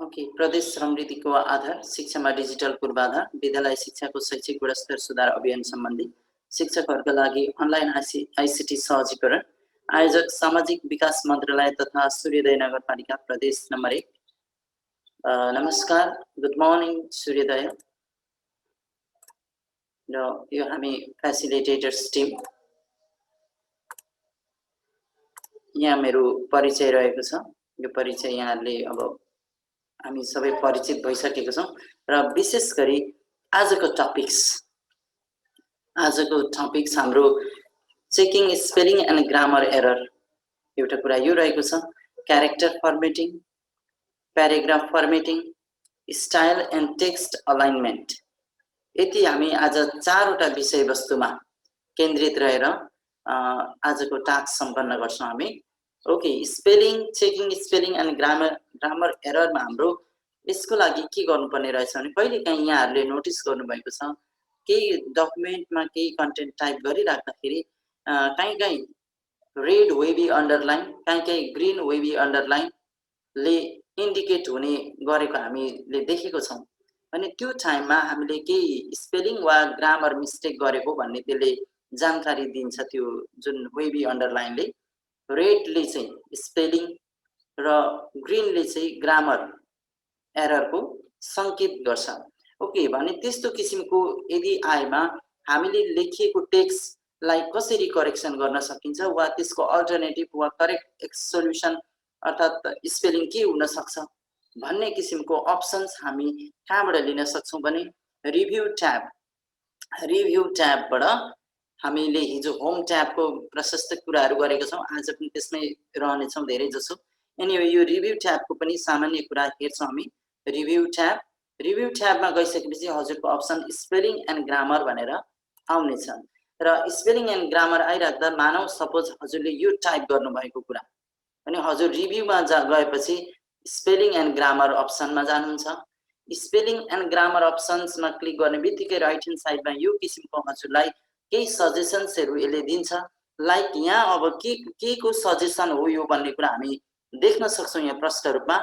Okay, प्रदेश समृद्धिको आधार शिक्षामा digital पूर्वाधार विद्यालय शिक्षाको शैक्षिक गुणस्तर सुधार अभियान सम्बन्धी शिक्षकहरूका लागि अनलाइन आइसिटी सहजीकरण आयोजक सामाजिक विकास मन्त्रालय तथा सूर्योदय नगरपालिका प्रदेश नम्बर 1। नमस्कार, गुड मर्निङ सूर्योदय। र यो हामी फेसिलिटेटर्स टिम, यहाँ मेरो परिचय रहेको छ। यो परिचय यहाँले अब हामी सबै परिचित भइसकेको छौँ र विशेष गरी आजको टपिक्स हाम्रो checking spelling and grammar error. एउटा कुरा यो रहेको छ, character formatting, paragraph formatting, style and text alignment. यति हामी आज चारवटा विषयवस्तुमा केन्द्रित रहेर आजको टास्क सम्पन्न गर्छौँ हामी। Okay, spelling, checking spelling and grammar एररमा हाम्रो यसको लागि के गर्नुपर्ने रहेछ भने कहिलेकाहीँ यहाँहरूले नोटिस गर्नुभएको छ, केही डकुमेन्टमा केही कन्टेन्ट टाइप गरिराख्दाखेरि कहीँ रेड वेभी अन्डरलाइन, कहीँ ग्रिन वेभी अन्डरलाइनले इन्डिकेट हुने गरेको हामीले देखेको छौँ। भने त्यो टाइममा हामीले केही स्पेलिङ वा ग्रामर मिस्टेक गरेको भन्ने त्यसले जानकारी दिन्छ। त्यो जुन वेभी अन्डरलाइनले रेडले चाहिँ स्पेलिङ र ग्रिनले चाहिँ ग्रामर एररको सङ्केत गर्छ। ओके, भने त्यस्तो किसिमको यदि आएमा हामीले लेखिएको टेक्स्टलाई कसरी करेक्सन गर्न सकिन्छ वा त्यसको अल्टरनेटिभ वा करेक्ट सोल्युसन अर्थात् स्पेलिङ के हुन सक्छ भन्ने किसिमको अप्सन्स हामी कहाँबाट लिन सक्छौँ भने रिभ्यू ट्याबबाट हामीले हिजो होम ट्याबको प्रशस्त कुराहरू गरेका छौँ, आज पनि त्यसमै रहनेछौँ धेरै जसो। एनिवे यो रिभ्यू ट्याबको पनि सामान्य कुरा हेर्छौँ हामी। रिभ्यू ट्याबमा गइसकेपछि हजुरको अप्सन स्पेलिङ एन्ड ग्रामर भनेर आउनेछ र स्पेलिङ एन्ड ग्रामर आइराख्दा मानौ सपोज हजुरले यो टाइप गर्नुभएको कुरा अनि हजुर रिभ्यूमा गएपछि स्पेलिङ एन्ड ग्रामर अप्सनमा जानुहुन्छ। स्पेलिङ एन्ड ग्रामर अप्सन्समा क्लिक गर्ने बित्तिकै राइट ह्यान्ड साइडमा यो किसिमको हजुरलाई केही सजेसन्सहरू यसले दिन्छ। लाइक यहाँ अब के को सजेसन हो यो भन्ने कुरा हामी देख्न सक्छौँ। यहाँ प्रष्ट रूपमा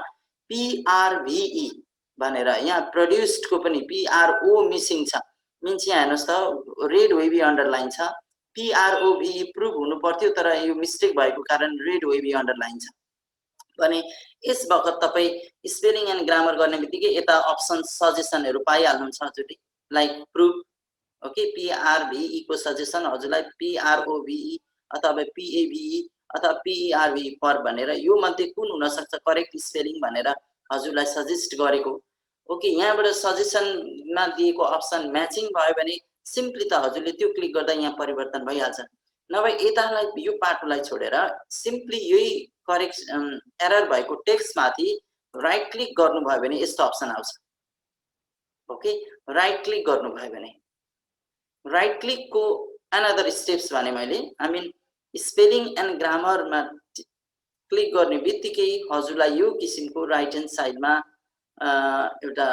PRVE भनेर यहाँ प्रड्युस्डको पनि PRO मिसिङ छ, मिन्स यहाँ हेर्नुहोस् त रेड वेभी अन्डरलाइन छ। PROVE प्रुभ हुनु पर्थ्यो तर यो मिस्टेक भएको कारण रेड वेभी अन्डरलाइन छ। भने यस बखत तपाईँ स्पेलिङ एन्ड ग्रामर गर्ने बित्तिकै यता अप्सन सजेसनहरू पाइहाल्नुहुन्छ हजुरले। लाइक प्रुभ, ओके, PRVE को सजेसन हजुरलाई PROVE अथवा PAVE अथवा PERVE पर भनेर यो मध्ये कुन हुनसक्छ करेक्ट स्पेलिङ भनेर हजुरलाई सजेस्ट गरेको। ओके, यहाँबाट सजेसनमा दिएको अप्सन म्याचिङ भयो भने सिम्पली त हजुरले त्यो क्लिक गर्दा यहाँ परिवर्तन भइहाल्छ। नभए यतालाई यो पाटोलाई छोडेर सिम्पली यही करेक्ट एरर भएको टेक्स्टमाथि राइट क्लिक गर्नुभयो भने यस्तो अप्सन आउँछ। ओके, राइट क्लिक गर्नुभयो भने राइट क्लिकको अनदर स्टेप्स भने मैले स्पेलिङ एन्ड ग्रामरमा क्लिक गर्ने बित्तिकै हजुरलाई यो किसिमको राइट ह्यान्ड साइडमा एउटा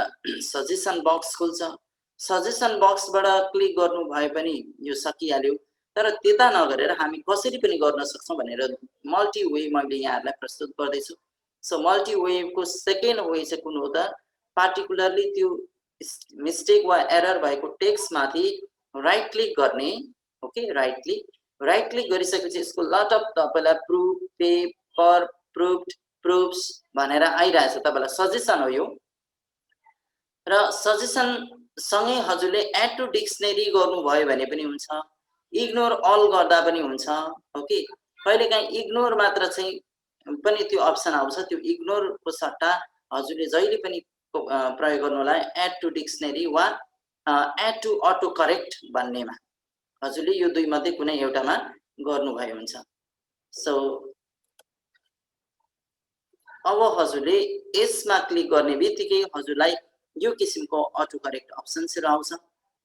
सजेसन बक्स खुल्छ। सजेसन बक्सबाट क्लिक गर्नु भए पनि यो सकिहाल्यो, तर त्यता नगरेर हामी कसरी पनि गर्न सक्छौँ भनेर मल्टी वे मैले यहाँहरूलाई प्रस्तुत गर्दैछु। सो मल्टी वेको सेकेन्ड वे चाहिँ कुन हो त, पार्टिकुलरली त्यो मिस्टेक वा एरर भएको टेक्स्टमाथि राइट क्लिक गर्ने। ओके, राइट क्लिक गरिसकेपछि यसको लट अफ तपाईँलाई प्रुभ, पे, पर, प्रुभड, प्रुभ्स भनेर आइरहेछ। तपाईँलाई सजेसन हो यो र सजेसन सँगै हजुरले एड टु डिक्सनरी गर्नुभयो भने पनि हुन्छ, इग्नोर अल गर्दा पनि हुन्छ। ओके, कहिलेकाहीँ इग्नोर मात्र चाहिँ पनि त्यो अप्सन आउँछ। त्यो इग्नोरको सट्टा हजुरले जहिले पनि प्रयोग गर्नु होला एड टु डिक्सनरी वा एड टु अटो करेक्ट भन्नेमा हजुरले यो दुई मध्ये कुनै एउटामा गर्नुभयो हुन्छ। सो अब हजुरले यसमा क्लिक गर्ने बित्तिकै हजुरलाई यो किसिमको अटो करेक्ट अप्सन्सहरू आउँछ।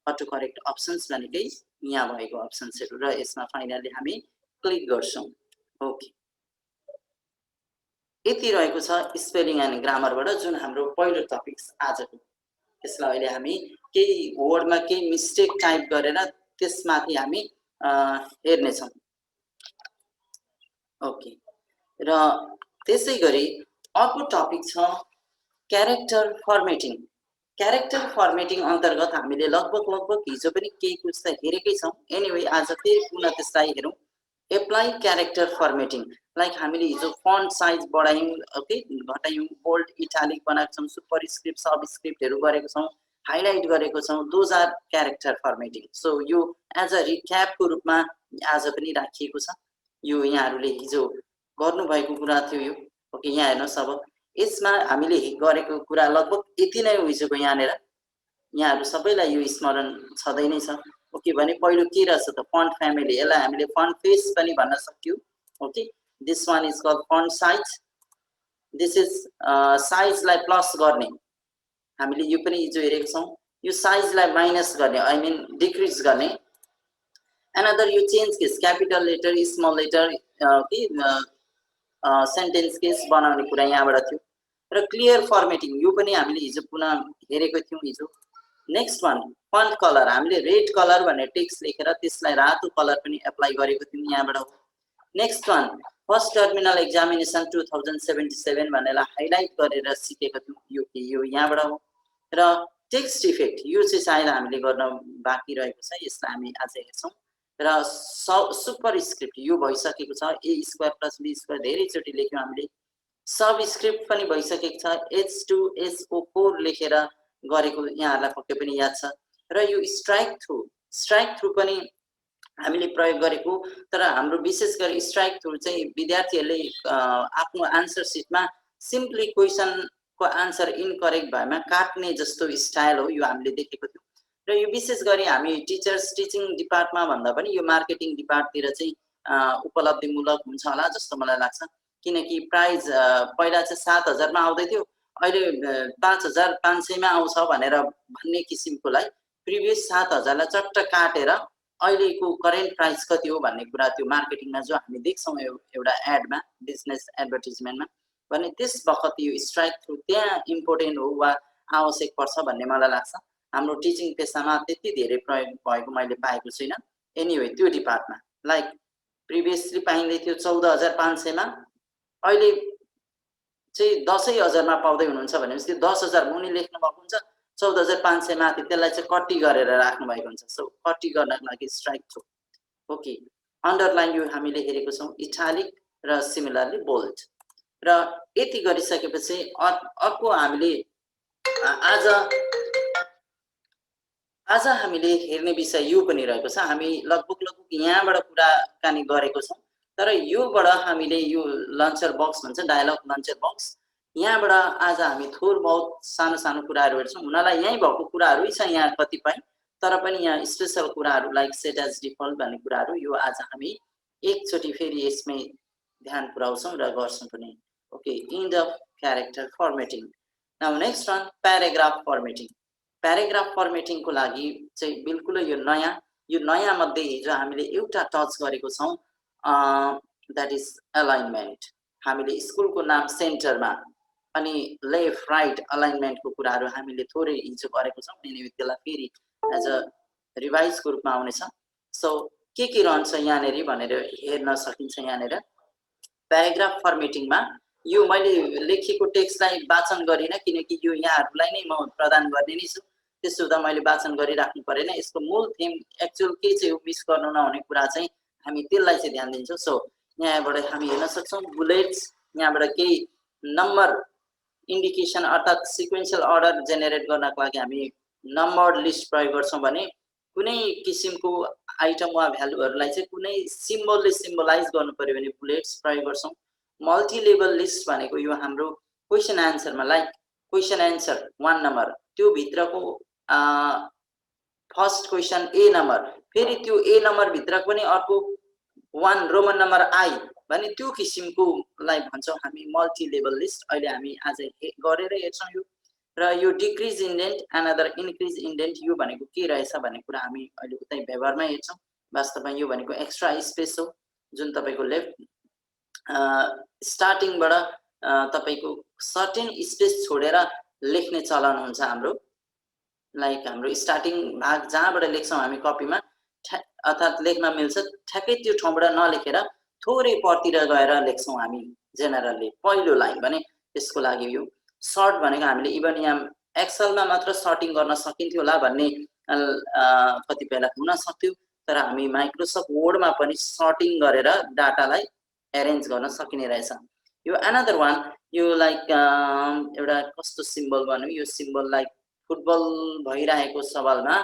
अटो करेक्ट अप्सन्स भनेकै यहाँ भएको अप्सन्सहरू र यसमा फाइनली हामी क्लिक गर्छौँ। ओके, यति रहेको छ स्पेलिङ एन्ड ग्रामरबाट जुन हाम्रो पहिलो टपिक्स आजको। यसलाई अहिले हामी केही वर्डमा केही मिस्टेक टाइप गरेर त्यसमाथि हामी हेर्नेछौँ। ओके, र त्यसै गरी अर्को टपिक छ क्यारेक्टर फर्मेटिङ अन्तर्गत हामीले लगभग हिजो पनि केही कुछ त हेरेकै छौँ। एनिवे आज फेरि पुनः त्यसलाई हेरौँ। एप्लाई क्यारेक्टर फर्मेटिङ लाइक हामीले हिजो फन्ट साइज बढायौँ, ओके, घटायौँ, बोल्ड इटालिक बनाएको छौँ, सुपर स्क्रिप्ट सब स्क्रिप्टहरू गरेको छौँ, हाइलाइट गरेको छौँ। Those are character formatting. So यो एज अ रिक्यापको रूपमा आज पनि राखिएको छ। यो यहाँहरूले हिजो गर्नुभएको कुरा थियो यो, ओके। यहाँ हेर्नुहोस्, अब यसमा हामीले गरेको कुरा लगभग यति नै हो हिजोको। यहाँनिर यहाँहरू सबैलाई यो स्मरण छँदै नै छ, ओके। भने पहिलो के रहेछ त फन्ट फ्यामिली, यसलाई हामीले फन्ट फेस पनि भन्न सक्यौँ, okay. This one is called font size. This is साइजलाई प्लस गर्ने, हामीले यो पनि हिजो हेरेको छौँ। यो साइजलाई माइनस गर्ने, आई मिन डिक्रिज गर्ने। एनदर यो change case, capital letter, small letter, कि सेन्टेन्स केस बनाउने कुरा यहाँबाट थियो। र क्लियर फर्मेटिङ यो पनि हामीले हिजो पुनः हेरेको थियौँ हिजो। नेक्स्ट वान फन्ट कलर, हामीले रेड कलर भन्ने टेक्स्ट लेखेर त्यसलाई रातो कलर पनि एप्लाई गरेको थियौँ यहाँबाट हो। Next one first terminal examination 2077 भनेर हाइलाइट गरेर सिकेको थियौँ, यो यहाँबाट हो। र टेक्स्ट इफेक्ट यो चाहिँ सायद हामीले गर्न बाँकी रहेको छ, यसलाई हामी आज हेर्छौँ। र सुपर स्क्रिप्ट यो भइसकेको छ, ए स्क्वायर प्लस बी स्क्वायर धेरैचोटि लेख्यौँ हामीले। सब स्क्रिप्ट पनि भइसकेको छ, H2SO4 लेखेर गरेको यहाँहरूलाई पक्कै पनि याद छ। र यो स्ट्राइक थ्रु पनि हामीले प्रयोग गरेको, तर हाम्रो विशेष गरी स्ट्राइक थ्रु चाहिँ विद्यार्थीहरूले आफ्नो आन्सर सिटमा सिम्पली क्वेसनको आन्सर इनकरेक्ट भएमा काट्ने जस्तो स्टाइल हो, यो हामीले देखेको थियौँ। र यो विशेष गरी हामी टिचिङ डिपार्टमा भन्दा पनि यो मार्केटिङ डिपार्टतिर चाहिँ उपलब्धिमूलक हुन्छ होला जस्तो मलाई लाग्छ। किनकि प्राइज पहिला चाहिँ 7,000 मा आउँदै थियो, अहिले 5,500 मा आउँछ भनेर भन्ने किसिमकोलाई प्रिभियस 7,000 लाई चट्ट काटेर अहिलेको करेन्ट प्राइस कति हो भन्ने कुरा त्यो मार्केटिङमा जो हामी देख्छौँ एउटा एडमा, बिजनेस एडभर्टिजमेन्टमा, भने त्यस बखत यो स्ट्राइक थ्रु त्यहाँ इम्पोर्टेन्ट हो वा आवश्यक पर्छ भन्ने मलाई लाग्छ। हाम्रो टिचिङ पेसामा त्यति धेरै प्रयोग भएको मैले पाएको छुइनँ। एनिवे त्यो डिपार्टमा लाइक प्रिभियसली पाइँदै थियो 14,500 मा, अहिले चाहिँ 10,000 मा पाउँदै हुनुहुन्छ भनेपछि त्यो 10,000 मुनि लेख्नु भएको हुन्छ, 14,500 माथि त्यसलाई चाहिँ कट्टी गरेर राख्नु भएको हुन्छ। सो कट्टी गर्नको लागि स्ट्राइक थ्रु, ओके। अन्डरलाइन यो हामीले हेरेको छौँ, इटालिक र सिमिलरली बोल्ड। र यति गरिसकेपछि अर्को हामीले आज हामीले हेर्ने विषय यो पनि रहेको छ। हामी लगभग यहाँबाट कुराकानी गरेको छौँ, तर योबाट हामीले यो लन्चर बक्स भन्छ, डायलग लन्चर बक्स, यहाँबाट आज हामी थोर बहुत सानो कुराहरू हेर्छौँ। हुनलाई यहीँ भएको कुराहरू छ यहाँ कतिपय, तर पनि यहाँ स्पेशल कुराहरू लाइक सेट एज डिफल्ट भन्ने कुराहरू यो आज हामी एकचोटि फेरि यसमै ध्यान पुर्याउँछौँ र गर्छौँ पनि, okay. End of character formatting. Now next one paragraph formatting. Paragraph फर्मेटिङको लागि चाहिँ बिल्कुलै यो नयाँ मध्ये हिजो हामीले एउटा टच गरेको छौँ, द्याट इज अलाइनमेन्ट। हामीले स्कुलको नाम सेन्टरमा अनि लेफ्ट राइट अलाइनमेन्टको कुराहरू हामीले थोरै हिजो गरेको छौँ, अनि त्यसलाई फेरि एज अ रिभाइजको रूपमा आउनेछ। सो के रहन्छ यहाँनिर भनेर हेर्न सकिन्छ। यहाँनिर प्याराग्राफ फर्मेटिङमा यो मैले लेखेको टेक्स्टलाई वाचन गरिनँ, किनकि यो यहाँहरूलाई नै म प्रदान गर्ने नै छु, त्यसो हुँदा मैले वाचन गरिराख्नु परेन। यसको मूल थिम एक्चुअल के चाहिँ मिस गर्नु नहुने कुरा चाहिँ हामी त्यसलाई चाहिँ ध्यान दिन्छौँ। सो यहाँबाट हामी हेर्न सक्छौँ बुलेट्स, यहाँबाट केही नम्बर इन्डिकेसन अर्थात् सिक्वेन्शियल अर्डर जेनेरेट गर्नको लागि हामी नम्बर लिस्ट प्रयोग गर्छौँ भने कुनै किसिमको आइटम वा भ्यालुहरूलाई चाहिँ कुनै सिम्बलले सिम्बलाइज गर्नु पर्यो भने बुलेट्स प्रयोग गर्छौँ। मल्टी लेभल लिस्ट भनेको यो हाम्रो क्वेसन एन्सरमा, लाइक क्वेसन एन्सर 1 नम्बर, त्यो भित्रको फर्स्ट क्वेसन ए नम्बर, फेरि त्यो ए नम्बर भित्र पनि अर्को 1 रोमन नम्बर आई भने त्यो किसिमकोलाई भन्छौँ हामी मल्टी लेभल लिस्ट। अहिले हामी आज गरेर हेर्छौँ यो। र यो डिक्रिज इन्डेन्ट एनदर इन्क्रिज इन्डेन्ट यो भनेको के रहेछ भन्ने कुरा हामी अहिले उतै व्यवहारमा हेर्छौँ। वास्तवमा यो भनेको एक्स्ट्रा स्पेस हो जुन तपाईँको लेफ्ट स्टार्टिङबाट तपाईँको सर्टेन स्पेस छोडेर लेख्ने चलन हुन्छ हाम्रो। लाइक हाम्रो स्टार्टिङ भाग जहाँबाट लेख्छौँ हामी कपीमा अर्थात् लेख्न मिल्छ, ठ्याक्कै त्यो ठाउँबाट नलेखेर थोरै परतिर गएर लेख्छौँ हामी जेनरली पहिलो लाइन भने त्यसको लागि यो। सर्ट भनेको हामीले इभन यहाँ एक्सेलमा मात्र सर्टिङ गर्न सकिन्थ्यो होला भन्ने कतिपयलाई हुन सक्थ्यो, तर हामी माइक्रोसफ्ट वर्डमा पनि सर्टिङ गरेर डाटालाई एरेन्ज गर्न सकिने रहेछ। यो अनदर वान, यो लाइक एउटा कस्तो सिम्बल भन्नु, यो सिम्बल लाइक फुटबल भइरहेको सवालमा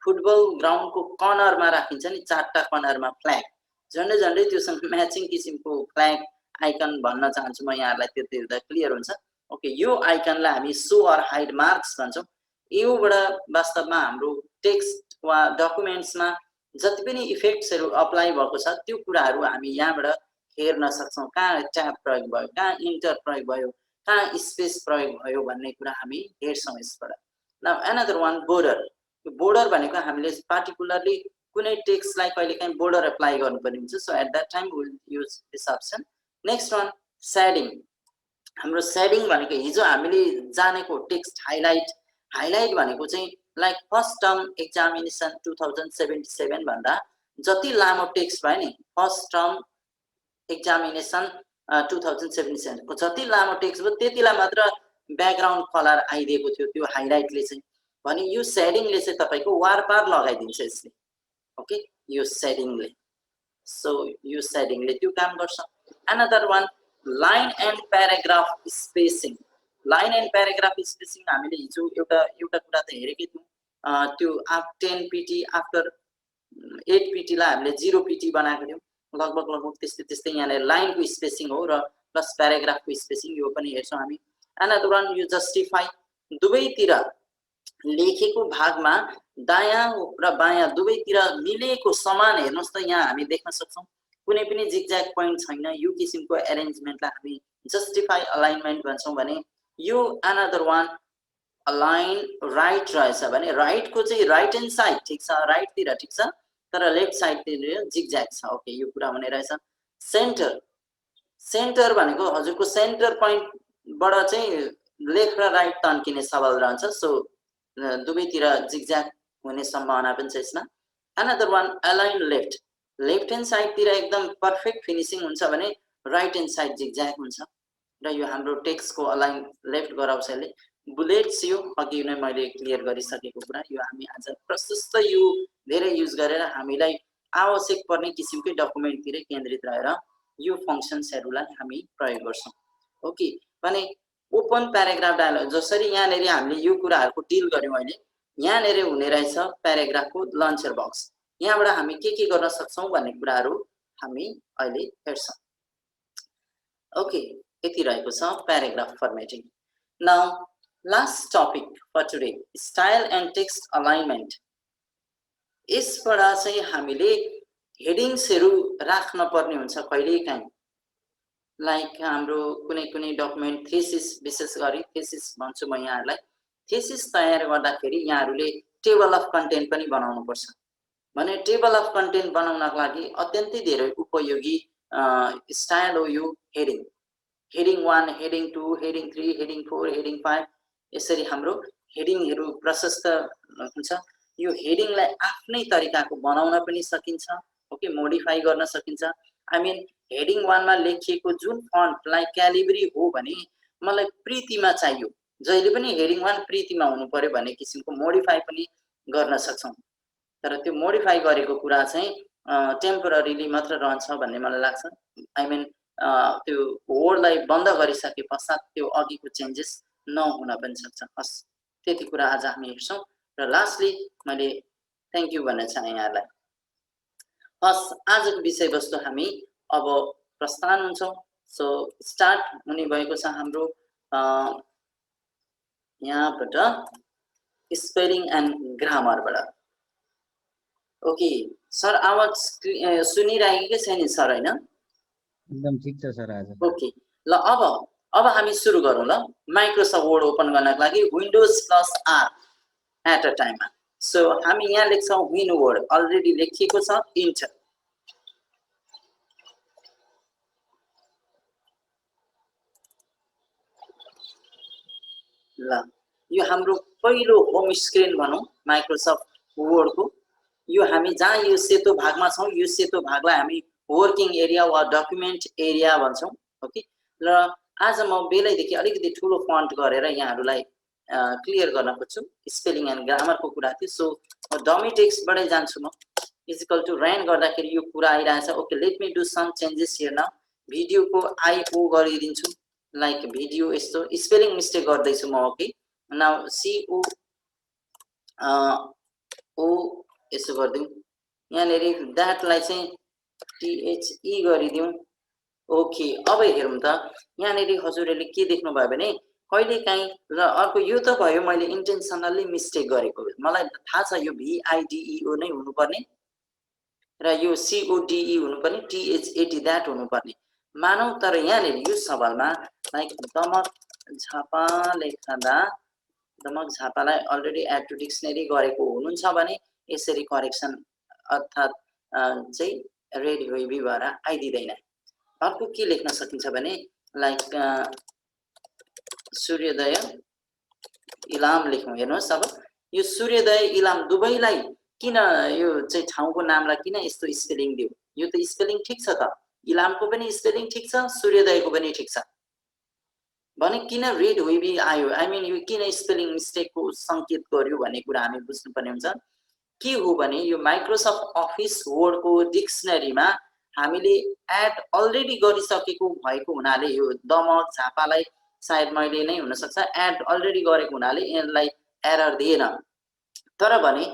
फुटबल ग्राउन्डको कर्नरमा राखिन्छ नि, 4टा कर्नरमा फ्ल्याग, झन्डै झन्डै त्योसँग म्याचिङ किसिमको फ्ल्याग आइकन भन्न चाहन्छु म यहाँहरूलाई, त्यो हेर्दा क्लियर हुन्छ। ओके, यो आइकनलाई हामी सो अर हाइड मार्क्स भन्छौँ। योबाट वास्तवमा हाम्रो टेक्स्ट वा डकुमेन्ट्समा जति पनि इफेक्ट्सहरू अप्लाई भएको छ त्यो कुराहरू हामी यहाँबाट हेर्न सक्छौँ। कहाँ ट्याब प्रयोग भयो, कहाँ इन्टर प्रयोग भयो, कहाँ स्पेस प्रयोग भयो भन्ने कुरा हामी हेर्छौँ यसबाट। Now another one, border. Border भनेको हामीले पार्टिकुलरली कुनै टेक्स्टलाई कहिलेकाहीँ बोर्डर एप्लाई गर्नुपर्ने हुन्छ, so at that time will use this option. Next one, shading. हाम्रो सेडिङ भनेको हिजो हामीले जानेको टेक्स्ट हाइलाइट भनेको चाहिँ लाइक फर्स्ट टर्म एक्जामिनेसन 2077 भन्दा जति लामो टेक्स्ट भयो नि, फर्स्ट टर्म एक्जामिनेसन 2077 को जति लामो टेक्स्ट भयो त्यतिलाई मात्र ब्याकग्राउन्ड कलर आइदिएको थियो त्यो हाइलाइटले चाहिँ। भने यो सेडिङले चाहिँ तपाईको वारपार लगाइदिन्छ यसले। ओके, यो सेडिङले, सो यो सेडिङले त्यो काम गर्छ। Another one, line and paragraph spacing. Line and paragraph spacing हामीले हिजो एउटा कुरा त हेरेकै थियौँ, त्यो 10 पिटी आफ्टर 8 पिटी लाई हामीले 0 पिटी बनाएको थियौँ, लगभग त्यस्तै यहाँले लाइनको स्पेसिङ हो र प्लस प्याराग्राफको स्पेसिङ, यो पनि हेर्छौँ हामी। अनदर वान, यो जस्टिफाई। दुवैतिर लेखेको भागमा दायाँ र बायाँ दुवैतिर मिलेको समान, हेर्नुहोस् त यहाँ हामी देख्न सक्छौँ कुनै पनि जिगज्याग पोइन्ट छैन। यो किसिमको एरेन्जमेन्टलाई हामी जस्टिफाई अलाइनमेन्ट भन्छौँ भने यो अनदर वान, अलाइन राइट रहेछ भने राइटको चाहिँ राइट ह्यान्ड साइड ठिक छ, राइटतिर ठिक छ, तर लेफ्ट साइडतिर जिगज्याग छ। ओके, यो कुरा हुने रहेछ। सेन्टर भनेको हजुरको सेन्टर पोइन्टबाट चाहिँ लेफ्ट र राइट तन्किने सवाल रहन्छ, सो दुवैतिर जिगज्याग हुने सम्भावना पनि छ यसमा। Another one, align left. Left hand साइडतिर एकदम पर्फेक्ट फिनिसिङ हुन्छ भने राइट ह्यान्ड साइड जिगज्याग हुन्छ र यो हाम्रो टेक्स्टको अलाइन लेफ्ट गराउँछ यसले। बुलेट्स, यो अघि नै मैले क्लियर गरिसकेको कुरा, यो हामी आज प्रशस्त यो धेरै युज गरेर हामीलाई आवश्यक पर्ने किसिमकै डकुमेन्टतिर केन्द्रित रहेर यो फङ्सन्सहरूलाई हामी प्रयोग गर्छौँ। ओके, भने ओपन प्याराग्राफ डायलग, जसरी यहाँनिर हामीले यो कुराहरूको डिल गर्यौँ अहिले, यहाँनिर हुने रहेछ प्याराग्राफको लन्चर बक्स। यहाँबाट हामी के गर्न सक्छौँ भन्ने कुराहरू हामी अहिले हेर्छौँ। ओके, यति रहेको छ paragraph formatting. Now last topic for today, style and text alignment. यसबाट चाहिँ हामीले हेडिङ्सहरू राख्न पर्ने हुन्छ कहिलेकाहीँ, लाइक हाम्रो कुनै डकुमेन्ट थेसिस, विशेष गरी थेसिस भन्छु म यहाँहरूलाई, थेसिस तयार गर्दाखेरि यहाँहरूले टेबल अफ कन्टेन्ट पनि बनाउनु पर्छ। भने टेबल अफ कन्टेन्ट बनाउनको लागि अत्यन्तै धेरै उपयोगी स्टाइल हो यो heading. Heading 1, heading 2, heading 3, heading 4, heading 5, यसरी हाम्रो हेडिङहरू प्रशस्त हुन्छ। यो हेडिङलाई आफ्नै तरिकाको बनाउन पनि सकिन्छ। ओके, मोडिफाई गर्न सकिन्छ। आई मिन हेडिङ 1 मा लेखिएको जुन फन्टलाई क्यालिब्री हो भने मलाई प्रीतिमा चाहियो, जहिले पनि हेडिङ 1 प्रीतिमा हुनु पर्यो भन्ने किसिमको मोडिफाई पनि गर्न सक्छौँ। तर त्यो मोडिफाई गरेको कुरा चाहिँ टेम्पोररीली मात्र रहन्छ भन्ने मलाई लाग्छ। आई मिन त्यो वर्डलाई बन्द गरिसके पश्चात त्यो अघिको चेन्जेस नहुन पनि सक्छ। हस्, त्यति कुरा आज हामी हेर्छौँ र लास्टली मैले थ्याङ्क यू भन्न चाहे यहाँलाई। हस्, आजको विषयवस्तु हामी अब प्रस्थान हुन्छौँ। सो स्टार्ट हुने भएको छ हाम्रो यहाँबाट स्पेलिङ एन्ड ग्रामरबाट। ओके सर, आवाज सुनिरहेको छैन सर? होइन, एकदम ठीक छ सर आज। ओके, ल अब हामी सुरु गरौँ। ल, माइक्रोसफ्ट वर्ड ओपन गर्नको लागि Windows plus R at a टाइममा। सो हामी यहाँ लेख्छौँ विन वर्ड, अलरेडी लेखिएको छ, इन्टर। ल, यो हाम्रो पहिलो होम स्क्रिन भनौँ माइक्रोसफ्ट वर्डको। यो हामी जहाँ यो सेतो भागमा छौँ, यो सेतो भागलाई हामी वर्किङ एरिया वा डकुमेन्ट एरिया भन्छौँ। ओके, र आज म बेलैदेखि अलिकति ठुलो फन्ट गरेर यहाँहरूलाई क्लियर गर्न खोज्छु। स्पेलिङ एन्ड ग्रामरको कुरा थियो। सो म डमी टेक्स्टबाटै जान्छु। म इक्वल टु रन गर्दाखेरि यो कुरा आइरहेछ। Okay, let me do some changes here now. भिडियोको आइओ गरिदिन्छु, लाइक भिडियो यस्तो स्पेलिङ मिस्टेक गर्दैछु म। ओके, नाउ सिओ ओ यसो गरिदिउँ। यहाँनिर द्याटलाई चाहिँ टिएचई गरिदिउँ। ओके, अब हेरौँ त यहाँनिर हजुरहरूले के देख्नुभयो भने कहिलेकाहीँ र अर्को यो त भयो मैले इन्टेन्सनल्ली मिस्टेक गरेको। मलाई थाहा छ यो भिआइडिइओ नै हुनुपर्ने र यो सिओडिई हुनुपर्ने, टिएचएटी द्याट हुनुपर्ने मानौ। तर यहाँनिर यो सवालमा लाइक दमक झापा लेख्दा दमक झापालाई अलरेडी एड टु डिक्सनरी गरेको हुनुहुन्छ भने यसरी करेक्सन अर्थात् चाहिँ रेड वेबी भएर आइदिँदैन। अर्को के लेख्न सकिन्छ भने लाइक सूर्योदय इलाम लेखौँ। हेर्नुहोस्, अब यो सूर्योदय इलाम दुवैलाई किन यो चाहिँ ठाउँको नामलाई किन यस्तो स्पेलिङ दियो? यो त स्पेलिङ ठिक छ त, इलामको पनि स्पेलिङ ठिक छ, सूर्योदयको पनि ठिक छ भने किन रेड वेबी आयो? आई मिन यो किन स्पेलिङ मिस्टेकको सङ्केत गर्यो भन्ने कुरा हामी बुझ्नुपर्ने हुन्छ। के हो भने यो माइक्रोसफ्ट अफिस वर्डको डिक्सनरीमा हामीले एड अलरेडी गरिसकेको भएको हुनाले यो दमक झापालाई सायद मैले नै हुनसक्छ एड अलरेडी गरेको हुनाले यसलाई एरर दिएन। तर भने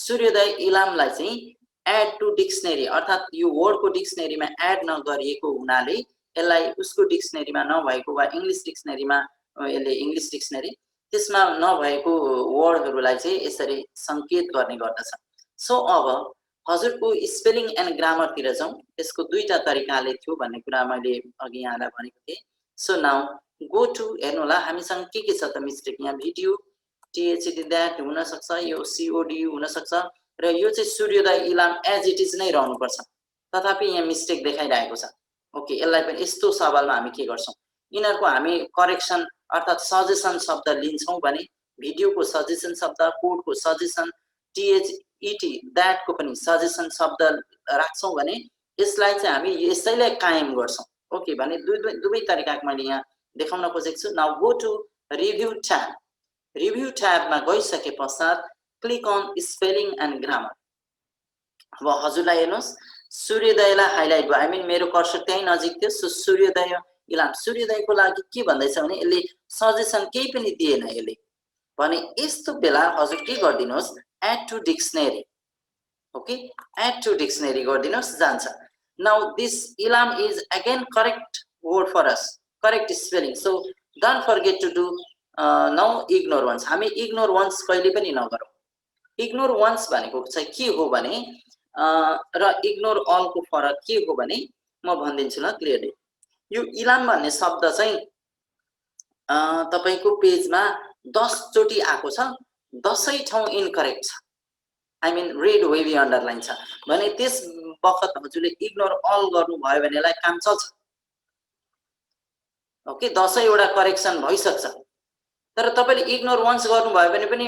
सूर्योदय इलामलाई चाहिँ एड टु डिक्सनरी अर्थात् यो वर्डको डिक्सनरीमा एड नगरिएको हुनाले यसलाई उसको डिक्सनरीमा नभएको वा इङ्ग्लिस डिक्सनरीमा यसले इङ्ग्लिस डिक्सनरी त्यसमा नभएको वर्डहरूलाई चाहिँ यसरी सङ्केत गर्ने गर्दछ। सो अब हजुरको स्पेलिङ एन्ड ग्रामरतिर जाउँ। त्यसको दुईटा तरिकाले थियो भन्ने कुरा मैले अघि यहाँलाई भनेको थिएँ। सो नाउ गो टु हेर्नु होला हामीसँग के छ त मिस्टेक। यहाँ भिडियो टिएचडी द्याट हुनसक्छ, यो सिओडी हुनसक्छ र यो चाहिँ सूर्योदय इलाम एज इट इज नै रहनुपर्छ। तथापि यहाँ मिस्टेक देखाइरहेको छ। ओके, यसलाई पनि यस्तो सवालमा हामी के गर्छौँ? यिनीहरूको हामी करेक्सन अर्थात् सजेसन शब्द लिन्छौँ भने भिडियोको सजेसन शब्द, कोडको सजेसन, टिएचइटी द्याटको पनि सजेसन शब्द राख्छौँ भने यसलाई चाहिँ हामी यसैलाई कायम गर्छौँ। ओके, भने दुवै तरिकाको मैले यहाँ देखाउन खोजेको छु। Now go to review tab. Review ट्याबमा गइसके पश्चात click on spelling and grammar. अब हजुरलाई हेर्नुहोस् सूर्योदयलाई हाइलाइट भयो। आई मिन मेरो कर्सर त्यही नजिक थियो। सो सूर्योदय इलाम सूर्योदयको लागि के भन्दैछ भने यसले सजेसन केही पनि दिएन यसले भने यस्तो बेला हजुर के गरिदिनुहोस् add to dictionary. Okay, add to dictionary गरिदिनुहोस्, जान्छ। Now this Ilam is again correct word for us, correct spelling. So don't forget to do no ignore once. हामी इग्नोर वन्स कहिले पनि नगरौँ। इग्नोर वन्स भनेको चाहिँ के हो भने र इग्नोर अलको फरक के हो भने म भनिदिन्छु ल क्लियरली। यो इलाम भन्ने शब्द चाहिँ तपाईको पेजमा 10 चोटि आएको छ, 10 ठाउँ इनकरेक्ट छ। I mean red Baby underline छ भने त्यस बखत हजुरले इग्नोर अल गर्नुभयो भने यसलाई काम चल्छ। ओके, 10 वटा करेक्सन भइसक्छ। तर तपाईले इग्नोर वन्स गर्नुभयो भने पनि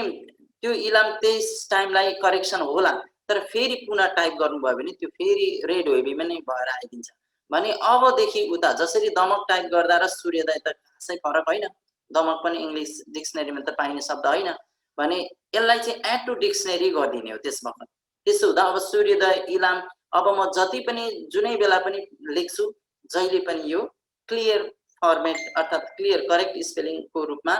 त्यो इलाम त्यस टाइमलाई करेक्सन होला। तर फेरि पुनः टाइप गर्नुभयो भने त्यो फेरि रेड वेबीमा नै भएर आइदिन्छ। भने अबदेखि उता जसरी दमक टाइप गर्दा र सूर्योदय त खासै फरक होइन, दमक पनि इङ्ग्लिस डिक्सनरीमा त पाइने शब्द होइन भने यसलाई चाहिँ एड टु डिक्सनरी गरिदिने हो त्यस बखत। त्यसो हुँदा अब सूर्योदय इलाम अब म जति पनि जुनै बेला पनि लेख्छु जहिले पनि यो क्लियर फर्मेट अर्थात् क्लियर करेक्ट स्पेलिङको रूपमा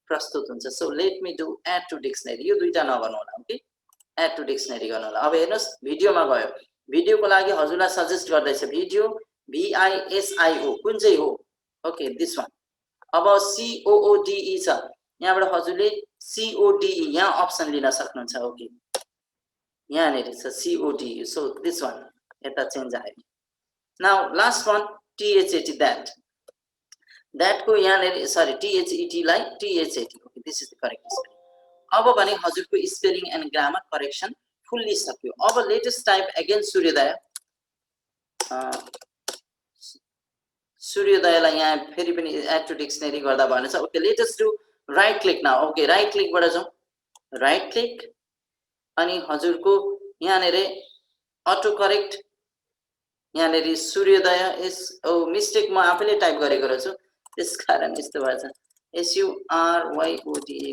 प्रस्तुत हुन्छ। So let me do add to dictionary. यो दुईटा नगर्नु होला। ओके, एड टु डिक्सनरी गर्नु होला। अब हेर्नुहोस् भिडियोमा गयो। भिडियोको लागि हजुरलाई सजेस्ट गर्दैछ भिडियो VISIO कुन चाहिँ हो? Okay, this one. अब COODE छ, यहाँबाट हजुरले CODE यहाँ अप्सन लिन सक्नुहुन्छ। ओके, यहाँनिर छ CODE। सो दिस वान यता चेन्ज आयो। Now last one THAT that. द्याटको यहाँनिर सरी THET लाई THAT। Okay, this is the correct spelling. अब भने हजुरको spelling and grammar correction fully सक्यो। अब लेटेस्ट टाइप अगेन सूर्योदय। सूर्योदयलाई यहाँ फेरि पनि एड टु डिक्सनरी गर्दा भनेछ। Okay, let's just do right click now. Okay, right क्लिकबाट जाउँ। राइट क्लिक अनि हजुरको यहाँनिर अटो करेक्ट यहाँनिर सूर्योदय इज मिस्टेक म आफैले टाइप गरेको रहेछु। त्यसकारण यस्तो भएछ SURYODAY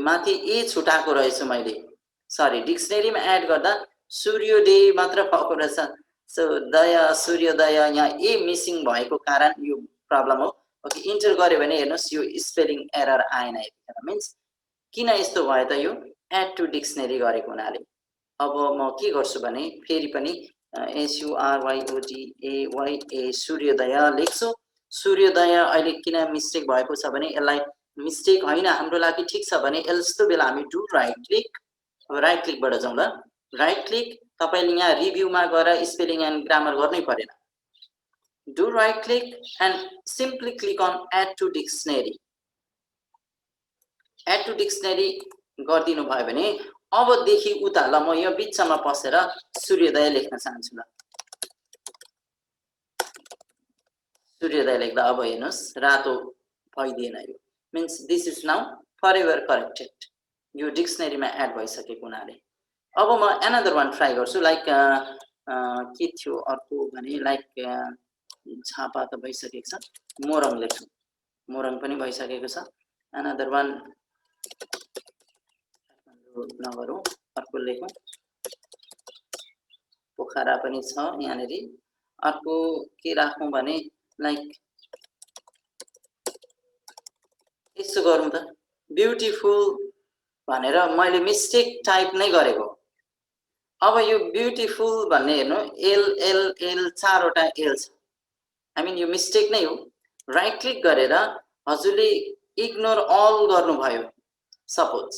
माथि ए छुटाएको रहेछु मैले सरी डिक्सनेरीमा एड गर्दा सूर्योदय मात्र पाएको रहेछ सो सूर्योदय यहाँ ए मिसिङ भएको कारण यो प्रब्लम हो ओके इन्टर गर्यो भने हेर्नुहोस् यो स्पेलिङ एरर आएन यतिखेर मिन्स किन यस्तो भयो त यो एड टु डिक्सनेरी गरेको हुनाले अब म के गर्छु भने फेरि पनि SURYODAY सूर्योदय लेख्छु सूर्योदय अहिले किन मिस्टेक भएको छ भने यसलाई मिस्टेक होइन हाम्रो लागि ठिक छ भने यस्तो बेला हामी डु राइट क्लिक अब राइट क्लिकबाट जाउँ ल राइट क्लिक तपाईले यहाँ रिभ्यूमा गएर स्पेलिङ एन्ड ग्रामर गर्नै परेन do right click and simply click on add to dictionary add to dictionary गरिदिनु भयो भने अबदेखि उता ल म यो बिचमा पसेर सूर्योदय लेख्न चाहन्छु ल सूर्योदय लेख्दा अब हेर्नुहोस् रातो भइदिएन यो means this is now forever corrected यो डिक्सनेरीमा एड भइसकेको हुनाले अब म एनदर वान ट्राई गर्छु लाइक के थियो अर्को भने लाइक झापा त भइसकेको छ मोरङ लेख्छु मोरङ पनि भइसकेको छ एनदर वान नगरौँ अर्को लेखौँ पोखरा पनि छ यहाँनेरि अर्को के राखौँ भने लाइक यसो गरौँ त ब्युटिफुल भनेर मैले मिस्टेक टाइप नै गरेको अब यो ब्युटिफुल भन्ने हेर्नु एल एल एल चारवटा एल छ आई मिन यो मिस्टेक नै हो राइट क्लिक गरेर हजुरले इग्नोर अल गर्नुभयो सपोज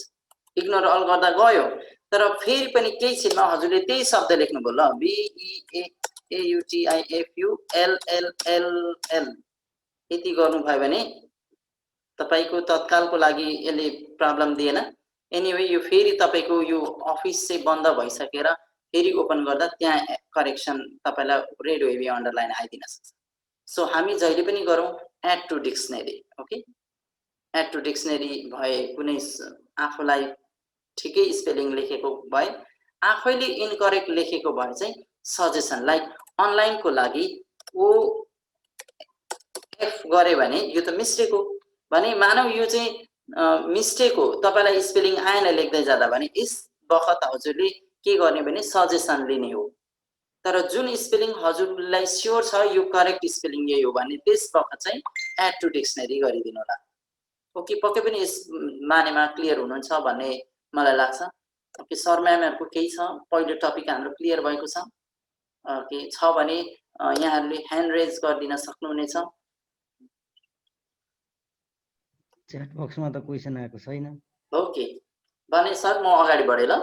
इग्नोर अल गर्दा गयो तर फेरि पनि केही छिनमा हजुरले त्यही शब्द लेख्नुभयो ल BEAUTIFULLLL यति गर्नुभयो भने तपाईको तत्कालको लागि यसले प्रब्लम दिएन एनीवे यो फेरि तपाईको यो अफिस चाहिँ बन्द भइसकेर फेरि ओपन गर्दा त्यहाँ करेक्सन तपाईलाई रेड वेभी अन्डरलाइन आइदिन सक्छ सो हामी जहिले पनि गरौँ add to dictionary okay add to dictionary भए कुनै आफूलाई ठिकै स्पेलिङ लेखेको भए आफैले इनकरेक्ट लेखेको भए चाहिँ सजेसन लाइक अनलाइनको लागि ओ एफ गरे भने यो त मिस्टेक हो भने मानौ यो चाहिँ मिस्टेक हो तपाईलाई स्पेलिङ आएन लेख्दै जाँदा भने यस बखत हजुरले के गर्ने भने सजेसन लिने हो तर जुन स्पेलिङ हजुरलाई स्योर छ यो करेक्ट स्पेलिङ यही हो भने त्यस बखत चाहिँ एड टु डिक्सनेरी गरिदिनु होला ओके पक्कै पनि यस मानेमा क्लियर हुनुहुन्छ भन्ने मलाई लाग्छ ओके सर म्यामहरुको केही छ पहिलो टपिक हाम्रो क्लियर भएको छ ओके छ भने यहाँहरुले ह्यान्ड रेज गरिदिन सक्नुहुनेछ च्याट बक्समा त क्वेशन आएको छैन ओके भने सर म अगाडि बढे ल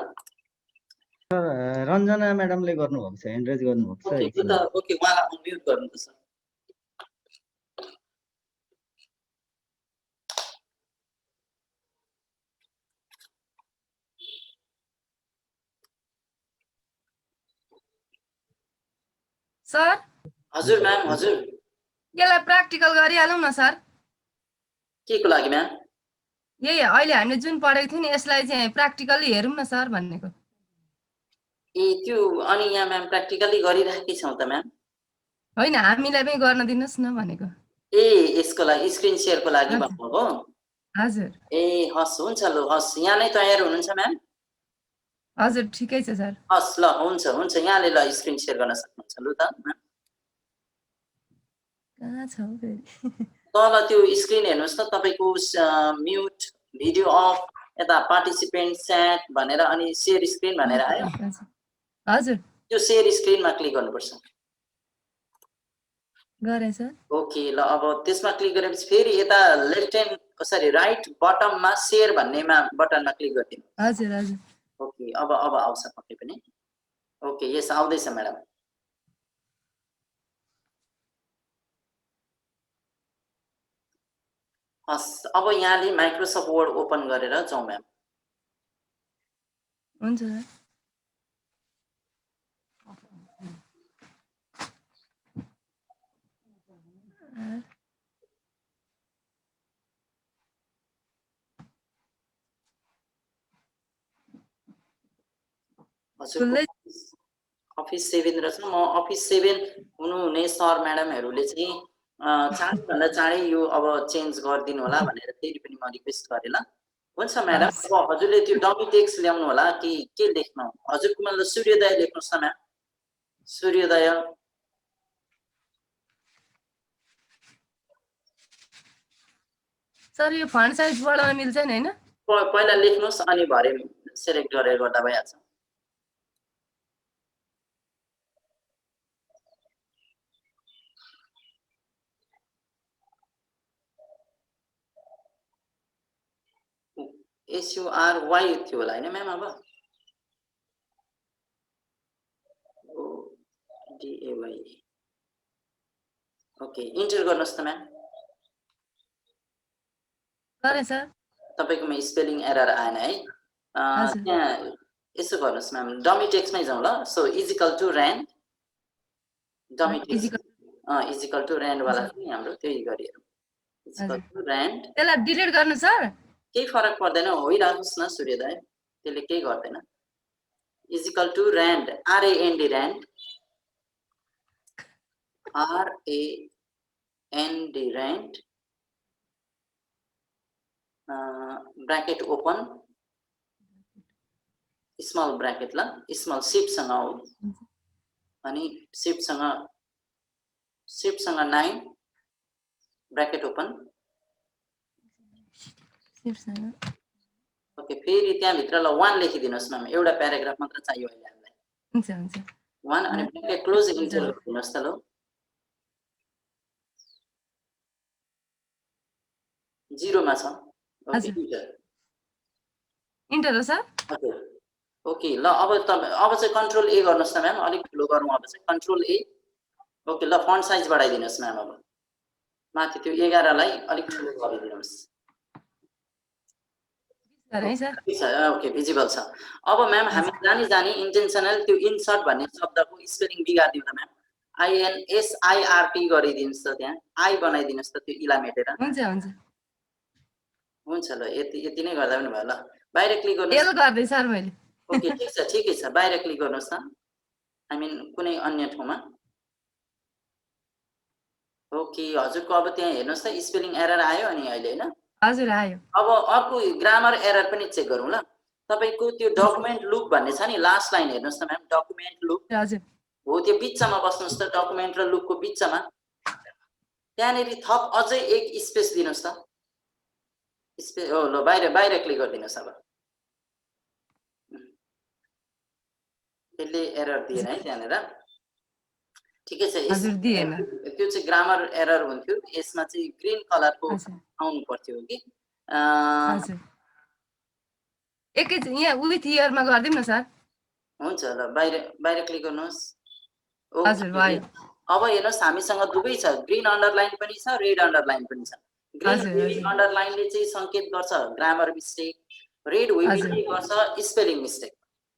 सर रञ्जना म्याडमले गर्नुभएको छ ह्यान्ड रेज गर्नुभएको छ ओके एकछिन ओके उहाँलाई अनम्युट गर्नु त सर सर हजुर म्याम हजुर यसलाई प्र्याक्टिकल गरिहालौँ न सर के को लागि म्याम यही अहिले हामीले जुन पढेको थियौँ नि यसलाई चाहिँ प्र्याक्टिकली हेरौँ न सर भन्नेको ए त्यो अनि यहाँ म्याम प्र्याक्टिकली गरिराखेकै छौँ त म्याम होइन हामीलाई पनि गर्न दिनुहोस् न भनेको ए यसको लागि स्क्रिन शेयरको लागि भन्नुभयो हजुर ए हस् हुन्छ ल हस् यहाँ नै तयार हुनुहुन्छ म्याम हजुर ठिकै छ सर हस् ल हुन्छ हुन्छ यहाँले ल स्क्रिन शेयर गर्न सक्नुहुन्छ लु त म्याम कहाँ छ हौ फेरि तल त्यो स्क्रिन हेर्नुहोस् त तपाईँको म्युट भिडियो अफ यता पार्टिसिपेन्ट च्याट भनेर अनि शेयर स्क्रिन भनेर आयो हजुर त्यो शेयर स्क्रिनमा क्लिक गर्नुपर्छ गरे सर ओके ल अब त्यसमा क्लिक गरेपछि फेरि यता लेफ्ट ह्यान्ड सरी राइट बटममा शेयर भन्नेमा बटनमा क्लिक गरिदिनु हजुर हजुर ओके अब आउँछ पक्कै पनि ओके यस आउँदैछ म्याडम हस् अब यहाँले माइक्रोसफ्ट वर्ड ओपन गरेर जाउँ म्याम हुन्छ सर हजुर अफिस 7 रहेछ म अफिस 7 हुनुहुने सर म्याडमहरूले चाहिँ चाँडैभन्दा चाँडै यो अब चेन्ज गरिदिनु होला भनेर फेरि पनि म रिक्वेस्ट गरेँ ल। हुन्छ म्याडम, हस्। अब हजुरले त्यो डमी टेक्स्ट ल्याउनु होला कि के लेख्नु? हजुरको मतलब सूर्योदय लेख्नुहोस् न म्याम, सूर्योदय। सर यो फन्ट साइज बढाउन मिल्छ नि हैन? पहिला लेख्नुहोस् अनि भरे सेलेक्ट गरेर गर्दा भइहाल्छ। SURY थियो होला हैन म्याम? अब ODAY। ओके, इन्टर गर्नुहोस् त म्याम। गरे सर। तपाईकोमा स्पेलिङ एरर आएन है? हजुर। त्यहाँ यसो गर्नुहोस् म्याम, डमी टेक्स्टमै जाउँ ल। So equal to rand, dummy text equal to rand वाला छ नि हाम्रो, त्यही गरिहेरौँ। इजिकल टु र्यान्ड, त्यसलाई डिलिट गर्नु सर? केही फरक पर्दैन, होइराख्नुहोस् न सूर्योदय, त्यसले केही गर्दैन। Equal to rand, RAND rand, RAND rand, bracket open, small bracket ल, स्मल शिफ्टसँग हो, अनि शिफ्टसँग 9 ब्राकेट ओपन। ओके, फेरि त्यहाँभित्र ल 1 लेखिदिनुहोस् म्याम, एउटा प्याराग्राफ मात्र चाहियो अहिले हामीलाई। हुन्छ हुन्छ। 1 अनि ब्राकेट क्लोज इन्टर गरिदिनुहोस् त ल। 0 मा छ। ओके, इन्टर हो सर? ओके ओके ल। अब चाहिँ कन्ट्रोल A गर्नुहोस् न म्याम, अलिक ठुलो गरौँ अब चाहिँ, कन्ट्रोल A। ओके ल, फन्ट साइज बढाइदिनुहोस् म्याम। अब माथि त्यो 11 लाई अलिक ठुलो गरिदिनुहोस्। ओके, भिजिबल छ। अब म्याम हामी जानी इन्टेन्सनल त्यो इन्सर्ट भन्ने शब्दको स्पेलिङ बिगार्दिउँ त म्याम। INSIRT गरिदिनुहोस् त, त्यहाँ आई बनाइदिनुहोस् त त्यो इला मेटेर। हुन्छ हुन्छ हुन्छ ल, यति नै गर्दा पनि भयो ल। बाहिर क्लिक गर्नुहोस्। एल गर्दै सर मैले। ओके, ठिकै छ, बाहिर क्लिक गर्नुहोस् न, आई मिन कुनै अन्य ठाउँमा। ओके, हजुरको अब त्यहाँ हेर्नुहोस् त स्पेलिङ एरर आयो अनि अहिले हैन? हजुर आयो। अब अर्को ग्रामर एरर पनि चेक गरौँ ल। तपाईको त्यो डकुमेन्ट लुप भन्ने छ नि, लास्ट लाइन हेर्नुहोस् त म्याम, डकुमेन्ट लुप। हजुर हो, त्यो बिचमा बस्नुहोस् त, डकुमेन्ट र लुपको बिचमा। त्यहाँनेरि थप अझै एक स्पेस दिनुहोस् त। स्पेस हो ल, बाहिर क्लिक गरिदिनुहोस् अब। त्यसले एरर दिएन है त्यहाँनेर? ठिकै छ, हजुर दिएन। त्यो चाहिँ ग्रामर एरर हुन्थ्यो, यसमा चाहिँ ग्रीन कलरको आउनु पर्थ्यो कि। हजुर एकैछिन यहाँ विथ इयरमा गरिदिउँ न सर। हुन्छ ल, बाहिर क्लिक गर्नुहोस्। हजुर भयो। अब हेर्नुहोस् हामीसँग दुवै छ, ग्रीन अन्डरलाइन पनि छ, रेड अन्डरलाइन पनि छ। ग्रीन अन्डरलाइनले चाहिँ सङ्केत गर्छ ग्रामर मिस्टेक, रेड विभिङले गर्छ स्पेलिङ मिस्टेक।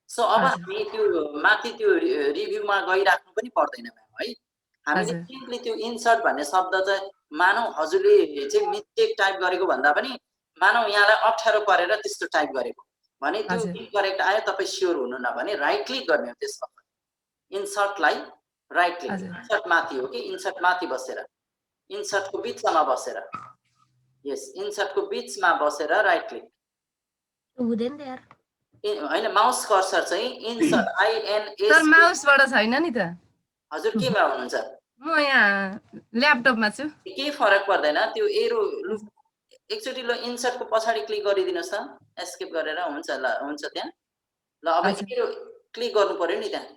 सो अब हामी त्यो माथि त्यो रिभ्यूमा गइराख्नु पनि पर्दैन म्याम है। हामीले सिम्पली त्यो इन्सर्ट भन्ने शब्द चाहिँ मानौ हजुरले चाहिँ मिस्टेक टाइप गरेको भन्दा पनि मानौ यहाँलाई अप्ठ्यारो परेर त्यस्तो टाइप गरेको भने त्यो इनकरेक्ट आयो, तपाईँ स्योर हुनु न भने राइट क्लिक गर्ने हो त्यसमा। इन्सर्टलाई राइट क्लिक, इन्सर्ट माथि हो कि, इन्सर्ट माथि बसेर, इन्सर्टको बिचमा बसेर, यस इन्सर्टको बिचमा बसेर राइट क्लिक हुँदैन यार हैन, माउस कर्सर चाहिँ इन्सर्ट INS। सर माउसबाट छैन नि त। हजुर केमा हुनुहुन्छ? म यहाँ ल्यापटपमा छु। केही फरक पर्दैन, त्यो एरो एकचोटि ल इन्सर्टको पछाडि क्लिक गरिदिनुहोस् त, एस्केप गरेर। हुन्छ ल, हुन्छ त्यहाँ ल। अब एरो क्लिक गर्नु पर्यो नि त्यहाँ,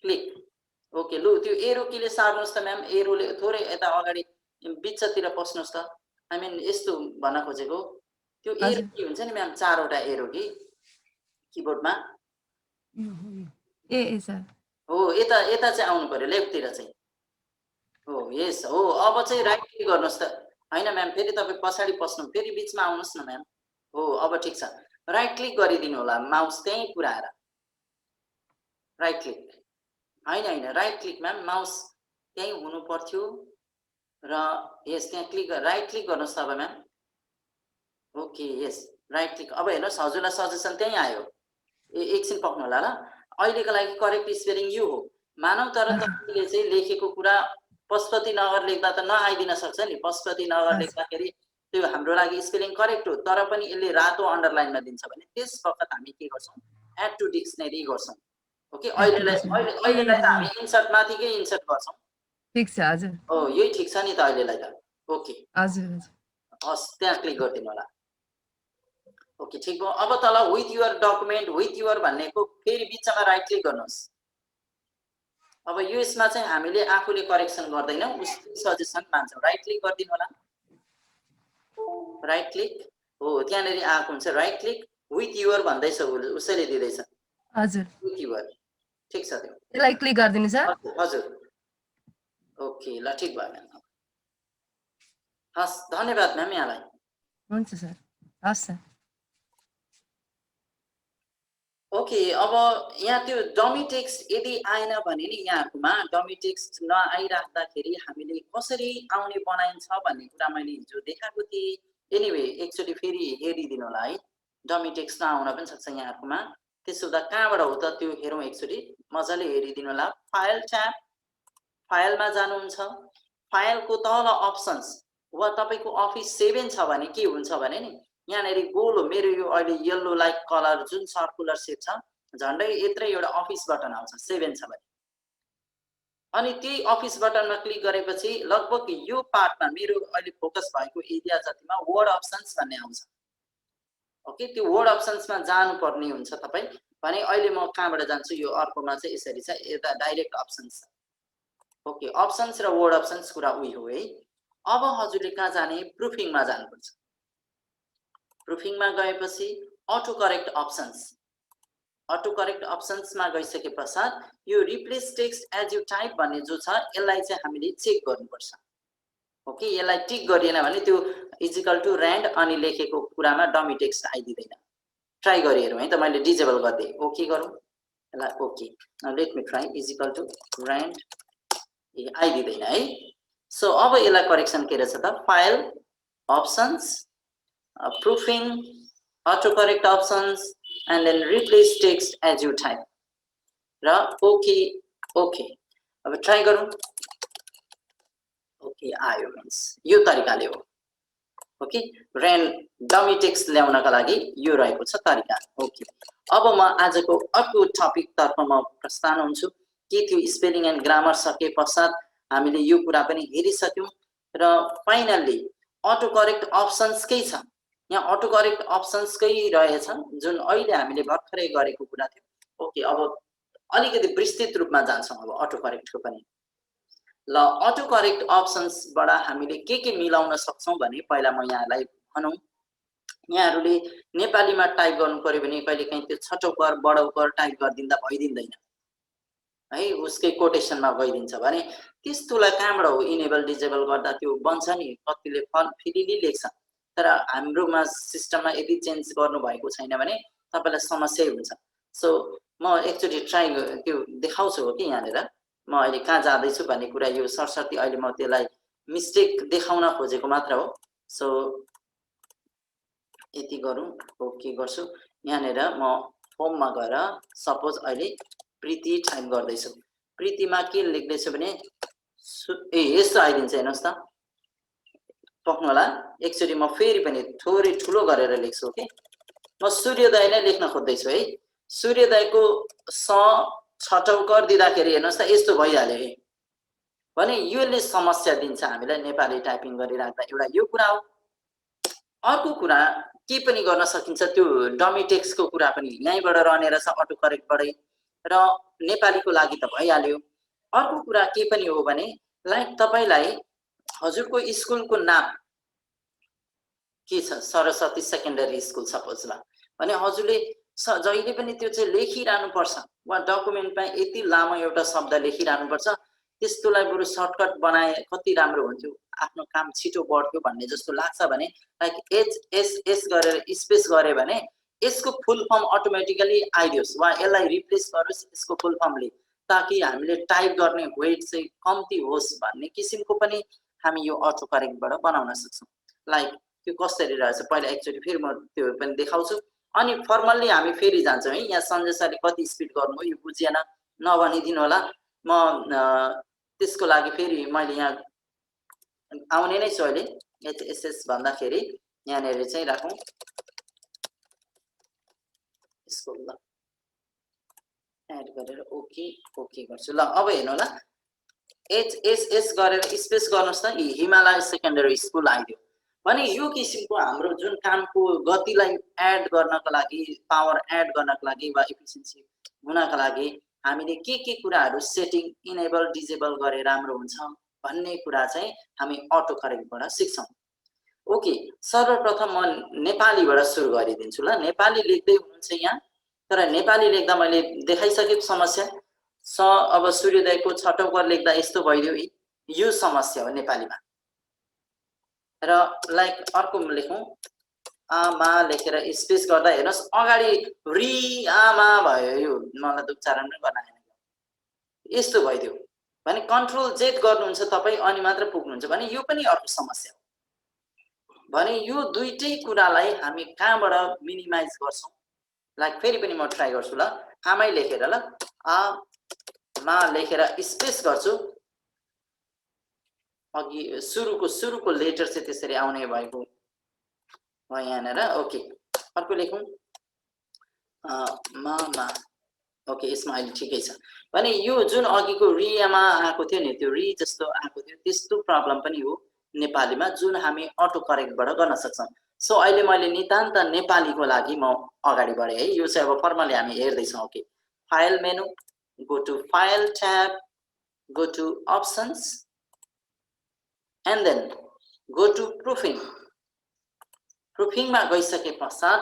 क्लिक। ओके लु, त्यो एरो किले सार्नुहोस् त म्याम, एरोले थोरै यता अगाडि बिचतिर पस्नुहोस् त। आई मिन यस्तो भन्न खोजेको, त्यो एरो के हुन्छ नि म्याम, 4 वटा एरो कि किबोर्डमा। ए सर हो, यता चाहिँ आउनु पर्यो, लेफ्टतिर चाहिँ हो। यस हो, अब चाहिँ राइट क्लिक गर्नुहोस् त। हैन म्याम, फेरि तपाईँ पछाडि पस्नु, फेरि बिचमा आउनुहोस् न म्याम। हो, अब ठिक छ, राइट क्लिक गरिदिनु होला, माउस त्यहीँ पुऱ्याएर राइट क्लिक। हैन राइट क्लिक म्याम, माउस त्यहीँ हुनु पर्थ्यो र यस त्यहाँ क्लिक राइट क्लिक गर्नुहोस् त अब म्याम। ओके, यस राइट क्लिक। अब हेर्नुहोस् हजुरलाई सजेसन त्यहीँ आयो, एकछिन पक्नु होला ल। अहिलेको लागि करेक्ट स्पेलिङ यो हो मानौ, तर तपाईँले चाहिँ लेखेको कुरा पशुपति नगर लेख्दा त नआइदिन सक्छ नि। पशुपति नगर हजुर। लेख्दाखेरि त्यो हाम्रो लागि स्पेलिङ करेक्ट हो, तर पनि यसले रातो अन्डरलाइनमा दिन्छ भने त्यस बखत हामी के गर्छौँ, एड टु डिक्सनरी गर्छौँ। ओके, अहिलेलाई त हामी इन्सर्ट माथिकै इन्सर्ट गर्छौँ। ठिक छ हजुर। हो, यही ठिक छ नि त अहिलेलाई त। ओके, हजुर हजुर। हस्, त्यहाँ क्लिक गरिदिनु होला। ओके, ठिक भयो। अब तल with your document, with your भन्नेको फेरि बिचमा राइट क्लिक गर्नुहोस्। अब यो यसमा चाहिँ हामीले आफूले करेक्सन गर्दैनौँ, उसको सजेसन मान्छौँ। राइट क्लिक गरिदिनु होला। राइट क्लिक हो, त्यहाँनिर आएको हुन्छ राइट क्लिक विथ युअर भन्दैछ, उसैले दिँदैछ हजुर। With your. ठिक छ त्यो, यसलाई क्लिक गरिदिनु सर। हजुर। ओके, ल ठिक भयो म्याम। हस्, धन्यवाद म्याम यहाँलाई। हुन्छ सर, हस् सर। ओके, अब यहाँ त्यो डमी टेक्स्ट यदि आएन भने नि यहाँहरूमा डमी टेक्स्ट नआइराख्दाखेरि हामीले कसरी आउने बनाइन्छ भन्ने कुरा मैले हिजो देखाएको थिएँ। एनिवे एकचोटि फेरि हेरिदिनु होला है। डमी टेक्स्ट नआउन पनि सक्छ यहाँहरूमा। त्यसो हुँदा कहाँबाट हो त त्यो हेरौँ एकचोटि, मजाले हेरिदिनु होला। फाइल ट्याब, फाइलमा जानुहुन्छ। फाइलको तल अप्सन्स वा तपाईँको अफिस 7 छ भने के हुन्छ भने नि यहाँनिर गोलो, मेरो यो अहिले येल्लो लाइक कलर जुन सर्कुलर सेप छ, झन्डै यत्रै एउटा अफिस बटन आउँछ 7 छ भने। अनि त्यही अफिस बटनमा क्लिक गरेपछि लगभग यो पार्टमा मेरो अहिले फोकस भएको एरिया जतिमा वर्ड अप्सन्स भन्ने आउँछ। ओके, त्यो वर्ड अप्सन्समा जानुपर्ने हुन्छ तपाईँ भने। अहिले म कहाँबाट जान्छु, यो अर्कोमा चाहिँ यसरी छ, यता डाइरेक्ट अप्सन्स छ। ओके, अप्सन्स र वर्ड अप्सन्स कुरा उही हो है। अब हजुरले कहाँ जाने, प्रुफिङमा जानुपर्छ। प्रुफिङमा गएपछि auto correct options, auto correct अप्सन्समा गइसके पश्चात यो replace text as you type भन्ने जो छ यसलाई चाहिँ हामीले चेक गर्नुपर्छ। ओके, यसलाई टिक गरिएन भने त्यो इजिकल टु ऱ्यान्ड अनि लेखेको कुरामा डमी टेक्स्ट आइदिँदैन। ट्राई गरिहेरौँ है त, मैले डिजेबल गरिदिएँ। ओके गरौँ यसलाई। Okay, let me try equal to rand, आइदिँदैन है। सो अब यसलाई करेक्सन के रहेछ त, file options, proofing, autocorrect options, and then replace text as you type. र ओके, ओके अब ट्राई गरौँ। ओके आयो, मिन्स यो तरिकाले हो। ओके, डमी टेक्स्ट ल्याउनका लागि यो रहेको छ तरिका। ओके, अब म आजको अर्को टपिक तर्फ म प्रस्थान हुन्छु। के थियो, स्पेलिङ एन्ड ग्रामर सके पश्चात हामीले यो कुरा पनि हेरिसक्यौँ र फाइनल्ली अटो करेक्ट अप्सन्स के छ, यहाँ अटो करेक्ट अप्सन्सकै रहेछ जुन अहिले हामीले भर्खरै गरेको कुरा थियो। ओके, अब अलिकति विस्तृत रूपमा जान्छौँ अब अटो करेक्टको पनि। ल, अटो करेक्ट अप्सन्सबाट हामीले के मिलाउन सक्छौँ भने पहिला म यहाँलाई भनौँ, यहाँहरूले नेपालीमा टाइप गर्नु पर्यो भने कहिलेकाहीँ त्यो छटौकर बडौकर टाइप गरिदिँदा भइदिँदैन है, उसकै कोटेसनमा गइदिन्छ भने त्यस्तोलाई कहाँबाट हो इनेबल डिजेबल गर्दा त्यो बन्छ नि। कतिले फेरि लेख्छ, तर हाम्रोमा सिस्टममा यदि चेन्ज गर्नुभएको छैन भने तपाईँलाई समस्या हुन्छ। सो म एकचोटि ट्राई त्यो देखाउँछु हो कि यहाँनिर म अहिले कहाँ जाँदैछु भन्ने कुरा, यो सरस्वती अहिले म त्यसलाई मिस्टेक देखाउन खोजेको मात्र हो। सो यति गरौँ। ओके गर्छु, यहाँनिर म फर्ममा गएर सपोज अहिले प्रीति टाइप गर्दैछु। प्रीतिमा के लेख्दैछु भने यस्तो आइदिन्छ, हेर्नुहोस् त, पक्नु होला। एकचोटि म फेरि पनि थोरै ठुलो गरेर लेख्छु। ओके, म सूर्योदय नै लेख्न खोज्दैछु है। सूर्योदयको स छटौकर दिँदाखेरि हेर्नुहोस् त यस्तो भइहाल्यो है, भने योले समस्या दिन्छ हामीलाई नेपाली टाइपिङ गरिराख्दा। एउटा यो कुरा हो। अर्को कुरा के पनि गर्न सकिन्छ, त्यो डमी टेक्स्टको कुरा पनि यहीँबाट रहने रहेछ अटो करेक्टबाटै, र नेपालीको लागि त भइहाल्यो। अर्को कुरा के पनि हो भने लाइक तपाईँलाई हजुरको स्कुलको नाम के छ, सरस्वती सेकेन्डरी स्कुल सपोज ल, भने हजुरले जहिले पनि त्यो चाहिँ लेखिरहनुपर्छ वा डकुमेन्टमा यति लामो एउटा शब्द लेखिरहनुपर्छ। त्यस्तोलाई बरु सर्टकट बनाए कति राम्रो हुन्थ्यो, आफ्नो काम छिटो बढ्थ्यो भन्ने जस्तो लाग्छ भने लाइक HSS गरेर स्पेस गरे भने यसको फुल फर्म अटोमेटिकली आइदियोस् वा यसलाई रिप्लेस गरोस् यसको फुल फर्मले, ताकि हामीले टाइप गर्ने वेट चाहिँ कम्ती होस् भन्ने किसिमको पनि हामी यो अटो करेक्टबाट बनाउन सक्छौँ। लाइक त्यो कसरी रहेछ पहिला एकचोटि फेरि म त्यो पनि देखाउँछु, अनि फर्मल्ली हामी फेरि जान्छौँ है। यहाँ सञ्जय सरले कति स्पिड गर्नुभयो यो बुझिएन, नभनिदिनु होला। म त्यसको लागि फेरि मैले यहाँ आउने नै छु अहिले HSS भन्दाखेरि यहाँनिर चाहिँ राखौँ यसको ल एड गरेर ओके ओके गर्छु ल अब हेर्नु ल HSS गरेर स्पेस गर्नुस् त हिमालय सेकेन्डरी स्कुल आइदियो भने यो किसिमको हाम्रो जुन कामको गतिलाई एड गर्नको लागि पावर एड गर्नको लागि वा एफिसिएन्सी हुनको लागि हामीले के कुराहरू सेटिङ इनेबल डिजेबल गरे राम्रो हुन्छ भन्ने कुरा चाहिँ हामी अटो करेक्टबाट सिक्छौँ ओके सर्वप्रथम म नेपालीबाट सुरु गरिदिन्छु ल नेपाली लेख्दै हुनुहुन्छ यहाँ तर नेपाली लेख्दा मैले देखाइसकेको समस्या अब सूर्योदयको छठौं कर लेख्दा यस्तो भइदियो यो समस्या हो नेपालीमा र लाइक अर्को लेखौँ आमा लेखेर स्पेस गर्दा हेर्नुहोस् अगाडि री आमा भयो यो मलाई त उच्चारण पनि गर्न आएन यस्तो भइदियो भने कन्ट्रोल जेड गर्नुहुन्छ तपाईँ अनि मात्र पुग्नुहुन्छ भने यो पनि अर्को समस्या हो भने यो दुईटै कुरालाई हामी कहाँबाट मिनिमाइज गर्छौँ लाइक फेरि पनि म ट्राई गर्छु ल आमै लेखेर ल मा लेखेर स्पेस गर्छु अघि सुरुको लेटर चाहिँ त्यसरी आउने भएको हो यहाँनिर ओके अर्को लेखौँ मा ओके यसमा अहिले ठिकै छ भने यो जुन अघिको रियामा आएको थियो नि त्यो री जस्तो आएको थियो त्यस्तो प्रब्लम पनि हो नेपालीमा जुन हामी अटो करेक्टबाट गर्न सक्छौँ सो अहिले मैले नितान्त नेपालीको लागि म अगाडि बढेँ है यो चाहिँ अब फर्मली हामी हेर्दैछौँ okay file menu go to file tab go to options and then go to proofing मा गइसके पश्चात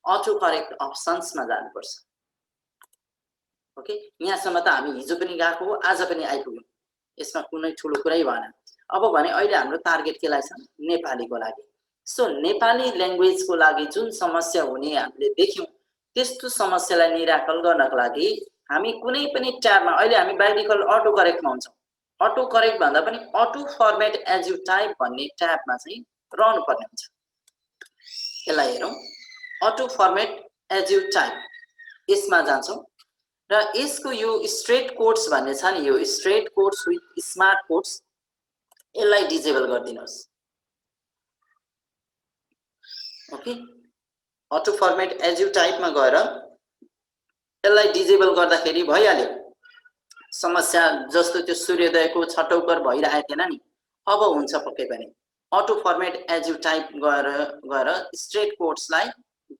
अटो करेक्ट अप्सन्स मा जानुपर्छ ओके यहाँसम्म त हामी हिजो पनि गएको हो आज पनि आइपुग्यौँ यसमा कुनै ठुलो कुरै भएन अब भने अहिले हाम्रो टार्गेट के लागि छ नेपालीको लागि सो नेपाली ल्याङ्ग्वेजको लागि जुन समस्या हुने हामीले देख्यौँ त्यस्तो समस्यालाई निराकरण गर्नको लागि हामी कुनै पनि ट्याबमा अहिले हामी बाइ डिफल्ट अटो करेक्टमा हुन्छौँ अटो करेक्ट भन्दा पनि auto format as you type भन्ने ट्याबमा चाहिँ रहनु पर्ने हुन्छ यसलाई हेरौँ auto format as you type यसमा जान्छौँ र यसको यो स्ट्रेट कोड्स भन्ने छ नि यो straight quotes with smart quotes यसलाई डिजेबल गरिदिनुहोस् okay auto format as you टाइपमा गएर यसलाई डिजेबल गर्दाखेरि भइहाल्यो समस्या जस्तो त्यो सूर्योदयको छठौं कर भइरहेको थिएन नि अब हुन्छ पक्कै पनि auto format as you type गएर स्ट्रेट कोड्सलाई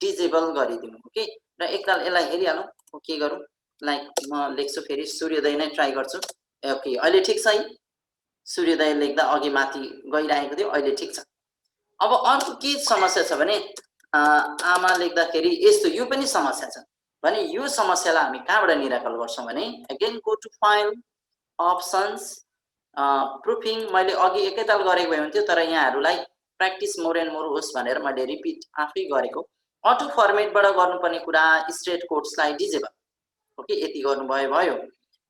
डिजेबल गरिदिनु ओके र एकताल यसलाई हेरिहालौँ के गरौँ लाइक म लेख्छु फेरि सूर्योदय नै ट्राई गर्छु ओके अहिले ठिक छ है सूर्योदय लेख्दा अघि माथि गइरहेको थियो अहिले ठिक छ अब अर्को के समस्या छ भने आमा लेख्दाखेरि यस्तो यो पनि समस्या छ भने यो समस्यालाई हामी कहाँबाट निराकरण गर्छौँ भने again go to file options proofing मैले अघि एकैताल गरेको भए हुन्थ्यो तर यहाँहरूलाई प्र्याक्टिस मोर एन्ड मोर होस् भनेर मैले रिपिट आफै गरेको अटो फर्मेटबाट गर्नुपर्ने कुरा स्ट्रेट कोड्सलाई डिजेबल ओके यति गर्नुभयो भयो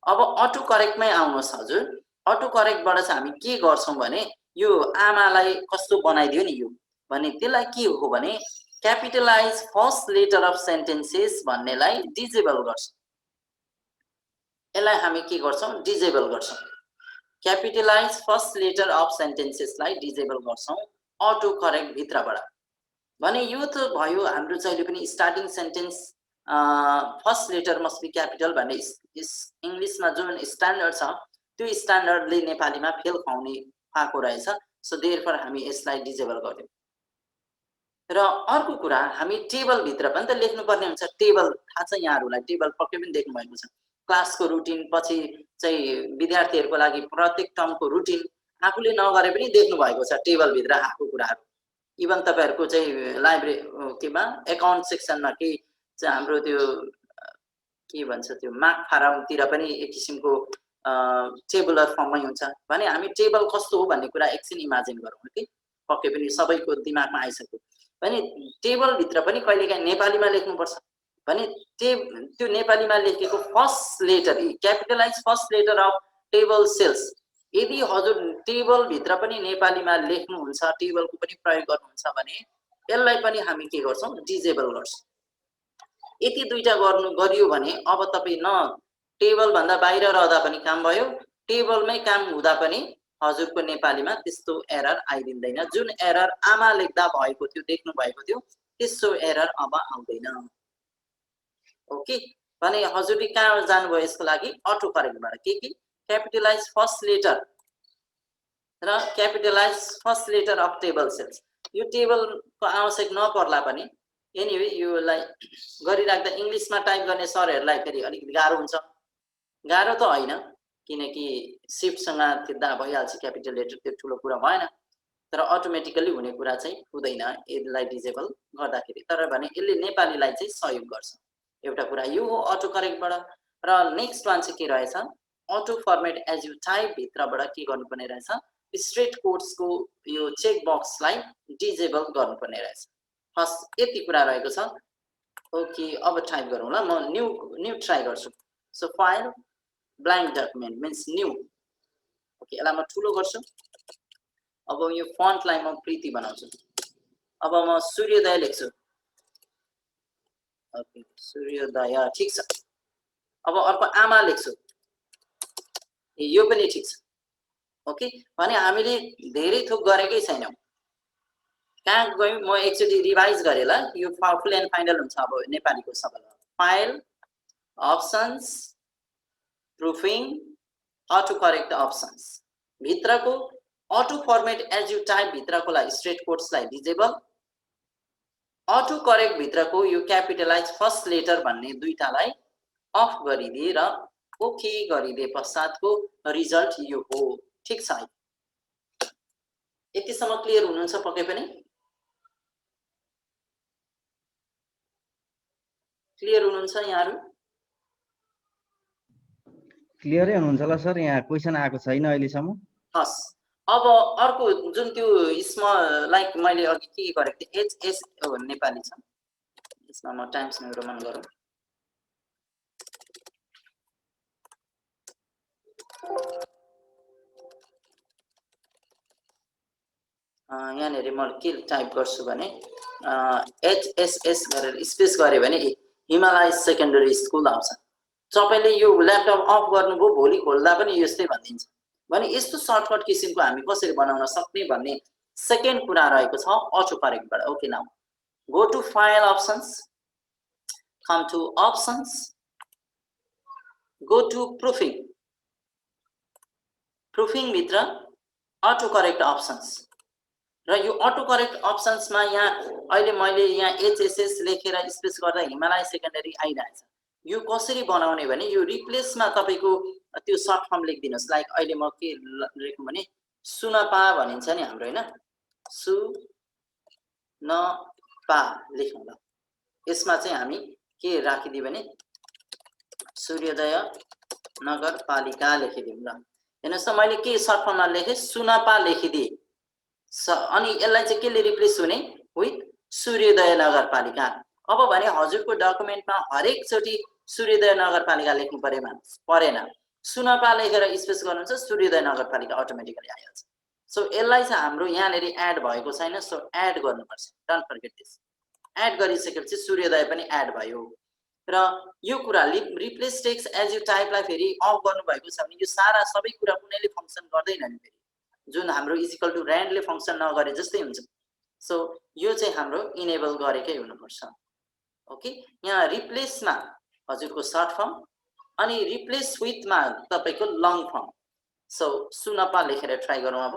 अब अटो करेक्टमै आउनुहोस् हजुर अटो करेक्टबाट चाहिँ हामी के गर्छौँ भने यो आमालाई कस्तो बनाइदियो नि यो भने त्यसलाई के हो भने capitalise first letter of sentences भन्नेलाई डिजेबल गर्छौँ यसलाई हामी के गर्छौँ डिजेबल गर्छौँ क्यापिटलाइज फर्स्ट लेटर अफ सेन्टेन्सेसलाई डिजेबल गर्छौँ अटो करेक्ट भित्रबाट भने यो त भयो हाम्रो जहिले पनि starting sentence first letter must be capital भन्ने इङ्ग्लिसमा जुन स्ट्यान्डर्ड छ त्यो स्ट्यान्डर्डले नेपालीमा फेल खुवाउने पाएको रहेछ सो देयरफोर हामी यसलाई डिजेबल गर्यौँ र अर्को कुरा हामी टेबलभित्र पनि त लेख्नुपर्ने हुन्छ टेबल थाहा छ यहाँहरूलाई टेबल पक्कै पनि देख्नु भएको छ क्लासको रुटिन पछि चाहिँ विद्यार्थीहरूको लागि प्रत्येक टर्मको रुटिन आफूले नगरे पनि देख्नु भएको छ टेबलभित्र आएको कुराहरू इभन तपाईँहरूको चाहिँ लाइब्रेरी केमा एकाउन्ट सेक्सनमा केही चाहिँ हाम्रो त्यो के भन्छ त्यो मार्क फारमतिर पनि एक किसिमको टेबुलर फर्ममै हुन्छ भने हामी टेबल कस्तो हो भन्ने कुरा एकछिन इमेजिन गरौँ कि पक्कै पनि सबैको दिमागमा आइसक्यो भने टेबलभित्र पनि कहिलेकाहीँ नेपालीमा लेख्नुपर्छ भने त्यो नेपालीमा लेखेको first letter capitalize first letter of table cells यदि हजुर टेबलभित्र पनि नेपालीमा लेख्नुहुन्छ टेबलको पनि प्रयोग गर्नुहुन्छ भने यसलाई पनि हामी के गर्छौँ डिजेबल गर्छौँ यति दुईटा गरियो भने अब तपाईँ न टेबल भन्दा बाहिर रहँदा पनि काम भयो टेबलमै काम हुँदा पनि हजुरको नेपालीमा त्यस्तो एरर आइदिँदैन। जुन एरर आमा लेख्दा भएको थियो देख्नु भएको थियो त्यस्तो एरर अब आउँदैन। ओके, भने हजुरले कहाँ जानुभयो यसको लागि अटो करेक्टबाट के क्यापिटलाइज फर्स्ट लेटर र capitalize first letter of table cells. यो टेबलको आवश्यक नपर्ला पनि एनीवे योलाई गरिराख्दा इङ्ग्लिसमा टाइप गर्ने सरहरूलाई फेरि अलिकति गाह्रो हुन्छ। गाह्रो त होइन किनकि सिफ्टसँग थिच्दा भइहाल्छ क्यापिटल लेटर, त्यो ठुलो कुरा भएन। तर अटोमेटिकली हुने कुरा चाहिँ हुँदैन यसलाई डिजेबल गर्दाखेरि। तर भने यसले नेपालीलाई चाहिँ सहयोग गर्छ। एउटा कुरा यो हो अटो करेक्टबाट। र नेक्स्ट वान चाहिँ के रहेछ auto format as you type भित्रबाट के गर्नुपर्ने रहेछ स्ट्रेट कोट्सको यो चेक बक्सलाई डिजेबल गर्नुपर्ने रहेछ। फर्स्ट यति कुरा रहेको छ। ओके, अब टाइप गरौँ ल। म न्यू ट्राई गर्छु। So file blank document means new. Okay, यसलाई म ठुलो गर्छु। अब यो फन्टलाई म प्रीति बनाउँछु। अब म सूर्योदय लेख्छु। ओके, सूर्योदय ठिक छ। अब अर्को आमा लेख्छु। यो पनि ठिक छ। ओके, भने हामीले धेरै थोक गरेकै छैनौँ। कहाँ गयौँ म एकचोटि रिभाइज गरेँ ल। यो फुल एन्ड फाइनल हुन्छ अब नेपालीको सबैलाई। File options proofing auto correct options भित्रको auto format as you type भित्रकोलाई स्ट्रेट कोट्सलाई डिजेबल, अटो करेक्ट भित्रको यो क्यापिटलाइज फर्स्ट लेटर भन्ने दुईटालाई अफ गरिदिएर ओके गरिदिए पश्चातको रिजल्ट यो हो। ठिक छ, यतिसम्म क्लियर हुनुहुन्छ पक्कै पनि? क्लियर हुनुहुन्छ यहाँहरू? क्लियरै हुनुहुन्छ होला सर, यहाँ क्वेसन आएको छैन अहिलेसम्म। हस्, अब अर्को जुन त्यो स्मल लाइक मैले अघि के गरेको थिएँ एचएस नेपाली छ, यसमा म टाइम्स न्यू रोमन गरौँ। यहाँनिर म के टाइप गर्छु भने एचएसएस गरेर स्पेस गऱ्यो भने हिमालय सेकेन्डरी स्कुल आउँछ। तपाईँले यो ल्यापटप अफ गर्नुभयो भोलि खोल्दा पनि यस्तै भनिदिन्छ। भने यस्तो सर्टकट किसिमको हामी कसरी बनाउन सक्ने भन्ने सेकेन्ड कुरा रहेको छ अटो करेक्टबाट। Okay, now go to file options, come to options, go to proofing. Proofing भित्र अटो करेक्ट अप्सन्स र यो अटो करेक्ट अप्सन्समा यहाँ अहिले मैले यहाँ एचएसएस लेखेर स्पेस गर्दा हिमालय सेकेन्डरी आइरहेछ। यो कसरी बनाउने भने यो रिप्लेसमा तपाईँको त्यो सर्ट फर्म लेखिदिनुहोस्। लाइक अहिले म के लेखौँ भने सुनपा भनिन्छ नि हाम्रो, होइन? सुनपा लेखौँ ल। यसमा चाहिँ हामी के राखिदियो भने सूर्योदय नगरपालिका लेखिदिउँ ल। हेर्नुहोस् त मैले के सर्ट फर्ममा लेखेँ सुनपा लेखिदिएँ। अनि यसलाई चाहिँ केले रिप्लेस हुने विथ सूर्योदय नगरपालिका। अब भने हजुरको डकुमेन्टमा हरेकचोटि सूर्योदय नगरपालिका लेख्नु परेन। सुनपा लेखेर स्पेस गर्नुहुन्छ सूर्योदय नगरपालिका अटोमेटिकली आइहाल्छ। सो यसलाई चाहिँ हाम्रो यहाँनिर एड भएको छैन, सो एड गर्नुपर्छ। Don't forget this. एड गरिसकेपछि सूर्योदय पनि एड भयो। र यो कुरा रिप्लेस टेक्स्ट एज यु टाइपलाई फेरि अफ गर्नुभएको छ भने यो सारा सबै कुरा कुनैले फङ्सन गर्दैन नि फेरि, जुन हाम्रो इजिकल टु ऱ्यान्डले फङ्सन नगरे जस्तै हुन्छ। सो यो चाहिँ हाम्रो इनेबल गरेकै हुनुपर्छ। ओके, यहाँ रिप्लेसमा हजुरको सर्ट फर्म अनि रिप्लेस विथमा तपाईँको लङ फर्म। सो सुनपा लेखेर ट्राई गरौँ अब।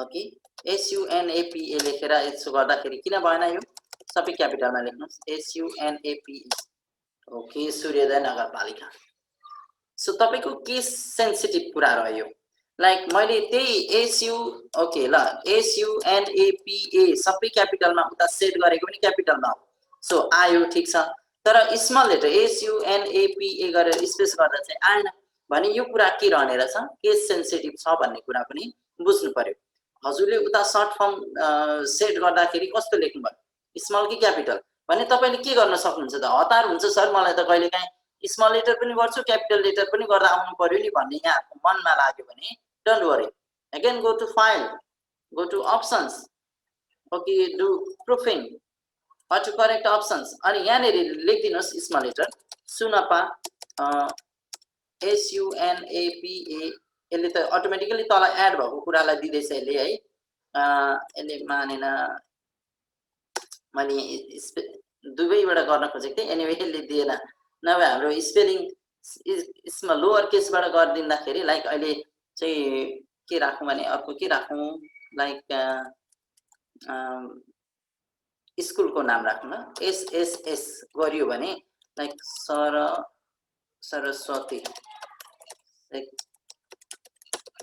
ओके, एसयुएनएपीए लेखेर यसो गर्दाखेरि किन भएन? यो सबै क्यापिटलमा लेख्नुहोस् एसयुएनएपीए। ओके, सूर्योदय नगरपालिका। सो तपाईँको केस सेन्सिटिभ कुरा रह्यो। लाइक मैले त्यही एसयु ओके ल एसयुएनएपीए सबै क्यापिटलमा उता सेट गरेको पनि क्यापिटलमा हो। सो आयो, ठिक छ। तर स्मल लेटर एसयुएनएपीए गरेर स्पेस गर्दा चाहिँ आएन भने यो कुरा के रहने रहेछ केस सेन्सिटिभ छ भन्ने कुरा पनि बुझ्नु पर्यो। हजुरले उता सर्ट फर्म सेट गर्दाखेरि कस्तो लेख्नु भयो स्मल कि क्यापिटल भने तपाईँले के गर्न सक्नुहुन्छ त हतार हुन्छ सर मलाई त कहिलेकाहीँ स्मल लेटर पनि गर्छु क्यापिटल लेटर पनि गर्दा आउनु पर्यो नि भन्ने यहाँको मनमा लाग्यो भने don't worry, again go to file, go to options, okay do proofing auto correct options अनि यहाँनिर लेखिदिनुहोस् स्मल लेटर सुनपा SUNAPA यसले त अटोमेटिकली तल एड भएको कुरालाई दिँदैछ यसले है यसले मानेन मैले दुवैबाट गर्न खोजेको थिएँ एनिवे यसले दिएन नभए हाम्रो स्पेलिङ यसमा लोअर केसबाट गरिदिँदाखेरि लाइक अहिले चाहिँ के राखौँ भने अर्को के राखौँ लाइक स्कुलको नाम राखौँ न SSS गरियो भने लाइक सरस्वती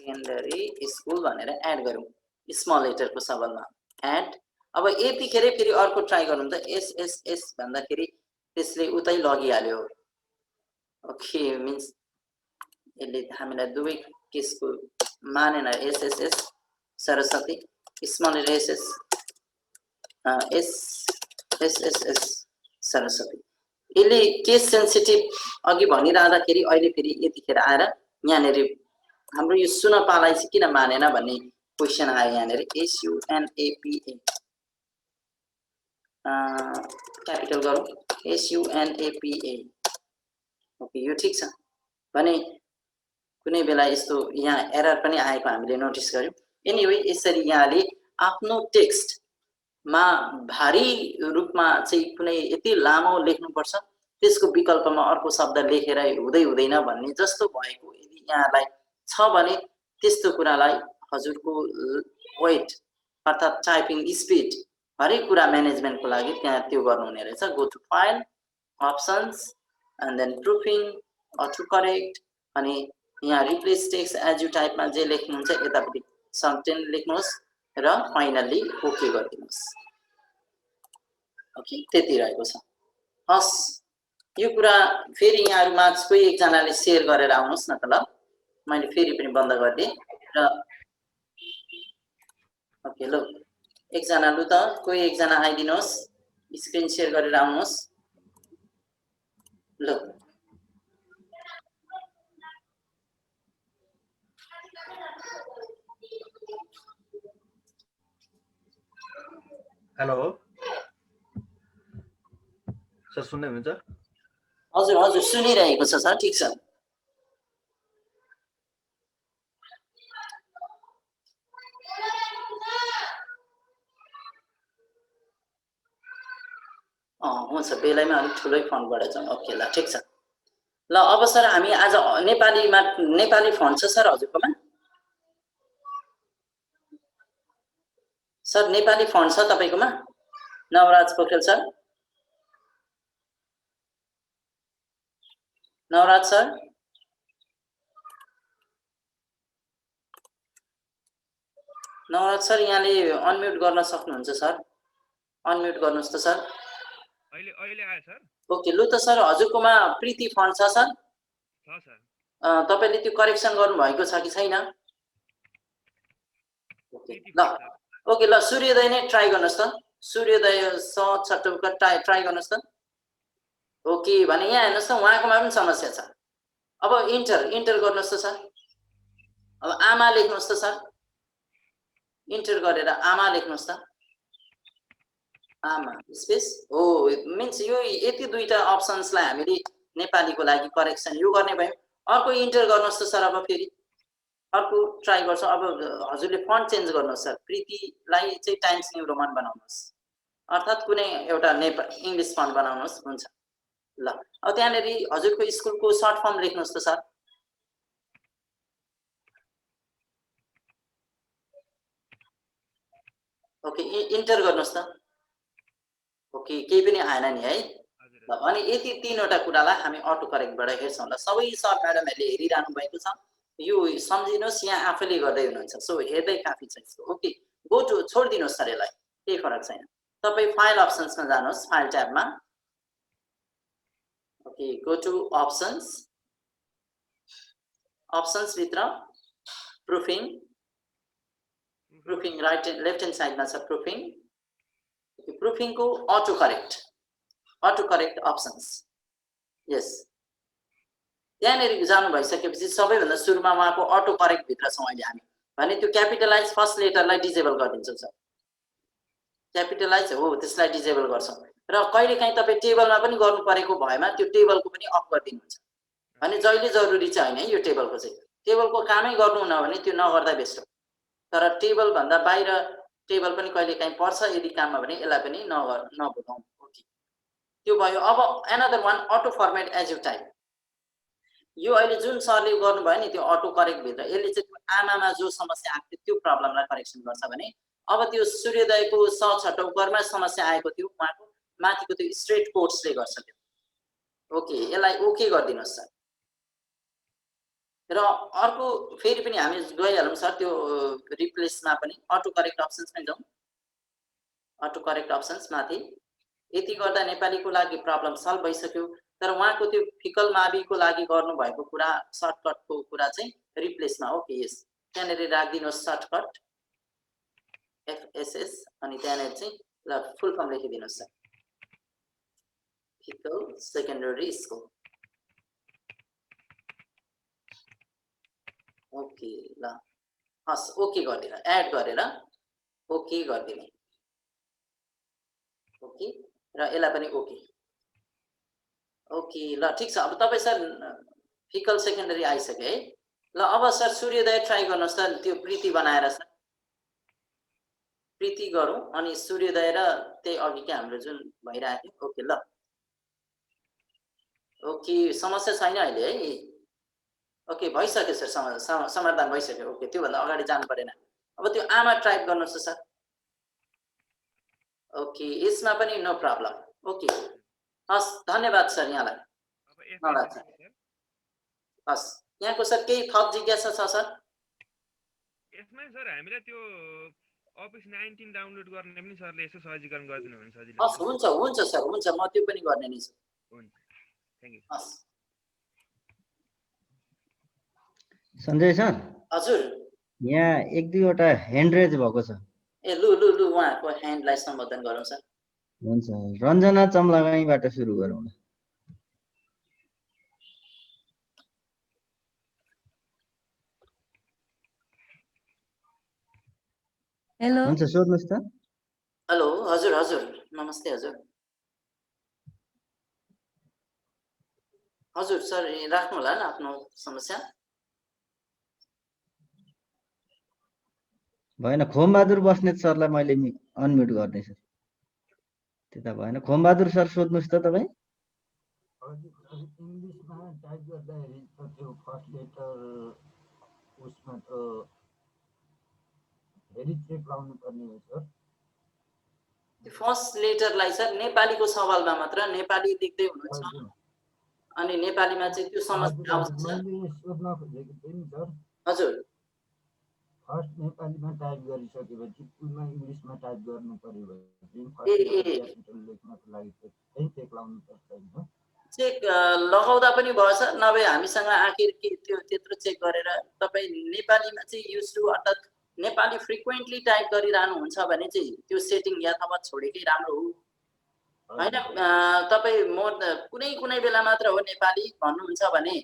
सेकेन्डरी स्कुल भनेर एड गरौँ स्मल लेटरको सबलमा एड अब यतिखेर फेरि अर्को ट्राई गरौँ त SSS भन्दाखेरि त्यसले उतै लगिहाल्यो ओके मिन्स यसले हामीलाई दुवै केसको मानेन SSS Saraswati small letter SSS Saraswati यसले केस सेन्सिटिभ अघि भनिरहँदाखेरि अहिले फेरि यतिखेर आएर यहाँनिर हाम्रो यो सुनपालाई चाहिँ किन मानेन भन्ने क्वेसन आयो यहाँनिर SUNAPA क्यापिटल गरौँ SUNAPA ओके यो ठिक छ भने कुनै बेला यस्तो यहाँ एरर पनि आएको हामीले नोटिस गर्यौँ एनिवे यसरी यहाँले आफ्नो टेक्स्टमा भारी रूपमा चाहिँ कुनै यति लामो लेख्नुपर्छ त्यसको विकल्पमा अर्को शब्द लेखेर हुँदैन भन्ने जस्तो भएको यदि यहाँलाई छ भने त्यस्तो कुरालाई हजुरको वेट अर्थात् टाइपिङ स्पिड हरेक कुरा म्यानेजमेन्टको लागि त्यहाँ त्यो गर्नुहुने रहेछ go to file options and then proofing auto correct अनि यहाँ रिप्लेस टेक्स्ट एज यु टाइपमा जे लेख्नुहुन्छ यतापट्टि समटेन लेख्नुहोस् र फाइनल्ली ओके गरिदिनुहोस् ओके त्यति रहेको छ हस् यो कुरा फेरि यहाँहरूमा कोही एकजनाले सेयर गरेर आउनुहोस् न त ल मैले फेरि पनि बन्द गरिदिएँ र ओके ल एकजना लु त कोही एकजना आइदिनुहोस् स्क्रिन सेयर गरेर आउनुहोस् ल हेलो सर सुन्दै हुनुहुन्छ हजुर हजुर सुनिरहेको छ सर ठिक छ हुन्छ बेलैमा अलिक ठुलै फन्टबाट जाउँ ओके ल ठिक छ ल अब सर हामी आज नेपाली फन्ट छ सर हजुरकोमा सर नेपाली फन्ट छ तपाईँकोमा नवराज पोखरेल सर नवराज सर यहाँले अनम्युट गर्न सक्नुहुन्छ सर अनम्युट गर्नुहोस् त सर अहिले आयो सर ओके लु त सर हजुरकोमा प्रीति फन्ट छ सर तपाईँले त्यो करेक्सन गर्नुभएको छ कि छैन ओके ल सूर्योदय नै ट्राई गर्नुहोस् त सूर्योदय छटौका ट्राई गर्नुहोस् त ओके भने यहाँ हेर्नुहोस् त उहाँकोमा पनि समस्या छ अब इन्टर गर्नुहोस् त सर अब आमा लेख्नुहोस् त सर इन्टर गरेर आमा लेख्नुहोस् त आमा स्पेस हो मिन्स यो यति दुईटा अप्सन्सलाई हामीले नेपालीको लागि करेक्सन यो गर्ने भयो अर्को इन्टर गर्नुहोस् त सर अब फेरि अर्को ट्राई गर्छौँ अब हजुरले फन्ट चेन्ज गर्नुहोस् सर प्रीतिलाई चाहिँ टाइम्स न्यू रोमन बनाउनुहोस् अर्थात् कुनै एउटा इङ्ग्लिस फन्ट बनाउनुहोस् हुन्छ ल अब त्यहाँनिर हजुरको स्कुलको सर्ट फर्म लेख्नुहोस् त सर ओके इन्टर गर्नुहोस् त ओके केही पनि आएन नि है ल अनि यति तीनवटा कुरालाई हामी अटो करेक्टबाट हेर्छौँ ल सबै सर म्याडमहरूले हेरिरहनु भएको छ यो सम्झिनुहोस् यहाँ आफैले गर्दै हुनुहुन्छ सो हेर्दै काफी छ यसको ओके गो टु छोडिदिनुहोस् सर यसलाई केही फरक छैन तपाईँ फाइल अप्सन्समा जानुहोस् file ट्याबमा okay go to options भित्र प्रुफिङ राइट लेफ्ट ह्यान्ड साइडमा छ प्रुफिङ प्रुफिङको अटो करेक्ट अप्सन्स यस त्यहाँनिर जानु भइसकेपछि सबैभन्दा सुरुमा उहाँको अटो करेक्ट भित्र छौँ अहिले हामी भने त्यो क्यापिटलाइज फर्स्ट लेटरलाई डिजेबल गरिदिन्छौँ सर क्यापिटलाइज हो त्यसलाई डिजेबल गर्छौँ र कहिलेकाहीँ तपाईँ टेबलमा पनि गर्नु परेको भएमा त्यो टेबलको पनि अफ गरिदिनुहुन्छ भने जहिले जरुरी चाहिँ होइन है यो टेबलको चाहिँ। टेबलको कामै गर्नु हुन भने त्यो नगर्दा बेस्ट हो। तर टेबल भन्दा बाहिर टेबल पनि कहिले काहीँ पर्छ यदि काममा भने यसलाई पनि नभुलौँ। ओके त्यो भयो। अब another one auto format as you type. यो अहिले जुन सरले गर्नुभयो नि त्यो अटो करेक्ट भित्र यसले चाहिँ आमामा जो समस्या आएको थियो त्यो प्रब्लमलाई करेक्सन गर्छ भने अब त्यो सूर्योदयको सछटौकरमा समस्या आएको थियो उहाँको माथिको त्यो स्ट्रेट कोट्सले गर्छ त्यो। ओके यसलाई ओके गरिदिनुहोस् सर। र अर्को फेरि पनि हामी गइहालौँ सर त्यो रिप्लेसमा पनि अटो करेक्ट अप्सन्समै जाउँ। अटो करेक्ट अप्सन्स माथि यति गर्दा नेपालीको लागि प्रब्लम सल्भ भइसक्यो। तर उहाँको त्यो फिकल माविको लागि गर्नुभएको कुरा सर्टकटको कुरा चाहिँ रिप्लेसमा। ओके यस त्यहाँनिर राखिदिनुहोस् सर्टकट FSS अनि त्यहाँनिर चाहिँ ल फुल फर्म लेखिदिनुहोस् सर। फिकल सेकेन्डरी स्कुल। ओके ल हस् ओके गरिदिनु एड गरेर ओके गरिदिने। ओके र यसलाई पनि ओके। ओके ल ठिक छ। अब तपाईँ सर फिकल सेकेन्डरी आइसक्यो है। ल अब सर सूर्योदय ट्राई गर्नुहोस् त त्यो प्रीति बनाएर सर। प्रीति गरौँ अनि सूर्योदय र त्यही अघिकै हाम्रो जुन भइरहेको थियो। ओके ल ओके समस्या छैन अहिले है। ओके भइसक्यो सर समाधान भइसक्यो। ओके त्योभन्दा अगाडि जानु परेन। अब त्यो आमा टाइप गर्नुहोस् सर। ओके यसमा पनि नो प्रब्लम। ओके हस् धन्यवाद सर यहाँलाई। हस् यहाँको सर केही थप जिज्ञासा छ सर? यसमै सर हामीलाई त्यो अफिस 19 डाउनलोड गर्ने पनि सरले यसो सहजीकरण गरिदिनु भने सजिलो हस् हुन्छ हुन्छ सर हुन्छ म त्यो पनि गर्ने नै छु। हुन्छ थ्यांक यू। हस् सञ्जय सर हजुर यहाँ एक दुईवटा ह्यान्ड रेज भएको छ। ए लु लु लु उहाँको ह्यान्डलाई सम्बोधन गरौँ सर। हुन्छ रञ्जना चम्लागाईबाट सुरु गरौँ। हेलो हुन्छ सोध्नुहोस् त। हेलो हजुर हजुर नमस्ते हजुर। हजुर सर राख्नु होला न आफ्नो समस्या। भएन खोमबहादुर बस्नेत सरलाई मैले अनम्युट गर्दैछु। त्यता भएन खोमबहादुर सर सोध्नुहोस् त तपाईँ। इङ्ग्लिसमा टाइप गर्दाखेरि त्यो फर्स्ट लेटर उसमा त हेरी चेक लाउनु पर्ने हो सर। फर्स्ट लेटरलाई सर नेपालीको सवालमा मात्र नेपाली लेख्दै हुनुहुन्छ अनि नेपालीमा चाहिँ त्यो समस्या आउँछ। मैले सोध्न खोजेको थिएँ नि सर। हजुर फर्स्ट नेपालीमा टाइप गरिसकेपछि पुनः इङ्ग्लिसमा टाइप गर्नु पर्यो भने क्यापिटल लेख्नको लागि चाहिँ चेक लाउनु पर्छ होइन? चेक लगाउँदा पनि भयो सर। नभए हामीसँग आखिर के त्यो त्यत्रो चेक गरेर तपाईँ नेपालीमा चाहिँ युज टु अर्थात् नेपाली फ्रिक्वेन्टली टाइप गरिरहनुहुन्छ भने चाहिँ त्यो सेटिङ यथावत छोडेकै राम्रो हो होइन। तपाईँ कुनै कुनै बेला मात्र हो नेपाली भन्नुहुन्छ भने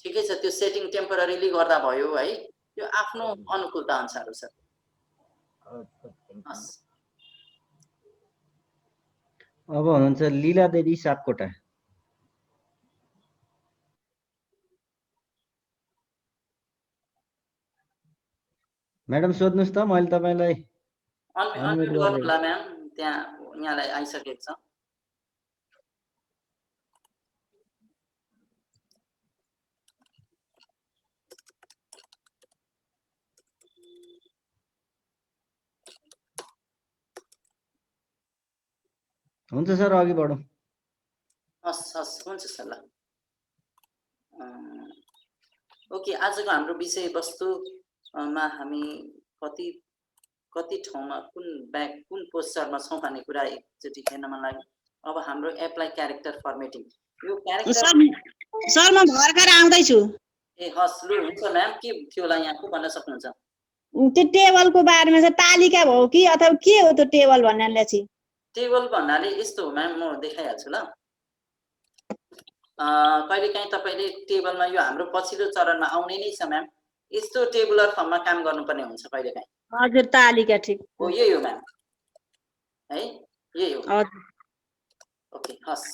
ठिकै छ त्यो सेटिङ टेम्पोररीली गर्दा भयो है। त्यो आफ्नो अनुकूलता अनुसार हो सर। अब हुनुहुन्छ लीला देवी सापकोटा। म्याडम सोध्नुहोस् त मैले तपाईँलाई अनम्युट गर्नु होला म्याम। त्यहाँ यहाँलाई आइसकेको छ। हुन्छ सर अघि बढौँ। हस् हस् हुन्छ सर ल। ओके आजको हाम्रो विषयवस्तुमा हामी कति ठाउँमा कुन पोस्चरमा छौँ भन्ने कुरा एकचोटि हेर्न मन लाग्यो। अब हाम्रो एप्लाई क्यारेक्टर फर्मेटिङ यो क्यारेक्टर सर म भर्खर आउँदैछु। ए हस् लु हुन्छ म्याम के थियो होला यहाँको भन्न सक्नुहुन्छ? त्यो टेबलको बारेमा चाहिँ तालिका भयो कि अथवा के हो त्यो टेबल भन्नाले चाहिँ? टेबल भन्नाले यस्तो हो म्याम म देखाइहाल्छु ल। कहिलेकाहीँ तपाईँले टेबलमा यो हाम्रो पछिल्लो चरणमा आउने नै छ म्याम। यस्तो टेबुलर फर्ममा काम गर्नुपर्ने हुन्छ कहिलेकाहीँ। हजुर तालिका ठिक हो यही हो म्याम है यही हो। हजुर ओके हस्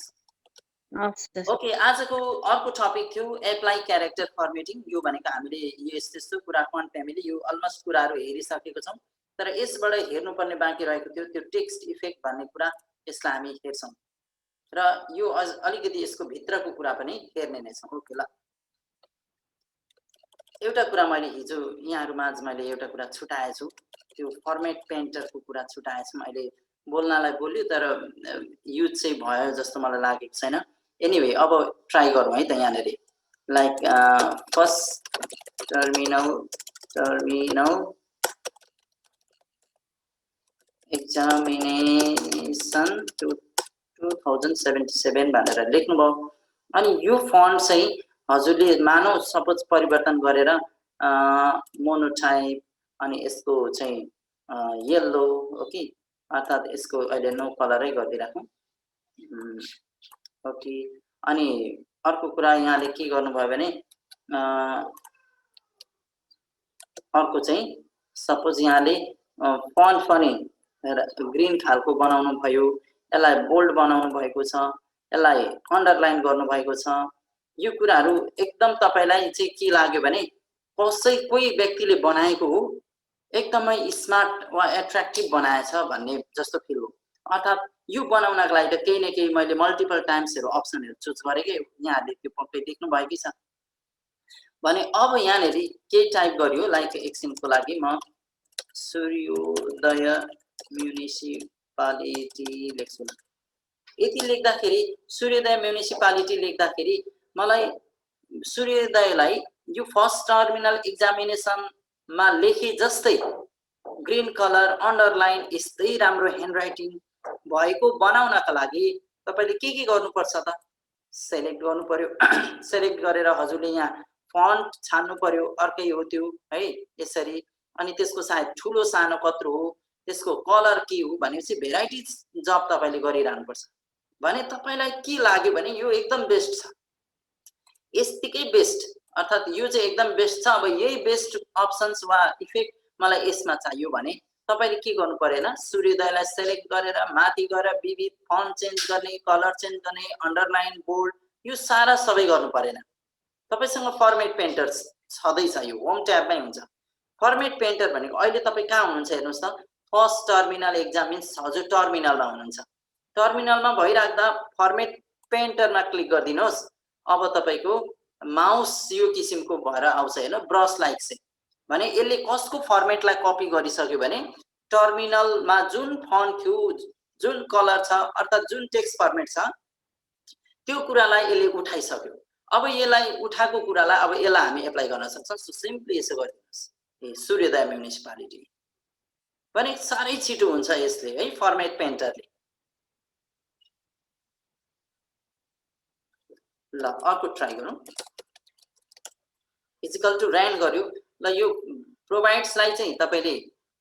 हस् सर ओके आजको अर्को टपिक थियो एप्लाई क्यारेक्टर फर्मेटिङ। यो भनेको हामीले यो यस्तो कुरा फन्ट फ्यामिली यो अलमोस्ट कुराहरू हेरिसकेको छौँ, तर यसबाट हेर्नुपर्ने बाँकी रहेको थियो त्यो टेक्स्ट इफेक्ट भन्ने कुरा, यसलाई हामी हेर्छौँ र यो अलिकति यसको भित्रको कुरा पनि हेर्ने नै छौँ। ओके ल, एउटा कुरा मैले हिजो यहाँहरूमाझ मैले एउटा कुरा छुटाएछु, त्यो फर्मेट पेन्टरको कुरा छुटाएछु। मैले बोल्नलाई बोल्यो तर युज चाहिँ भयो जस्तो मलाई लागेको छैन। एनिवे अब ट्राई गरौँ है त यहाँनिर, लाइक फर्स्ट टर्मिनल एक्जामिनेसन 2077 भनेर लेख्नुभयो। अनि यो फन्ट चाहिँ हजुरले मानौ सपोज परिवर्तन गरेर मोनोटाइप अनि यसको चाहिँ येल्लो, ओके, अर्थात् यसको अहिले नो कलरै गरिदिइराखौँ। ओके, अनि अर्को कुरा यहाँले के गर्नुभयो भने अर्को चाहिँ सपोज यहाँले फन्ट पनि ग्रीन खालको बनाउनु भयो, यसलाई बोल्ड बनाउनु भएको छ, यसलाई अन्डरलाइन गर्नुभएको छ। यो कुराहरू एकदम तपाईलाई चाहिँ के लाग्यो भने कोही व्यक्तिले बनाएको हो, एकदमै स्मार्ट वा एट्र्याक्टिभ बनाएछ भन्ने जस्तो फिल हो। अर्थात् यो बनाउनको लागि त केही न केही मैले मल्टिपल टाइम्सहरू अप्सनहरू चुज गरेकै, यहाँहरूले त्यो पक्कै देख्नु भएकै छ भने अब यहाँनिर केही टाइप गरियो, लाइक एकछिनको लागि म सूर्योदय म्युनिसिपालिटी लेख्छु। यति लेख्दाखेरि सूर्योदय म्युनिसिपालिटी लेख्दाखेरि मलाई सूर्योदयलाई यो फर्स्ट टर्मिनल एक्जामिनेसनमा लेखे जस्तै ग्रीन कलर अन्डरलाइन यस्तै राम्रो ह्यान्डराइटिङ भएको बनाउनका लागि तपाईले के गर्नुपर्छ त, सेलेक्ट गर्नु पर्यो। सेलेक्ट गरेर हजुरले यहाँ फन्ट छान्नु पर्यो, अर्कै हो त्यो है यसरी। अनि त्यसको सायद ठुलो सानो कत्रो हो, त्यसको कलर के हो भनेपछि भेराइटिज जब तपाईले गरिरहनुपर्छ। भने तपाईलाई के लाग्यो भने यो एकदम बेस्ट छ, यस्तिकै बेस्ट, अर्थात् यो चाहिँ एकदम बेस्ट छ, अब यही बेस्ट अप्सन्स वा इफेक्ट मलाई यसमा चाहियो भने तपाईले के गर्नु परेन, सूर्योदयलाई सेलेक्ट गरेर माथि गएर विविध फन्ट चेन्ज गर्ने, कलर चेन्ज गर्ने, अन्डरलाइन, बोल्ड, यो सारा सबै गर्नु परेन। तपाईसँग फर्मेट पेन्टर छँदैछ, यो होम ट्याबमै हुन्छ। फर्मेट पेन्टर भनेको अहिले तपाईँ कहाँ हुनुहुन्छ हेर्नुहोस् त, फर्स्ट टर्मिनल एक्जाम मिन्स हजुर टर्मिनलमा हुनुहुन्छ। टर्मिनलमा भइराख्दा फर्मेट पेन्टरमा क्लिक गरिदिनुहोस्। अब तपाईँको माउस यो किसिमको भएर आउँछ होइन, ब्रस लाइक चाहिँ, भने यसले कसको फर्मेटलाई कपी गरिसक्यो भने टर्मिनलमा जुन फन्ट थियो, जुन कलर छ, अर्थात् जुन टेक्स्ट फर्मेट छ त्यो कुरालाई यसले उठाइसक्यो। अब यसलाई उठाएको कुरालाई अब यसलाई हामी एप्लाई गर्न सक्छौँ। सो सिम्पली यसो गरिदिनुहोस्, सूर्योदय म्युनिसिपालिटी भने साह्रै छिटो हुन्छ यसले है, फर्मेट पेन्टरले। ल अर्को ट्राई गरौँ। इजिकल टु ऱ्यान्ड गर्यो। ल यो प्रोभाइड्सलाई चाहिँ तपाईले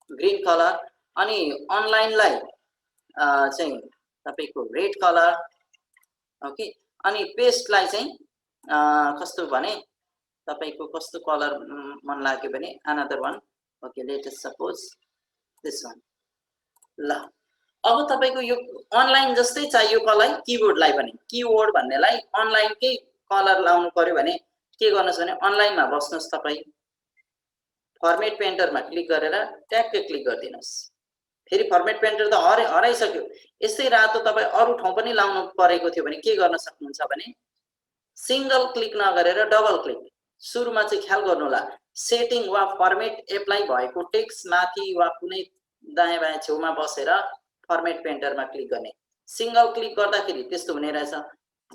ग्रीन कलर अनि अनलाइनलाई चाहिँ तपाईको रेड कलर, ओके, अनि पेस्टलाई चाहिँ कस्तो भने तपाईको कस्तो कलर मन लाग्यो भने another one, okay, let us suppose this one. ल अब तपाईको यो अनलाइन जस्तै चाहियो कलर, किबोर्डलाई पनि किवर्ड भन्नेलाई अनलाइनकै कलर लाउनु पर्यो भने के गर्नुहोस् भने अनलाइनमा बस्नुहोस्, तपाईँ फर्मेट पेन्टरमा क्लिक गरेर ट्याक्कै क्लिक गरिदिनुहोस्। फेरि फर्मेट पेन्टर त हराइसक्यो। यस्तै रातो तपाईँ अरू ठाउँ पनि लाउनु परेको थियो भने के गर्न सक्नुहुन्छ भने सिंगल क्लिक नगरेर डबल क्लिक। सुरुमा चाहिँ ख्याल गर्नु होला, सेटिङ वा फर्मेट एप्लाई भएको टेक्स्ट माथि वा कुनै दायाँ बायाँ छेउमा बसेर फर्मेट पेन्टरमा क्लिक गर्ने। सिंगल क्लिक गर्दाखेरि त्यस्तो हुने रहेछ।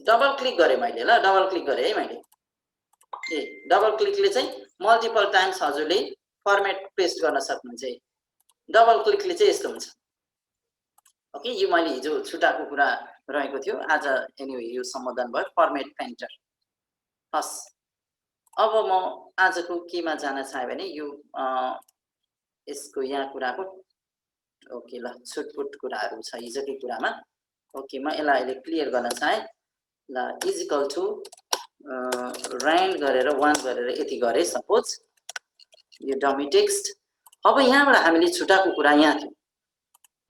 डबल क्लिक गरेँ मैले, ल डबल क्लिक गरेँ है मैले, डबल क्लिकले चाहिँ मल्टिपल टाइम्स हजुरले फर्मेट पेस्ट गर्न सक्नुहुन्छ। डबल क्लिकले चाहिँ यस्तो हुन्छ। ओके, यो मैले हिजो छुटाएको कुरा रहेको थियो, आज एनिवे यो सम्बोधन भयो फर्मेट पेन्टर। हस्, अब म आजको केमा जान चाहे भने यो यसको यहाँ कुराको, ओके ल छुटपुट कुराहरू छ हिजोकै कुरामा। ओके, म यसलाई अहिले क्लियर गर्न चाहे। ल इजिकल टु ऱ्यान्ड गरेर 1 गरेर यति गरेँ सपोज, यो डमी टेक्स्ट। अब यहाँबाट हामीले छुटाएको कुरा यहाँ थियो,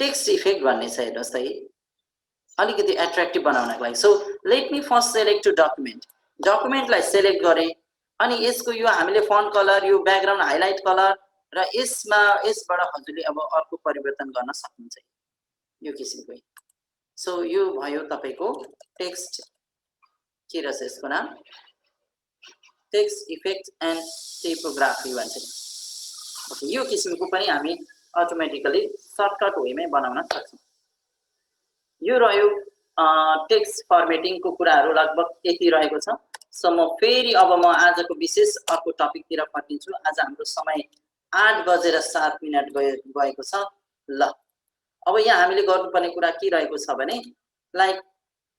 टेक्स्ट इफेक्ट भन्ने छ हेर्नुहोस् त। अलिकति एट्र्याक्टिभ बनाउनको लागि। So let me first select to document, डकुमेन्टलाई सेलेक्ट गरेँ अनि यसको यो हामीले फन्ट कलर, यो ब्याकग्राउन्ड हाइलाइट कलर र यसबाट हजुरले अब अर्को परिवर्तन गर्न सक्नुहुन्छ यो किसिमको। सो यो भयो तपाईको टेक्स्ट के रहेछ यसको नाम, टेक्स्ट इफेक्ट एन्ड टाइपोग्राफी भन्छ। ओके, यो किसिमको पनि हामी अटोमेटिकली सर्टकट वेमै बनाउन सक्छौँ। यो रह्यो टेक्स्ट फर्मेटिङको कुराहरू लगभग यति रहेको छ। सो म फेरि अब म आजको विशेष अर्को टपिकतिर फर्किन्छु। आज हाम्रो समय 8:07 गएको छ। ल अब यहाँ हामीले गर्नुपर्ने कुरा के रहेको छ भने लाइक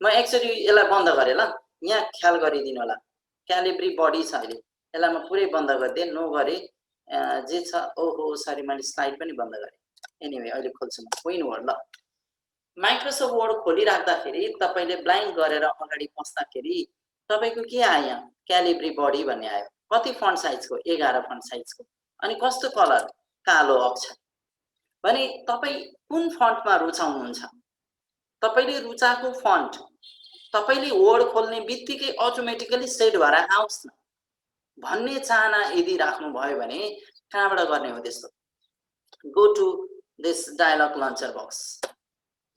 म एक्चुअली यसलाई बन्द गरेँ ल, यहाँ ख्याल गरिदिनु होला क्यालिब्री बडी छ अहिले, यसलाई म पुरै बन्द गरिदिएँ, नो गरेँ जे छ। ओहो सरी, मैले स्लाइड पनि बन्द गरेँ। एनिवे अहिले खोल्छु म क्विन वर्ड। ल माइक्रोसफ्ट वर्ड खोलिराख्दाखेरि तपाईले ब्लाइन्ड गरेर अगाडि पस्दाखेरि तपाईको के आयो, यहाँ क्यालिब्री बडी भन्ने आयो। कति फन्ट साइजको, 11 फन्ट साइजको, अनि कस्तो कलर, कालो अक्षर। भने तपाई कुन फन्टमा रुचाउनुहुन्छ, तपाईले रुचाएको फन्ट तपाईले वर्ड खोल्ने बित्तिकै अटोमेटिकली सेट भएर आउँछ भन्ने चाहना यदि राख्नु भयो भने कहाँबाट गर्ने हो त्यस्तो? Go to this dialog launcher box.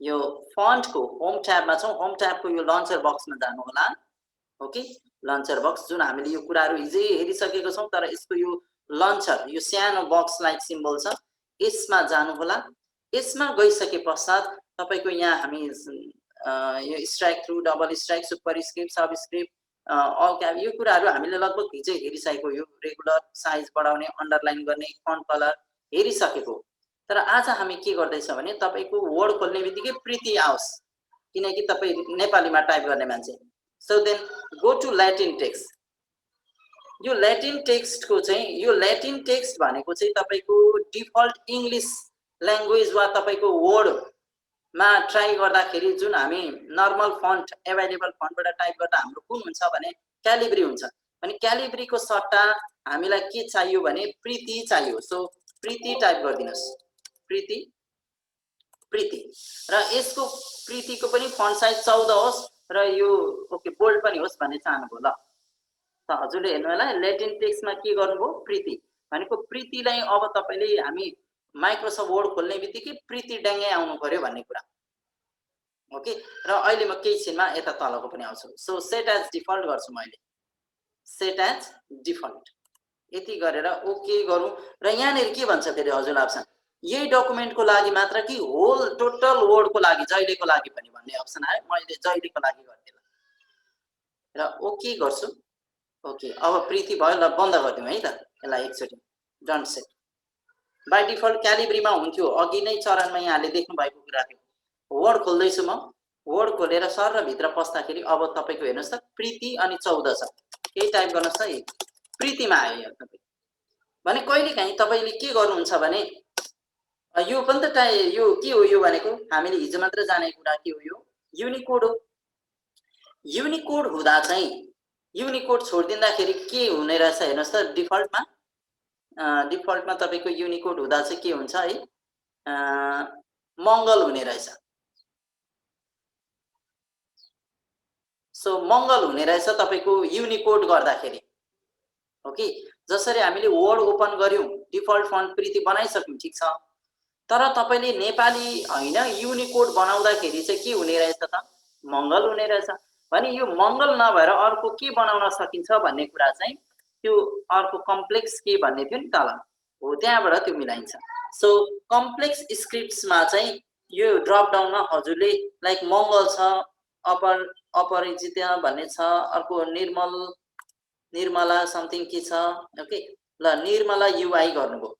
यो फन्टको होम ट्याबमा छौं, होम ट्याबको यो लन्चर बक्समा जानु होला। ओके, लन्चर बक्स जुन हामीले यो कुराहरू हिजै हेरिसकेको छौं, तर यसको यो लन्चर, यो सानो बक्स लाइक सिम्बल छ, यसमा जानु होला। यसमा गइसके पश्चात तपाईको यहाँ हामी यो strike through, double strike, superscript, subscript, all cap, यो कुराहरू हामीले लगभग हिजै हेरिसकेको। यो रेगुलर साइज बढाउने, अन्डरलाइन गर्ने, फन्ट कलर हेरिसकेको। तर आज हामी के गर्दैछ भने तपाईको वर्ड खोल्ने बित्तिकै प्रीति आओस्, किनकि तपाई नेपालीमा टाइप गर्ने मान्छे। So then go to Latin text. यो ल्याटिन टेक्स्टको चाहिँ, यो ल्याटिन टेक्स्ट भनेको चाहिँ तपाईको डिफल्ट इङ्ग्लिश ल्याङ्ग्वेज वा तपाईको वर्डमा ट्राई गर्दाखेरि जुन हामी नर्मल फन्ट, एभाइलेबल फन्टबाट टाइप गर्दा हाम्रो कुन हुन्छ भने क्यालिब्री हुन्छ। अनि क्यालिब्रीको सट्टा हामीलाई के चाहियो भने प्रीति चाहियो। सो प्रीति टाइप गरिदिनुस्, प्रीति, प्रीति। र यसको प्रीतिको पनि फन्ट साइज 14 होस् र यो ओके बोल्ड पनि होस् भन्ने चाहनुभयो। ल त हजुरले हेर्नु होला ल्याटिन टेक्स्टमा के गर्नुभयो, प्रीति भनेको प्रीतिलाई अब तपाईले हामी माइक्रोसफ्ट वर्ड खोल्ने बित्तिकै प्रीति ड्याङ्गै आउनु पर्यो भन्ने कुरा। ओके, र अहिले म केही छिनमा यता तलको पनि आउँछु। सो सेट एज डिफल्ट गर्छु मैले, सेट एज डिफल्ट यति गरेर ओके गरौँ। र यहाँनिर के भन्छ फेरि हजुरलाई अप्सन, यही डकुमेन्टको लागि मात्र कि होल टोटल वर्डको लागि, जहिलेको लागि पनि भन्ने अप्सन आयो। मैले जहिलेको लागि गरिदिएँ र ओके गर्छु। ओके, अब प्रीति भयो। ल बन्द गरिदिउँ है त यसलाई एकचोटि, डन सेट। बाई डिफल्ट क्यालिब्रीमा हुन्थ्यो अघि नै चरणमा यहाँले देख्नु भएको कुरा थियो। वर्ड खोल्दैछु म, वर्ड खोलेर सर र भित्र पस्दाखेरि अब तपाईको हेर्नुहोस् त प्रीति अनि 14 छ। केही टाइप गर्नुहोस् त, प्रीतिमा आयो यहाँ तपाईँ। भने कहिलेकाहीँ तपाईले के गर्नुहुन्छ भने यो पनि त यो के हो, यो भनेको हामीले हिजो मात्र जानेको कुरा के हो, यो युनिकोड हो। युनिकोड हुँदा चाहिँ युनिकोड छोडिदिँदाखेरि के हुने रहेछ हेर्नुहोस् त, डिफल्टमा डिफल्टमा तपाईको युनिकोड हुँदा चाहिँ के हुन्छ है, मङ्गल हुने रहेछ। सो मङ्गल हुने रहेछ तपाईको युनिकोड गर्दाखेरि। ओके, जसरी हामीले वर्ड ओपन गर्यौं, डिफल्ट फन्ट प्रीति बनाइसक्यौं, ठीक छ। तर तपाईले नेपाली हैन युनिकोड बनाउँदाखेरि चाहिँ के हुने रहेछ त, मङ्गल हुने रहेछ। भने यो मङ्गल नभएर अर्को के बनाउन सकिन्छ भन्ने कुरा चाहिँ त्यो अर्को कम्प्लेक्स के भन्ने थियो नि तल हो, त्यहाँबाट त्यो मिलाइन्छ। सो कम्प्लेक्स स्क्रिप्ट्समा चाहिँ यो ड्रप डाउनमा हजुरले लाइक मङ्गल छ, अपरिचित भन्ने छ, अर्को निर्मला समथिङ के छ। ओके, ल निर्मला युआई गर्नुभयो,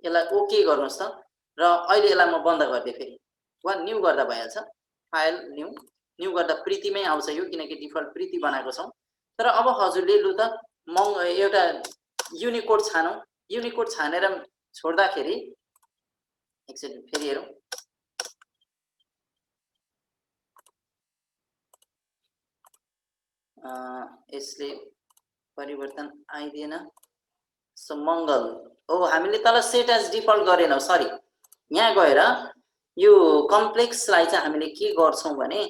यसलाई ओके गर्नुहोस् त। र अहिले यसलाई म बन्द गरिदिएँ, फेरि वा न्यू गर्दा भइहाल्छ। फाइल न्यू गर्दा प्रीतिमै आउँछ यो, किनकि डिफल्ट प्रीति बनाएको छौँ। तर अब हजुरले लु त एउटा युनिकोड छानौँ। युनिकोड छानेर छोड्दाखेरि एकचोटि फेरि हेरौँ। यसले परिवर्तन आइदिएन। सो मङ्गल हो, हामीले तल सेट एज डिफल्ट गरेनौँ, सरी। यहाँ गएर यो कम्प्लेक्सलाई चाहिँ हामीले के गर्छौं भने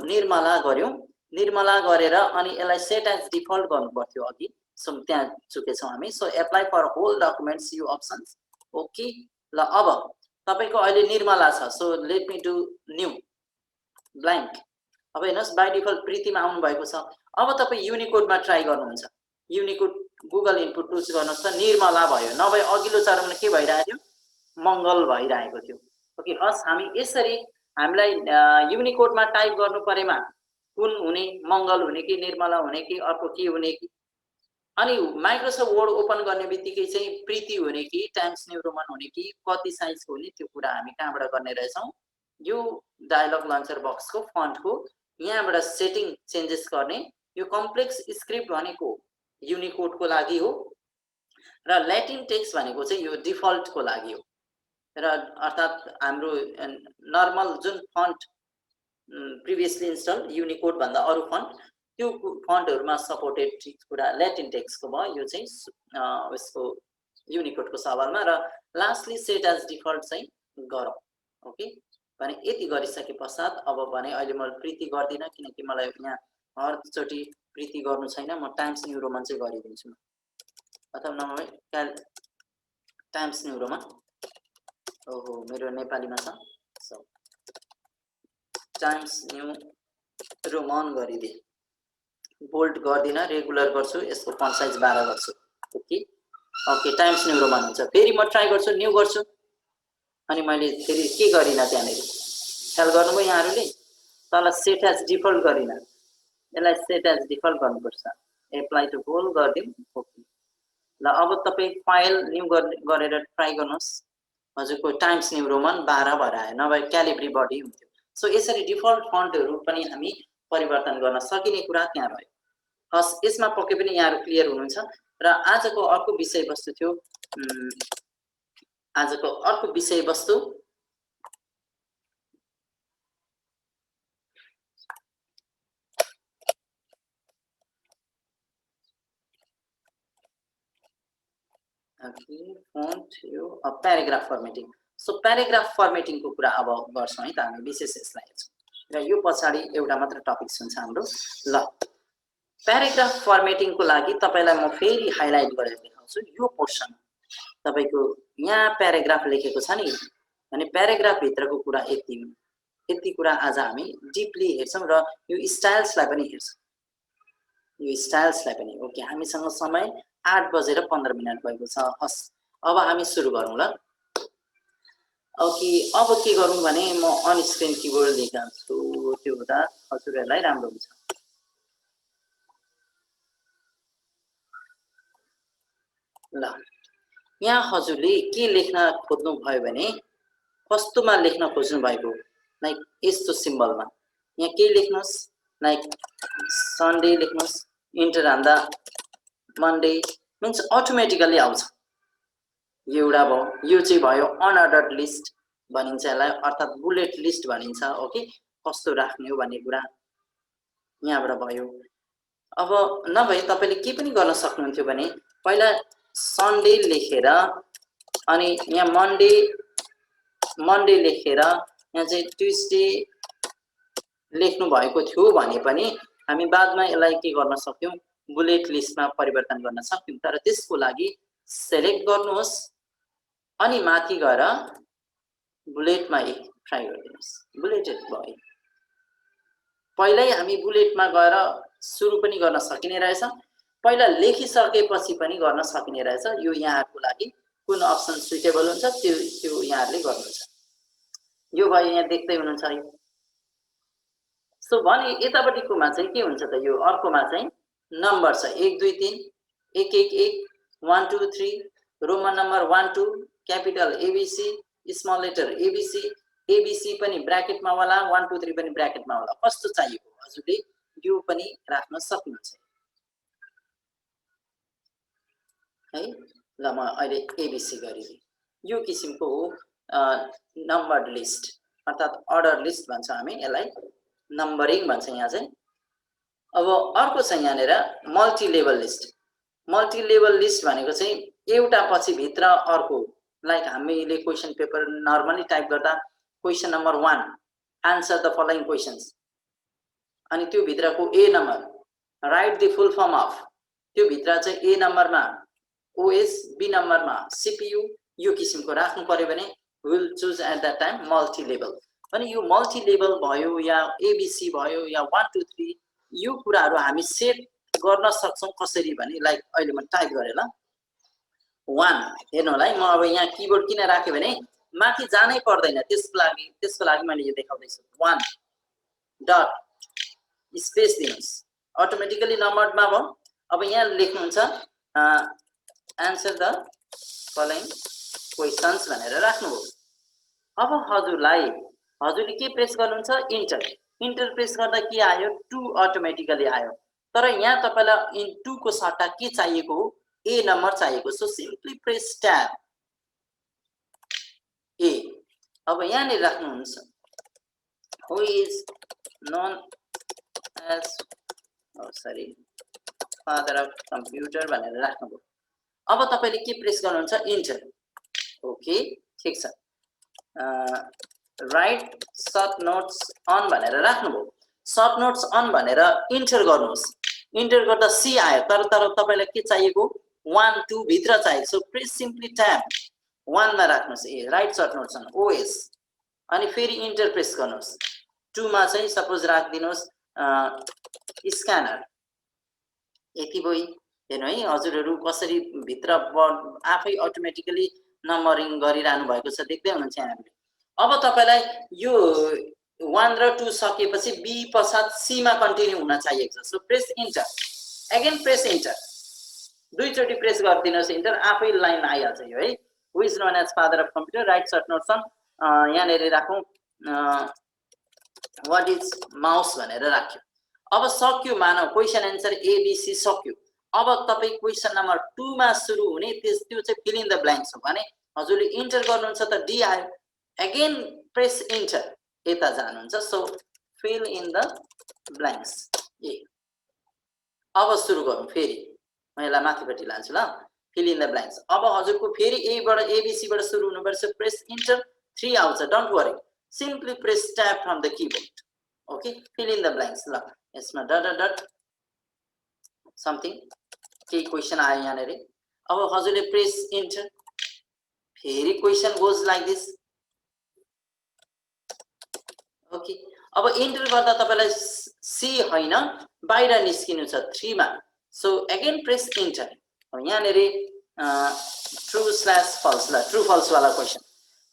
निर्मला गर्यौं, निर्मला गरेर अनि यसलाई सेट एज डिफल्ट गर्नु पर्थ्यो अघि, सो त्यहाँ चुकेछौं हामी। So apply for whole documents you options, okay. ल अब तपाईको अहिले निर्मला छ, so let me do new blank. अब हेर्नुहोस् बाइ डिफल्ट प्रीतिमा आउनु भएको छ। अब तपाई युनिकोडमा ट्राई गर्नुहुन्छ, युनिकोड गुगल इनपुट टुल्स गर्नुहोस् त, निर्मला भयो, नभए अघिल्लो चरणमा के भइरहेको थियो, मङ्गल भइरहेको थियो। ओके, हस् हामी यसरी हामीलाई युनिकोडमा टाइप गर्नु परेमा कुन हुने, मङ्गल हुने कि निर्मला हुने कि अर्को के हुने कि, अनि माइक्रोसफ्ट वर्ड ओपन गर्ने बित्तिकै चाहिँ प्रीति हुने कि टाइम्स न्यू रोमन हुने कि कति साइजको हुने, त्यो कुरा हामी कहाँबाट गर्ने रहेछौँ, यो डायलग लन्चर बक्सको फन्टको यहाँबाट सेटिङ चेन्जेस गर्ने। यो कम्प्लेक्स स्क्रिप्ट भनेको युनिकोडको लागि हो र ल्याटिन टेक्स्ट भनेको चाहिँ यो डिफल्टको लागि हो, र अर्थात् हाम्रो नर्मल जुन फन्ट प्रिभियसली इन्स्टल युनिकोड भन्दा अरू फन्ट, त्यो फन्टहरुमा सपोर्टेड कुरा ल्याटिन टेक्स्टको भयो, यो चाहिँ यसको युनिकोडको सवालमा। र लास्टली सेट एज डिफल्ट चाहिँ गरौँ, ओके। भने यति गरिसके पश्चात अब भने अहिले म प्रीति गर्दिन, किनकि मलाई यहाँ हरचोटि प्रीति गर्नु छैन, म टाइम्स न्यू रोमन चाहिँ गरिदिन्छु, अथवा नभए टाइम्स न्यू रोमन। ओहो मेरो नेपालीमा छ, सो टाइम्स न्यू रोमन गरिदिए, बोल्ड गर्दिन, रेगुलर गर्छु, यसको फन्ट साइज 12 गर्छु, okay. Okay times new Roman हुन्छ। फेरि म ट्राई गर्छु, न्यू गर्छु, अनि मैले फेरि के गरिन त्यहाँनेरि ख्याल गर्नुभयो यहाँहरूले, तल सेट एज डिफल्ट गरिन, यसलाई सेट एज डिफल्ट गर्नुपर्छ, एप्लाई टु होल गरिदिउँ, ओके। ल अब तपाईँ फाइल न्यू गरेर ट्राई गर्नुहोस्, हजुरको टाइम्स न्यू रोमन 12 भएर आयो, नभए क्यालिब्री बडी हुन्थ्यो। सो यसरी डिफल्ट फन्टहरू पनि हामी परिवर्तन गर्न सकिने कुरा त्यहाँ भयो। हस्, यसमा पक्कै पनि यहाँहरू क्लियर हुनुहुन्छ। र आजको अर्को विषयवस्तु थियो, आजको अर्को विषयवस्तु फन्ट यो प्याराग्राफ फर्मेटिङ। सो प्याराग्राफ फर्मेटिङको कुरा अब गर्छौँ है त, हामी विशेष यसलाई हेर्छौँ र यो पछाडि एउटा मात्र टपिक हुन्छ हाम्रो। ल प्याराग्राफ फर्मेटिङको लागि तपाईलाई म फेरि हाइलाइट गरेर देखाउँछु। यो पोर्सन तपाईको यहाँ प्याराग्राफ लेखेको छ नि, भने प्याराग्राफ भित्रको कुरा यति कुरा आज हामी डिपली हेर्छौँ र यो स्टाइल्सलाई पनि हेर्छौँ, यो स्टाइल्सलाई पनि। ओके, हामीसँग समय 8:15 भएको छ। हस्, अब हामी सुरु गरौँ ल। ओके, अब के गरौँ भने म अन स्क्रिन किबोर्ड लेख्छु, त्यो हुँदा हजुरहरूलाई राम्रो हुन्छ। ल यहाँ हजुरले के लेख्न खोज्नु भयो भने कस्तोमा लेख्न खोज्नु भएको, लाइक यस्तो सिम्बलमा यहाँ के लेख्नुहोस्, लाइक सन्डे लेख्नुहोस्, इन्टर हान्दा मन्डे मिन्स अटोमेटिकली आउँछ। यो एउटा भयो, यो चाहिँ भयो अनअर्डर्ड लिस्ट भनिन्छ यसलाई, अर्थात् बुलेट लिस्ट भनिन्छ। ओके, कस्तो राख्ने हो भन्ने कुरा यहाँबाट भयो। अब नभए तपाईले के पनि गर्न सक्नुहुन्थ्यो भने पहिला सन्डे लेखेर अनि यहाँ मन्डे लेखेर यहाँ चाहिँ ट्युसडे लेख्नु भएको थियो भने पनि हामी बादमा यसलाई के गर्न सक्यौं, बुलेट लिस्टमा परिवर्तन गर्न सक्यौं। तर त्यसको लागि सेलेक्ट गर्नुहोस् अनि माथि गएर बुलेटमा ट्राई गरिदिनुहोस्, बुलेटेड भयो। पहिल्यै हामी बुलेटमा गएर सुरु पनि गर्न सकिने रहेछ, पहिला लेखिसकेपछि पनि गर्न सकिने रहेछ। यो यहाँहरुको लागि कुन अप्सन सुटेबल हुन्छ त्यो यहाँहरुले गर्नुहुन्छ। यो भयो, यहाँ देख्दै हुनुहुन्छ है। सो भने यतापट्टिकोमा चाहिँ के हुन्छ त, यो अर्कोमा चाहिँ नम्बर छ 1 2 3 1 1 1 1 2 3, Roman number 1 2, capital ABC, small letter ABC, ABC पनि ब्र्याकेटमा होला, 1 2 3 पनि ब्र्याकेटमा होला। कस्तो चाहिएको हजुरले यो पनि राख्न सक्नुहुन्छ है। ल म अहिले एबीसी गरिदिए। यो किसिमको हो नम्बर्ड लिस्ट, अर्थात् अर्डर लिस्ट भन्छ हामी यसलाई, नम्बरिङ भन्छ यहाँ चाहिँ। अब अर्को छ यहाँनेर multi level list. Multi level list भनेको चाहिँ एउटा पछि भित्र अर्को, लाइक हामीले क्वेशन पेपर नर्मली टाइप गर्दा question number 1 answer the following questions अनि त्यो भित्रको A number write the full form of त्यो भित्र चाहिँ ए नम्बरमा ओएस बी नम्बरमा सीपीयू यो किसिमको राख्नु पर्यो भने will choose at that time multi level अनि यो मल्टी लेभल भयो या एबीसी भयो या 1 2 3 यो कुराहरु हामी सेट गर्न सक्छौं कसरी भने लाइक अहिले म टाइप गरे ल 1 हेर्नु होला है म अब यहाँ कीबोर्ड किन राखे भने माथि जानै पर्दैन त्यसको लागि मैले यो देखाउँदै छु 1 डट स्पेस दिनुस् अटोमेटिकली नम्बरमा भयो अब यहाँ लेख्नुहुन्छ आन्सर द फलोइङ क्वेशन्स भनेर राख्नुभयो अब हजुरले के प्रेस गर्नुहुन्छ इन्टर प्रेस गर्दा के आयो 2 अटोमेटिकली आयो तर यहाँ तपाईलाई इन 2 को सट्टा के चाहिएको हो ए नम्बर चाहिएको so simply press tab A अब यहाँ नि राख्नुहुन्छ who is known as father of computer भनेर राख्नुभयो अब तपाईले के प्रेस गर्नुहुन्छ इन्टर ओके ठीक छ राइट सर्ट नोट्स अन भनेर राख्नुभयो सर्ट नोट्स अन भनेर इन्टर गर्नुहोस् इन्टर गर्दा सी आयो तर तपाईलाई के चाहिएको 1 2 भित्र चाहिएको सो प्रेस सिम्पली ट्याब 1 मा राख्नुहोस् A write short notes on OS अनि फेरि इन्टर प्रेस गर्नुहोस् 2 मा चाहिँ सपोज राख्दिनुहोस् स्क्यानर यति भयो हेर्नु है हजुरहरु कसरी भित्र आफै अटोमेटिकली नम्बरिङ गरिरहनु भएको छ देख्दै हुनुहुन्छ हामीले अब तपाईलाई यो 1 र 2 सकेपछि बी पश्चात सी मा कन्टिन्यू हुन चाहिएको छ so press enter again press enter दुई चोटी प्रेस गर्दिनुहोस् इन्टर आफै लाइन आइहाल्छ यो है who is known as father of computer write short notes on यहाँ नेरी राखौं व्हाट इज माउस भनेर राख्यो अब सक्यो मानौ क्वेशन आन्सर एबीसी सक्यो अब तपाई क्वेशन नम्बर 2 मा सुरु हुने त्यो चाहिँ फिल इन द ब्ल्याङ्क्स हो भने हजुरले इन्टर गर्नुहुन्छ त डी आयो अगेन प्रेस इन्टर यता जानुहुन्छ so fill in the blanks A अब सुरु गरौँ फेरि म यसलाई माथिपट्टि लान्छु ल फिल इन द ब्ल्याङ्क्स अब हजुरको फेरि ए बाट एबीसी बाट सुरु हुनुपर्छ प्रेस इन्टर 3 आउँछ don't worry simply press tab from the keyboard okay feel in the blanks ल यसमा डट समथिङ के क्वेशन आयो यहाँ नेरी अब हजुरले प्रेस इन्टर फेरि question goes like this okay अब इन्टर गर्दा तपाईलाई सी हैन बाहिर निस्किनु छ 3 मा सो अगेन प्रेस इन्टर अब यहाँ नेरी ट्रू/फल्स ल ट्रू फल्स वाला क्वेशन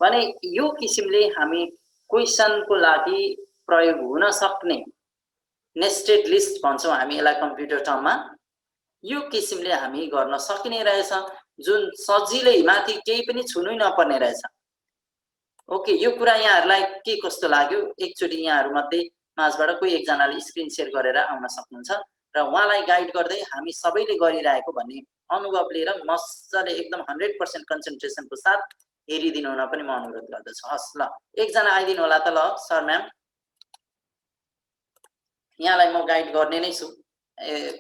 भने यो किसिमले हामी क्वेशन को लागि प्रयोग हुन सक्ने नेस्टेड लिस्ट भन्छौं हामी यसलाई कम्प्युटर टर्ममा यो किसिमले हामी गर्न सकिने रहेछ जुन सजिलै माथि केही पनि छुनै नपर्ने रहेछ ओके यो कुरा यहाँहरुलाई के कस्तो लाग्यो एकचोटी यहाँहरु मध्ये माझबाट कोही एकजनाले स्क्रिन शेयर गरेर आउन सक्नुहुन्छ र उहाँलाई गाइड गर्दै हामी सबैले गरिरहेको भन्ने अनुभव लिएर मजाले एकदम 100% कन्सन्ट्रेसन को साथ हेरिदिनु हुन पनि म अनुरोध गर्दछु हस् ल एकजना आइदिनु होला त ल सर म्याम यहाँलाई म गाइड गर्ने नै छु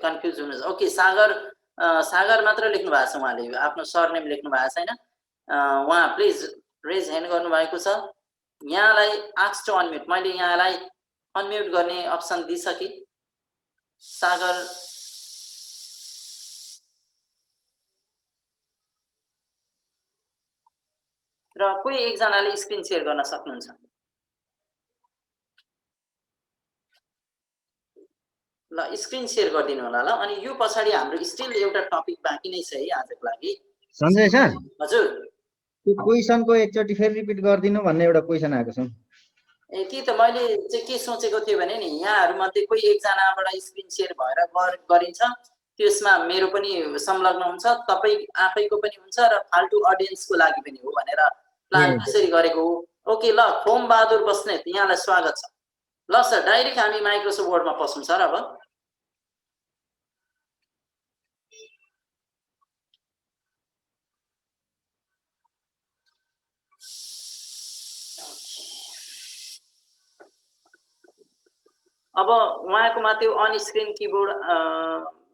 कन्फ्युज हुनुहुन्छ ओके सागर मात्र लेख्नु भएको छ उहाँले आफ्नो सरनेम लेख्नु भएको छैन उहाँ प्लिज रेज ह्यान्ड गर्नु भएको छ यहाँलाई आस्क टु अनम्युट मैले यहाँलाई अनम्युट गर्ने अप्सन दिइसके सागर र कोही एकजनाले स्क्रिन शेयर गर्न सक्नुहुन्छ ल स्क्रिन शेयर गरिदिनु होला ल अनि यो पछाडी हाम्रो स्टिल एउटा टपिक बाँकी नै छ है आजको लागि सञ्जय सर हजुर त्यो क्वेशनको एकचोटी फेरि रिपिट गर्दिनु भन्ने एउटा क्वेशन आएको छ ए के त मैले चाहिँ के सोचेको थिएँ भने नि यहाँहरु मध्ये कोही एकजनाबाट स्क्रिन शेयर भएर गरिन्छ त्यसमा मेरो पनि संलग्न हुन्छ तपाई आफैको पनि हुन्छ र फाल्टु अडियन्सको लागि पनि हो भनेर प्लान त्यसरी गरेको हो ओके ल खोम बहादुर बस्नेत यहाँलाई स्वागत छ ल सर डाइरेक्ट हामी माइक्रोसफ्ट वर्डमा पस्छौं सर अब अब उहाँको माथि अन स्क्रिन कीबोर्ड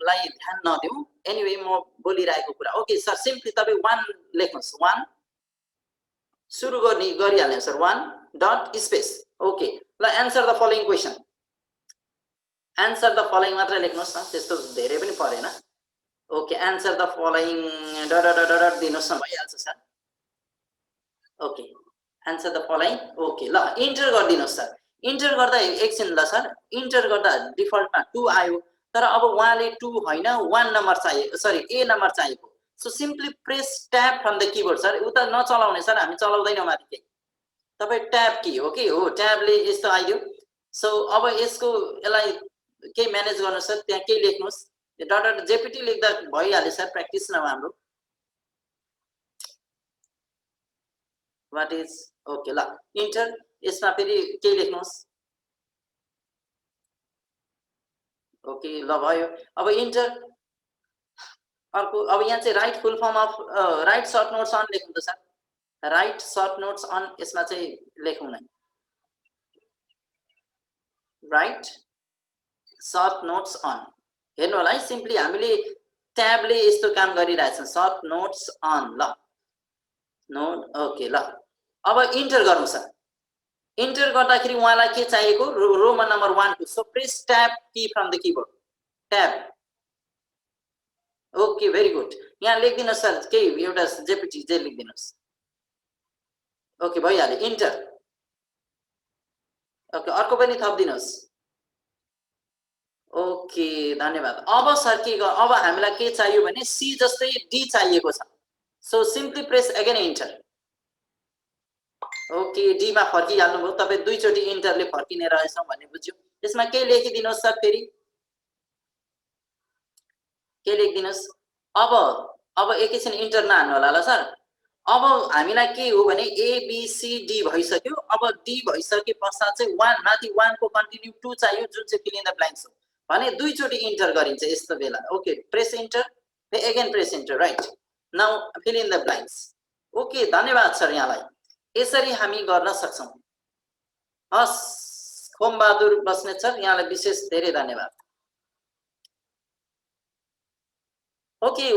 लाई ध्यान नदेऊ एनीवे म बोलिरहेको कुरा ओके सर सिम्पली तपाई 1 लेख्नुस् 1 सुरु गरिहाल्नु सर 1 डट स्पेस ओके ल answer the following question answer the following मात्र लेख्नुहोस् न त्यस्तो धेरै पनि परेन okay answer the following dot दिनुहोस् न भइहाल्छ sir okay answer the following okay ल इन्टर गरिदिनुहोस् सर इन्टर गर्दा एकछिन ल सर इन्टर गर्दा डिफल्टमा 2 आयो तर अब उहाँले 2 होइन 1 नम्बर चाहियो सरी ए नम्बर चाहिएको so simply press tab from the keyboard sir उता नचलाउने सर हामी चलाउँदैनौँ माथि केही तपाई ट्याब की हो कि हो ट्याबले यस्तो आइदियो सो अब यसको यसलाई केही म्यानेज गर्नु सर त्यहाँ केही लेख्नुहोस् डट जेपीटी लेख्दा भइहाल्यो सर प्र्याक्टिस न हाम्रो व्हाट इज ओके ल इन्टर यसमा फेरि केही लेख्नुहोस् ओके ल भयो अब इन्टर अर्को अब यहाँ चाहिँ write full form of write short notes on लेख्नु त sir write short notes on यसमा चाहिँ लेखौँ न राइट सर्ट नोट्स अन हेर्नु होला है सिम्पली हामीले ट्याबले यस्तो काम गरिरहेछौँ सर्ट नोट्स अन ल नोट ओके ल अब इन्टर गरौँ सर इन्टर गर्दाखेरि उहाँलाई के चाहिएको रोमन नम्बर 1 को so press tab key from the keyboard tab okay very good यहाँ लेखिदिनुहोस् सर केही एउटा जेपीटी जे लेखिदिनुहोस् ओके भइहाल्यो इन्टर ओके अर्को पनि थपिदिनुहोस् ओके धन्यवाद अब सर के अब हामीलाई के चाहियो भने सी जस्तै डी चाहिएको छ so simply press again enter okay D मा फर्किहाल्नुभयो तपाईँ दुईचोटि इन्टरले फर्किने रहेछौँ भन्ने बुझ्यो त्यसमा के लेखिदिनुहोस् सर फेरि के लेखिदिनुहोस् अब एकैछिन इन्टर नहाल्नु होला ल सर अब हामीलाई के हो भने एबीसीडी भइसक्यो अब डी भइसके पश्चात चाहिँ 1 माथि 1 को कन्टिन्यू 2 चाहियो जुन चाहिँ फिल इन द ब्ल्याङ्क्स हो भने दुईचोटि इन्टर गरिन्छ यस्तो बेला okay press enter again press enter right now fill in the blanks okay धन्यवाद सर यहाँलाई यसरी हामी गर्न सक्छौं हस् खोमबहादुर बस्नेत सर यहाँलाई विशेष धेरै धन्यवाद ओके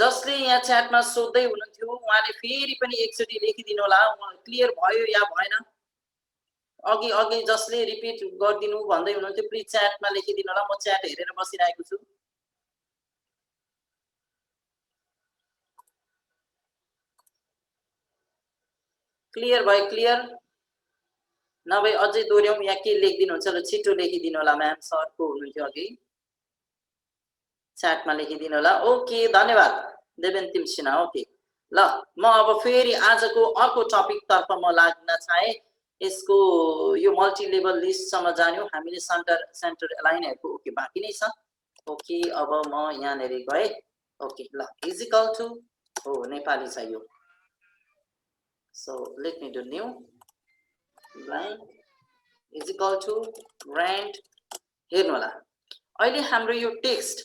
जसले यहाँ च्याटमा सोध्दै हुनुहुन्थ्यो उहाँले फेरि पनि एकचोटि लेखिदिनु होला क्लियर भयो या भएन अघि अघि जसले रिपिट गरिदिनु भन्दै हुनुहुन्थ्यो प्लिज च्याटमा लेखिदिनु होला म च्याट हेरेर बसिरहेको छु क्लियर भयो क्लियर नभए अझै दोहोर्याउँ या के लेखिदिनुहुन्छ ल छिटो लेखिदिनु होला म्याम सरको हुनुहुन्थ्यो अघि च्याटमा लेखिदिनु होला ओके धन्यवाद देवेन्तिम सिन्हा ओके ल म अब फेरि आजको अर्को टपिक तर्फ म लाग्न चाहे यसको यो मल्टी लेभल लिस्ट सम्म जान्यौ हामीले सेन्टर एलाइनहरुको ओके बाँकी नै छ ओके अब म यहाँनेर गए ओके ल इज इक्वल टु हो नेपाली छ यो so let me do new blank is equal to rand हेर्नु होला अहिले हाम्रो यो टेक्स्ट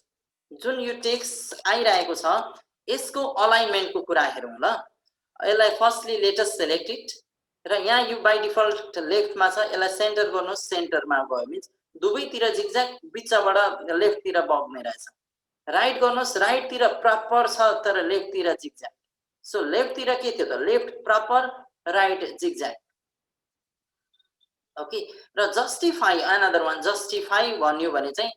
जुन यो टेक्स्ट आइरहेको छ यसको अलाइनमेन्टको कुरा हेरौँ ल यसलाई firstly let us select it र यहाँ यो बाइ डिफल्ट लेफ्टमा छ यसलाई सेन्टर गर्नुहोस् सेन्टरमा गयो मिन्स दुवैतिर जिगज्याग बिचबाट लेफ्टतिर बग्ने रहेछ राइट गर्नुहोस् राइटतिर प्रपर छ तर लेफ्टतिर जिगज्याग सो लेफ्टतिर के थियो त left proper right zigzag okay र जस्टिफाई अनदर वान जस्टिफाई भन्यो भने चाहिँ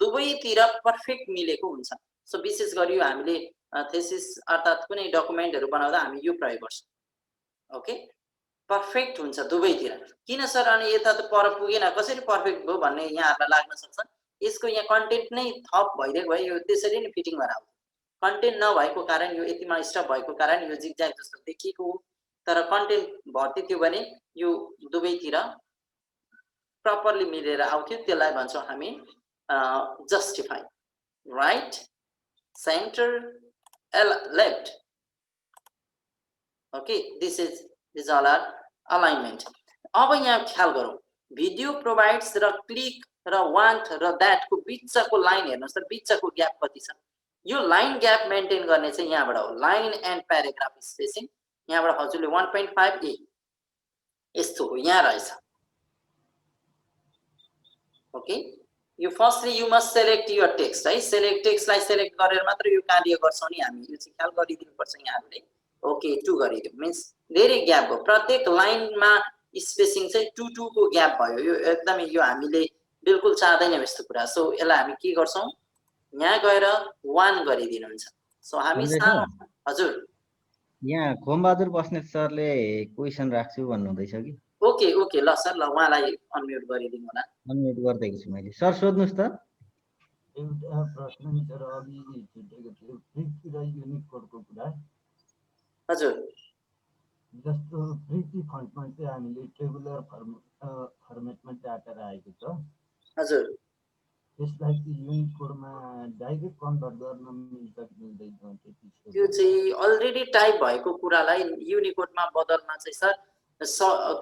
दुवैतिर पर्फेक्ट मिलेको हुन्छ सो विशेष गरी हामीले थेसिस अर्थात् कुनै डकुमेन्टहरु बनाउँदा हामी यो प्रयोग गर्छौं ओके पर्फेक्ट हुन्छ दुवैतिर किन सर अनि यता त पर पुगेन कसरी पर्फेक्ट भयो भन्ने यहाँहरुलाई लाग्न सक्छ यसको यहाँ कन्टेन्ट नै थप भइरहेको भए यो त्यसरी नै फिटिङ भएर आउँछ कन्टेन्ट नभएको कारण यो यतिमा स्टप भएको कारण यो जिगज्याग जस्तो देखिएको हो तर कन्टेन्ट भर्ती थियो भने यो दुवैतिर प्रपरली मिलेर आउँथ्यो त्यसलाई भन्छौं हामी justify right center left okay this all are alignment अब यहाँ ख्याल गरौँ भिडियो प्रोवाइड्स र क्लिक र वान्ट र दैट को बीचको लाइन हेर्नुस् त बीचको ग्याप कति छ यो लाइन ग्याप मेन्टेन गर्ने चाहिँ यहाँबाट हो लाइन एन्ड प्याराग्राफ स्पेसिङ यहाँबाट हजुरले 1.5 ए यस्तो हो यहाँ रहेछ ओके यो firstly you must select your text है सेलेक्ट टेक्स्टलाई सेलेक्ट गरेर मात्र यो कार्य गर्छौं नि हामी यो चाहिँ ख्याल गरिदिनु पर्छ यहाँहरुले ओके 2 गरिदियो मिन्स धेरै ग्याप हो प्रत्येक लाइनमा स्पेसिङ चाहिँ 2 को ग्याप भयो। यो एकदमै यो हामीले बिल्कुल चाहदैनौँ यस्तो कुरा। सो यसलाई हामी के गर्छौँ, यहाँ गएर 1 गरिदिनुहुन्छ। सो हामी सञ्जय सानो सर, हजुर यहाँ खोमबहादुर बस्नेत सरले क्वेसन राख्छु भन्नुहुँदैछ कि। ओके ओके ल सर, ल उहाँलाई अनम्युट गरिदिनु होला। अनम्युट गरिदिएको छु मैले। सर सोध्नुहोस् त। एउटा प्रश्न नि सर अघि छुटेको थियो प्रिटी र युनिकोडको कुरा। हजुर जस्तो प्रिटी फन्टमा चाहिँ हामीले टेबुलर फर्मेटमा डाटा राखेको छ, हजुर त्यसलाई चाहिँ युनिकोडमा डाइरेक्ट कन्भर्ट गर्न मिल्छ कि मिल्दैन त्यति त्यो चाहिँ अलरेडी टाइप भएको कुरालाई युनिकोडमा बदल्न चाहिँ सर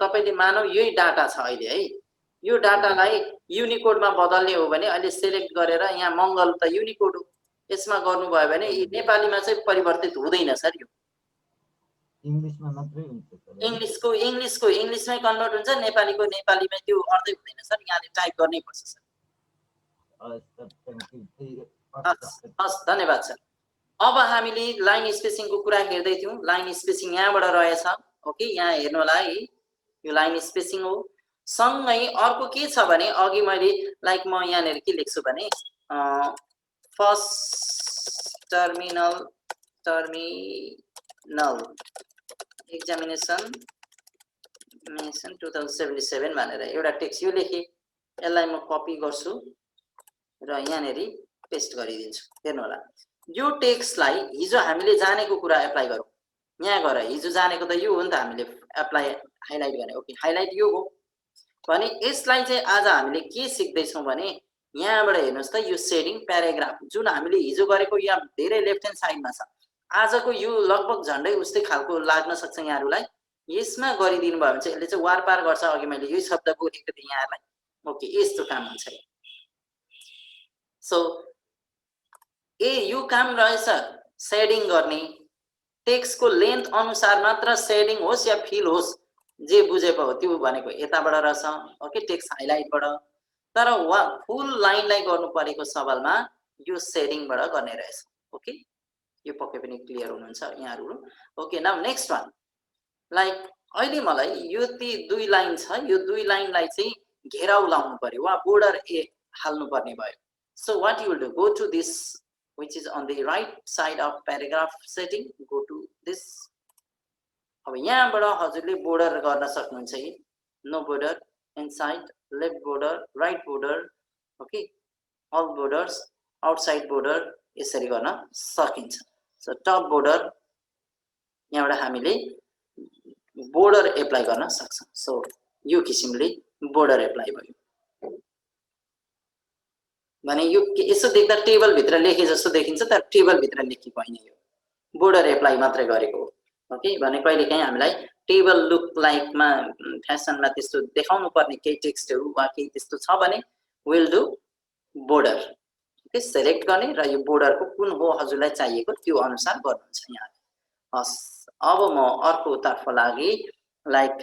तपाईले मानौ यही डाटा छ अहिले है, यो डाटालाई युनिकोडमा बदल्ने हो भने अहिले सेलेक्ट गरेर यहाँ मङ्गल त युनिकोड हो, यसमा गर्नुभयो भने नेपालीमा चाहिँ परिवर्तित हुँदैन सर। यो इङ्ग्लिसमा मात्रै हुन्छ सर। इङ्ग्लिसमै कन्भर्ट हुन्छ, नेपालीको नेपालीमै त्यो अर्दै हुँदैन सर, यहाँले टाइप गर्नै पर्छ सर। हस् धन्यवाद सर। अब हामीले लाइन स्पेसिङको कुरा हेर्दै थियौँ। लाइन स्पेसिङ यहाँबाट रहेछ। ओके यहाँ हेर्नु होला है, यो लाइन स्पेसिङ हो। सँगै अर्को के छ भने अघि मैले लाइक म यहाँनिर के लेख्छु भने फर्स्ट टर्मिनल एक्जामिनेसन 2077 भनेर एउटा टेक्स्ट यो लेखेँ। यसलाई म कपी गर्छु र यहाँनिर पेस्ट गरिदिन्छु। हेर्नु होला यो टेक्स्टलाई हिजो हामीले जानेको कुरा एप्लाई गरौँ। यहाँ गएर हिजो जानेको त यो हो नि त, हामीले एप्लाई हाइलाइट गर्ने। ओके हाइलाइट यो हो भने यसलाई चाहिँ आज हामीले के सिक्दैछौँ भने यहाँबाट हेर्नुहोस् त यो सेडिङ प्याराग्राफ जुन हामीले हिजो गरेको यहाँ धेरै लेफ्ट ह्यान्ड साइडमा छ। आजको यो लगभग झन्डै उस्तै खालको लाग्न सक्छ यहाँहरूलाई। यसमा गरिदिनु भयो भने चाहिँ यसले चाहिँ वारपार गर्छ। अघि मैले यही शब्द बोलेको थिएँ यहाँलाई। ओके यस्तो काम हुन्छ। सो यो काम रहेछ सेडिङ गर्ने। टेक्स्टको लेन्थ अनुसार मात्र सेडिङ होस् या फिल होस् जे बुझेको हो त्यो भनेको यताबाट रहेछ। ओके टेक्स्ट हाइलाइटबाट, तर फुल लाइनलाई गर्नु परेको सवालमा यो सेडिङबाट गर्ने रहेछ। ओके यो पक्कै पनि क्लियर हुनुहुन्छ यहाँहरू। Okay now next one like अहिले मलाई यो ती 2 लाइन छ, यो 2 लाइनलाई चाहिँ घेराउ लाउनु पर्यो वा बोर्डर हाल्नु पर्ने भयो। So what you will do, go to this which is on the right side of paragraph setting, go to this। अब यहाँबाट हजुरले बोर्डर गर्न सक्नुहुन्छ है, no border, inside, left border, right border, okay all borders, outside border यसरी गर्न सकिन्छ। So top border यहाँबाट हामीले बोर्डर एप्लाई गर्न सक्छौँ। सो यो किसिमले बोर्डर एप्लाई भयो भने यो यसो देख्दा टेबल भित्र लेखे जस्तो देखिन्छ, तर टेबल भित्र लेखेको होइन, यो बोर्डर एप्लाई मात्रै गरेको हो। ओके भने कहिलेकाहीँ हामीलाई टेबल लुक लाइकमा फ्यासनमा त्यस्तो देखाउनु पर्ने केही टेक्स्टहरू वा केही त्यस्तो छ भने will do border. Okay select गर्ने र यो बोर्डरको कुन हो हजुरलाई चाहिएको त्यो अनुसार गर्नुहुन्छ यहाँ। हस् अब म अर्कोतर्फ लागि लाइक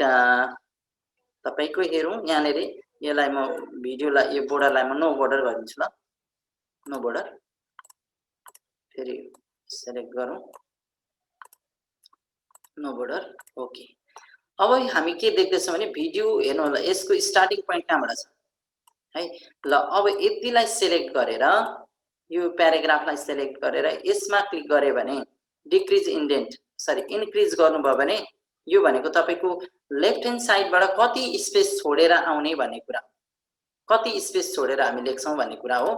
तपाईँको हेरौँ यहाँनिर यसलाई म भिडियोलाई यो बोर्डरलाई म नो बोर्डर गरिदिन्छु ल। नो बोर्डर फेरि सेलेक्ट गरौँ नो बोर्डर। ओके अब हामी के देख्दैछौँ भने भिडियो हेर्नु होला, यसको स्टार्टिङ पोइन्ट कहाँबाट छ है। ल अब यतिलाई सेलेक्ट गरेर यो प्याराग्राफलाई सेलेक्ट गरेर यसमा क्लिक गरे भने डिक्रिज इन्डेन्ट सरी इन्क्रिज गर्नुभयो भने यो भनेको तपाईको लेफ्ट ह्यान्ड साइडबाट कति स्पेस छोडेर आउने भन्ने कुरा, कति स्पेस छोडेर हामी लेख्छौँ भन्ने कुरा हो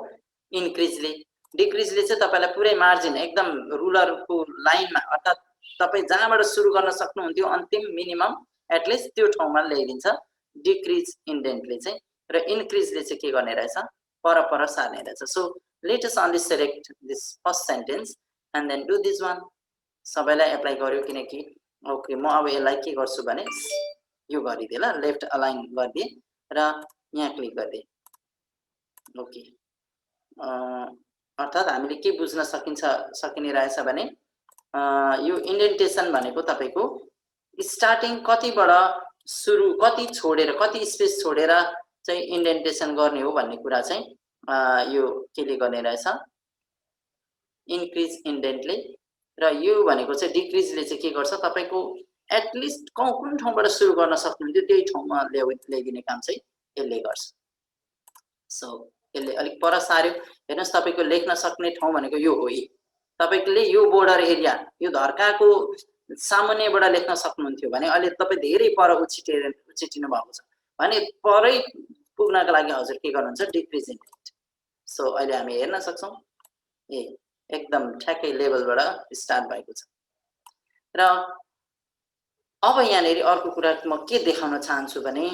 इन्क्रिजले। डिक्रिजले चाहिँ तपाईलाई पुरै मार्जिन एकदम रुलरको लाइनमा अर्थात् तपाई जहाँबाट सुरु गर्न सक्नुहुन्थ्यो अन्तिम मिनिमम एटलिस्ट त्यो ठाउँमा ल्याइदिन्छ डिक्रिज इन्डेन्टले चाहिँ। र इन्क्रिजले चाहिँ के गर्ने रहेछ पर पर सार्ने रहेछ। So let us only select this first sentence and then do this one. सबैलाई एप्लाई गर्यो किनकि ओके म अब यसलाई के गर्छु भने यो गरिदिएँ ल, लेफ्ट अलाइन गरिदिएँ र यहाँ क्लिक गरिदिएँ। ओके अर्थात् हामीले के बुझ्न सकिने रहेछ भने यो इन्डेन्टेसन भनेको तपाईको स्टार्टिङ कतिबाट सुरु कति छोडेर कति स्पेस छोडेर चाहिँ इन्डेन्टेसन गर्ने हो भन्ने कुरा चाहिँ यो केले गर्ने रहेछ इन्क्रिज इन्डेन्टले। र यो भनेको चाहिँ डिक्रिजले चाहिँ के गर्छ तपाईको एटलिस्ट कुन ठाउँबाट सुरु गर्न सक्नुहुन्थ्यो त्यही ठाउँमा ल्याइदिने काम चाहिँ यसले गर्छ। सो यसले अलिक पर सार्यो। हेर्नुहोस् तपाईँको लेख्न सक्ने ठाउँ भनेको यो हो। तपाईँले यो बोर्डर एरिया यो धर्काको सामान्यबाट लेख्न सक्नुहुन्थ्यो भने अहिले तपाईँ धेरै पर उछिटिनु भएको छ भने परै पुग्नका लागि हजुर के गर्नुहुन्छ डिप्रेजेन्ट। सो अहिले हामी हेर्न सक्छौँ एकदम ठ्याक्कै लेभलबाट स्टार्ट भएको छ। र अब यहाँनिर अर्को कुरा म के देखाउन चाहन्छु भने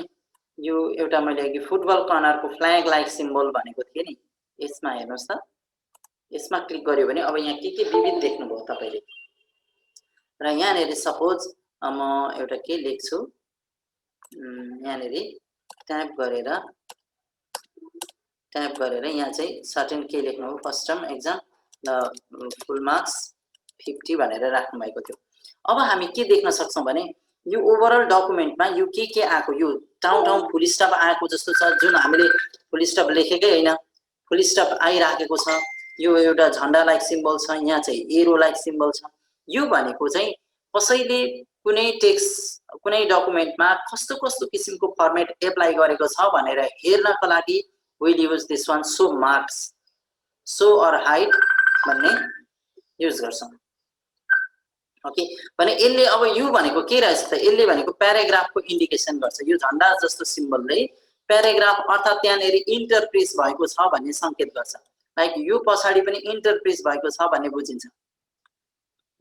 यो एउटा मैले अघि फुटबल कर्नरको फ्ल्याग लाइक सिम्बल भनेको थिएँ नि, यसमा हेर्नुहोस् त, यसमा क्लिक गर्यो भने अब यहाँ के विविध देख्नुभयो तपाईँले। र यहाँनिर सपोज म एउटा के लेख्छु, यहाँनिर ट्याप गरेर यहाँ चाहिँ सर्टेन के लेख्नुभयो, फर्स्ट टर्म एक्जाम ल फुल मार्क्स 50 भनेर राख्नु भएको थियो। अब हामी के देख्न सक्छौँ भने यो ओभरअल डकुमेन्टमा यो के आएको, यो ठाउँ फुल स्टप आएको जस्तो छ, जुन हामीले फुल स्टप लेखेकै होइन फुल स्टप आइराखेको छ। यो एउटा झन्डा लाइक सिम्बल छ, यहाँ चाहिँ एरो लाइक सिम्बल छ। यो भनेको चाहिँ कसैले कुनै टेक्स्ट कुनै डकुमेन्टमा कस्तो कस्तो किसिमको फर्मेट एप्लाई गरेको छ भनेर हेर्नको लागि will use this one show marks show or hide भन्ने युज गर्छौँ। ओके भने यसले अब यो भनेको के रहेछ त, यसले भनेको प्याराग्राफको इन्डिकेसन गर्छ। यो झन्डा जस्तो सिम्बलले प्याराग्राफ अर्थात् त्यहाँनिर इन्टरप्रेस भएको छ भन्ने संकेत गर्छ। लाइक यो पछाडि पनि इन्टरप्रेस भएको छ भन्ने बुझिन्छ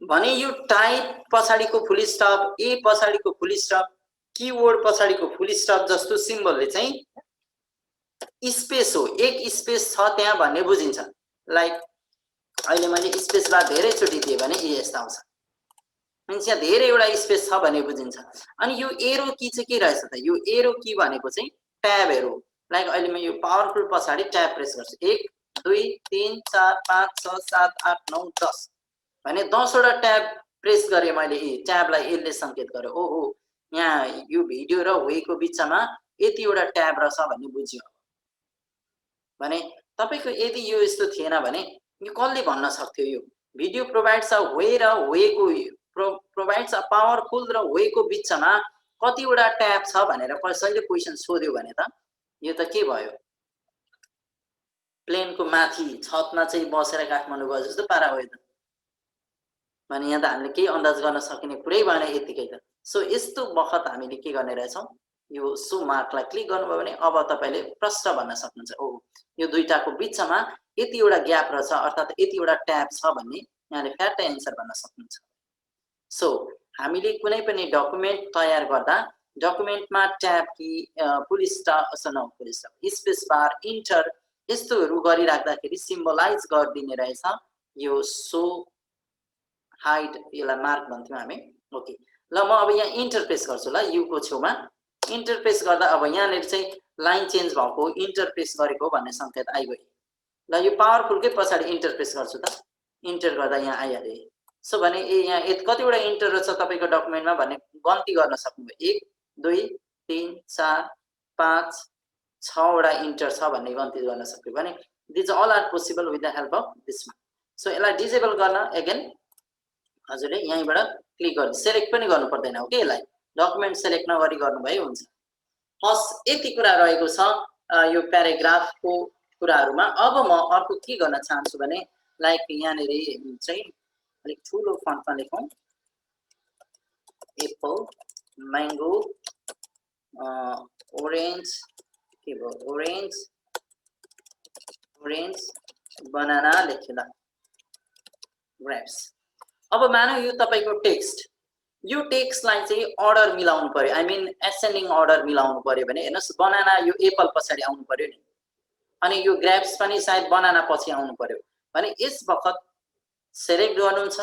भने यो टाइप पछाडिको फुल स्टप, ए पछाडिको फुल स्टप, कीवर्ड पछाडिको फुल स्टप जस्तो सिम्बलले चाहिँ स्पेस हो, एक स्पेस छ त्यहाँ भन्ने बुझिन्छ। लाइक अहिले मैले स्पेसमा धेरैचोटि दिएँ भने यस्तो आउँछ, मीन्स यहाँ धेरैवटा स्पेस छ भन्ने बुझिन्छ। अनि यो एरो की चाहिँ के रहेछ त, यो एरो की भनेको चाहिँ ट्याब एरो। लाइक अहिले म यो पावरफुल पछाडि ट्याब प्रेस गर्छु, 1 2 3 4 5 6 7 8 9 10 भने 10 वटा ट्याब प्रेस गरेँ मैले। ट्याबलाई यसले संकेत गर्यो, ओहो यहाँ यो भिडियो र वेको बिचमा यतिवटा ट्याब रहेछ भन्ने बुझ्यो। भने तपाईको यदि यो यस्तो थिएन भने यो कसले भन्न सक्थ्यो यो भिडियो प्रोभाइड्स अ वे र वेको प्रोभाइड्स अ पावरफुल र वेको बिचमा कतिवटा ट्याब छ भनेर कसैले क्वेशन सोध्यो भने त यो त के भयो, प्लेनको माथि छतमा चाहिँ बसेर काठमाडौँ गए जस्तो पारा हो त। भने यहाँ त हामीले केही अन्दाज गर्न सकिने कुरै भएन यतिकै त। सो यस्तो बखत हामीले के गर्ने रहेछौँ, यो सो मार्कलाई क्लिक गर्नुभयो भने अब तपाईले प्रश्न भन्न सक्नुहुन्छ, ओ यो दुईटाको बिचमा यतिवटा ग्याप रहेछ अर्थात् यतिवटा ट्याब छ भन्ने यहाँले फ्याट एन्सर भन्न सक्नुहुन्छ। सो हामीले कुनै पनि डकुमेन्ट तयार गर्दा डकुमेन्टमा tab key full stop space bar enter यस्तोहरू गरिराख्दाखेरि सिम्बलाइज गरिदिने रहेछ यो सो हाइड, यसलाई मार्क भन्थ्यौँ हामी। ओके ल म अब यहाँ इन्टरप्रेस गर्छु ल, यु को छेउमा इन्टरप्रेस गर्दा अब यहाँनिर चाहिँ लाइन चेन्ज भएको इन्टरप्रेस गरेको भन्ने संकेत आइगयो। ल यो पावरफुलकै पछाडि इन्टरप्रेस गर्छु त, इन्टर गर्दा यहाँ आइहाल्यो। सो भने यहाँ कतिवटा इन्टर रहेछ तपाईँको डकुमेन्टमा भन्ने गन्ती गर्न सक्नुभयो, 1 2 3 4 5 6 वटा इन्टर छ भन्ने गन्ती गर्न सक्यो भने this all are possible with the help of this one. So यसलाई डिसेबल गर्न अगेन हजुरले यहीँबाट क्लिक गर्नु, सेलेक्ट पनि गर्नु पर्दैन हो कि, यसलाई डकुमेन्ट सेलेक्ट नगरी गर्नुभए हुन्छ। हस् यति कुरा रहेको छ यो प्याराग्राफको कुराहरूमा। अब म अर्को के गर्न चाहन्छु भने लाइक यहाँनिर चाहिँ अलिक ठुलो फन्टमा लेखौँ, एप्पल म्याङ्गो ओरेन्ज के भयो, ओरेन्ज बनाना लेखेँ ल, ग्रेप्स। अब मानौ यो तपाईको टेक्स्ट, यो टेक्स्टलाई चाहिँ अर्डर मिलाउनु पर्यो, आई मिन एसेन्डिङ अर्डर मिलाउनु पर्यो भने हेर्नुहोस् बनाना यो एप्पल पछाडि आउनु पर्यो नि, अनि यो ग्रेप्स पनि सायद बनाना पछि आउनु पर्यो भने यस बखत सेलेक्ट गर्नुहुन्छ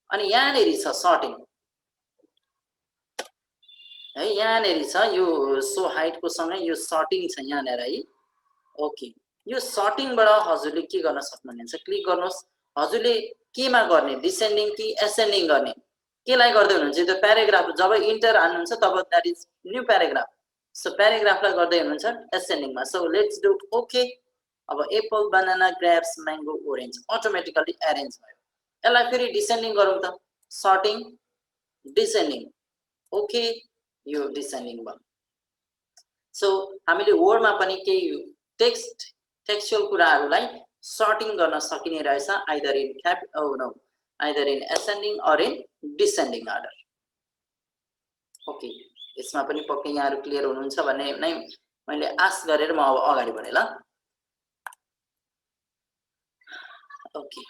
अनि यहाँनेरि छ सर्टिङ है, यहाँनेरि छ यो सो हाइटको सँगै यो सर्टिङ छ यहाँनेर है। ओके यो सर्टिङबाट हजुरले के गर्न सक्नुहुन्छ, क्लिक गर्नुहोस्। हजुरले केमा गर्ने, डिसेन्डिङ कि एसेन्डिङ गर्ने, केलाई गर्दै हुनुहुन्छ त्यो प्याराग्राफ जब इन्टर हाल्नुहुन्छ तब that is new paragraph. So प्याराग्राफलाई गर्दै हुनुहुन्छ एसेन्डिङमा। So let's do okay. अब apple banana grapes mango orange automatically arrange भयो। यसलाई फेरि डिसेन्डिङ गरौँ त, सर्टिङ डिसेन्डिङ ओके यो डिसेन्डिङ भयो सो हामीले वर्डमा पनि केही टेक्स्चुअल कुराहरूलाई सर्टिङ गर्न सकिने रहेछ either in either in ascending or in descending order okay यसमा पनि पक्कै यहाँहरु क्लियर हुनुहुन्छ भन्ने नै मैले आश गरेर म अब अगाडि बढे ल ओके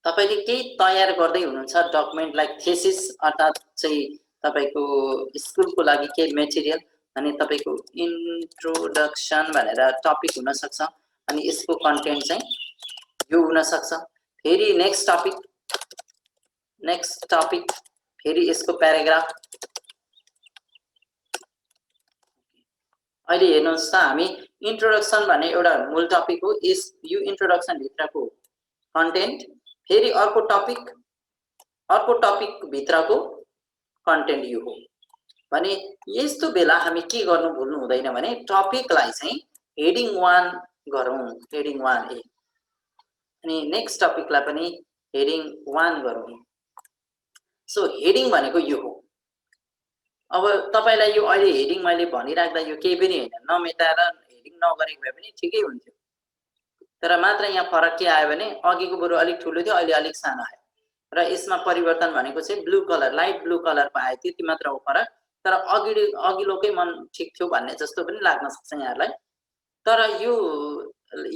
तपाईले केही तयार गर्दै हुनुहुन्छ डकुमेन्टलाई थेसिस अर्थात चाहिँ तपाईको स्कुलको लागि केही मेटेरियल अनि तपाईको इन्ट्रोडक्सन भनेर टपिक हुन सक्छ अनि यसको कन्टेन्ट चाहिँ यो हुन सक्छ फेरि नेक्स्ट टपिक फेरि यसको प्याराग्राफ अहिले हेर्नुस् त हामी इन्ट्रोडक्सन भन्ने एउटा मूल टपिक हो यो इन्ट्रोडक्सन भित्रको कन्टेन्ट फेरि अर्को टपिक भित्रको कन्टेन्ट यो हो भने यस्तो बेला हामी के गर्नु भुल्नु हुँदैन भने टपिकलाई चाहिँ हेडिङ 1 गरौँ हेडिङ 1 ए अनि नेक्स्ट टपिकलाई पनि हेडिङ 1 गरौँ सो हेडिङ भनेको यो हो अब तपाईलाई यो अहिले हेडिङ मैले भनिराख्दा यो केही पनि हैन नमेटाएर हेडिङ नगरेको भए पनि ठिकै हुन्थ्यो तर मात्र यहाँ फरक के आयो भने अघिको बरु अलिक ठुलो थियो अहिले अलिक सानो आयो र यसमा परिवर्तन भनेको चाहिँ blue colour light blue colour आयो त्यति मात्र हो फरक तर अघिल्लोकै मन ठिक थियो भन्ने जस्तो पनि लाग्न सक्छ यहाँहरुलाई तर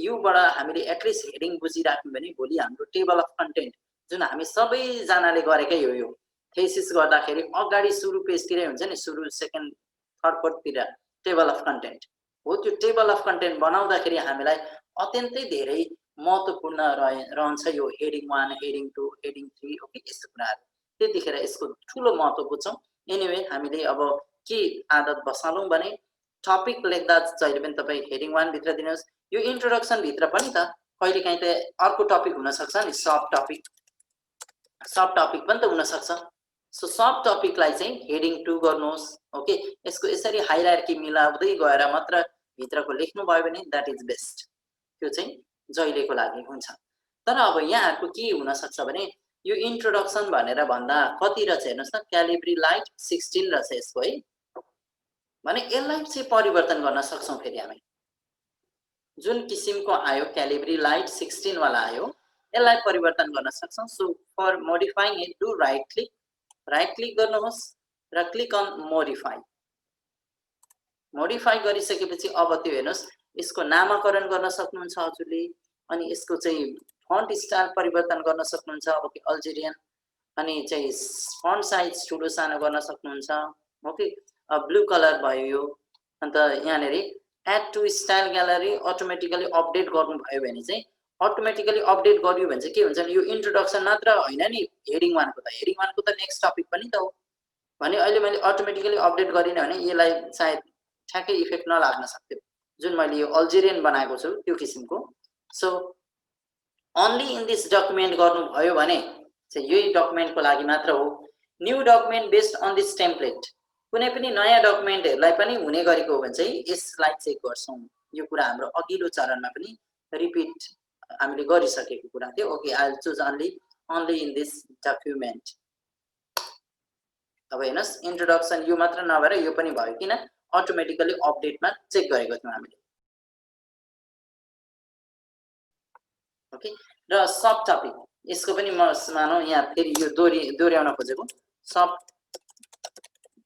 योबाट हामीले एटलिस्ट हेडिङ बुझिराख्यौं भने भोलि हाम्रो टेबल अफ कन्टेन्ट जुन हामी सबै जनाले गरेकै हो यो थेसिस गर्दाखेरि अगाडि सुरु पेजतिरै हुन्छ नि सुरु सेकेन्ड थर्ड फोर्थतिर टेबल अफ कन्टेन्ट हो त्यो टेबल अफ कन्टेन्ट बनाउँदाखेरि हामीलाई अत्यन्तै धेरै महत्त्वपूर्ण रहन्छ यो हेडिङ 1 हेडिङ 2 हेडिङ 3 ओके यस्तो कुराहरु त्यतिखेर यसको ठूलो महत्त्व बुझ्छौं एनीवे हामीले अब के आदत बसालौं भने टपिक लेख्दा जहिले पनि तपाई हेडिङ 1 भित्र दिनुस् यो इन्ट्रोडक्सन भित्र पनि त कहिलेकाहीँ त अर्को टपिक हुन सक्छ नि सब टपिक पनि त हुन सक्छ सो सब टपिकलाई चाहिँ हेडिङ 2 गर्नुहोस् ओके यसको यसरी हायरार्की मिलाउँदै गएर मात्र भित्रको लेख्नु भयो भने दैट इज बेस्ट त्यो चाहिँ जहिलेको लागि हुन्छ तर अब यहाँहरुको के हुन सक्छ भने यो इन्ट्रोडक्सन भनेर भन्दा कति रहेछ हेर्नुस् त क्यालिब्री लाइट 16 रहेछ यसको है भने यसलाई चाहिँ परिवर्तन गर्न सक्छौं फेरि हामी जुन किसिमको आयो क्यालिब्री लाइट 16 वाला आयो यसलाई परिवर्तन गर्न सक्छौं so for modifying it do right click गर्नुहोस् र क्लिक अन मोडिफाई गरिसकेपछि अब त्यो हेर्नुस् यसको नामकरण गर्न सक्नुहुन्छ हजुरले अनि यसको चाहिँ फन्ट स्टाइल परिवर्तन गर्न सक्नुहुन्छ ओके अल्जेरियन अनि चाहिँ फन्ट साइज ठुलो सानो गर्न सक्नुहुन्छ ओके ब्लू कलर भयो यो अन्त यहाँनेरि add to style gallery automatically update गर्नु भयो भने चाहिँ अटोमेटिकली अपडेट गरियो भने चाहिँ के हुन्छ यो इन्ट्रोडक्सन मात्र हैन नि हेडिङ 1 को त नेक्स्ट टपिक पनि त हो भने अहिले मैले अटोमेटिकली अपडेट गरिन भने यसलाई सायद ठ्याक्कै इफेक्ट नलाग्न सक्थ्यो जुन मैले यो अल्जेरियन बनाएको छु त्यो किसिमको so only in this document गर्नु भयो भने चाहिँ यही डकुमेन्टको लागि मात्र हो new document based on this template कुनै पनि नयाँ डकुमेन्टहरुलाई पनि हुने गरेको हो भने चाहिँ यसलाई चेक गर्छौं यो कुरा हाम्रो अघिल्लो चरणमा पनि रिपिट हामीले गरिसकेको कुरा थियो okay I will choose only in this document अब हेर्नुस् इन्ट्रोडक्सन यो मात्र नभएर यो पनि भयो किन अटोमेटिकली अपडेटमा चेक गरेको थियौं हामीले ओके र सब टपिक यसको पनि म मानौ यहाँ फेरि यो दोहोर्याउन खोजेको सब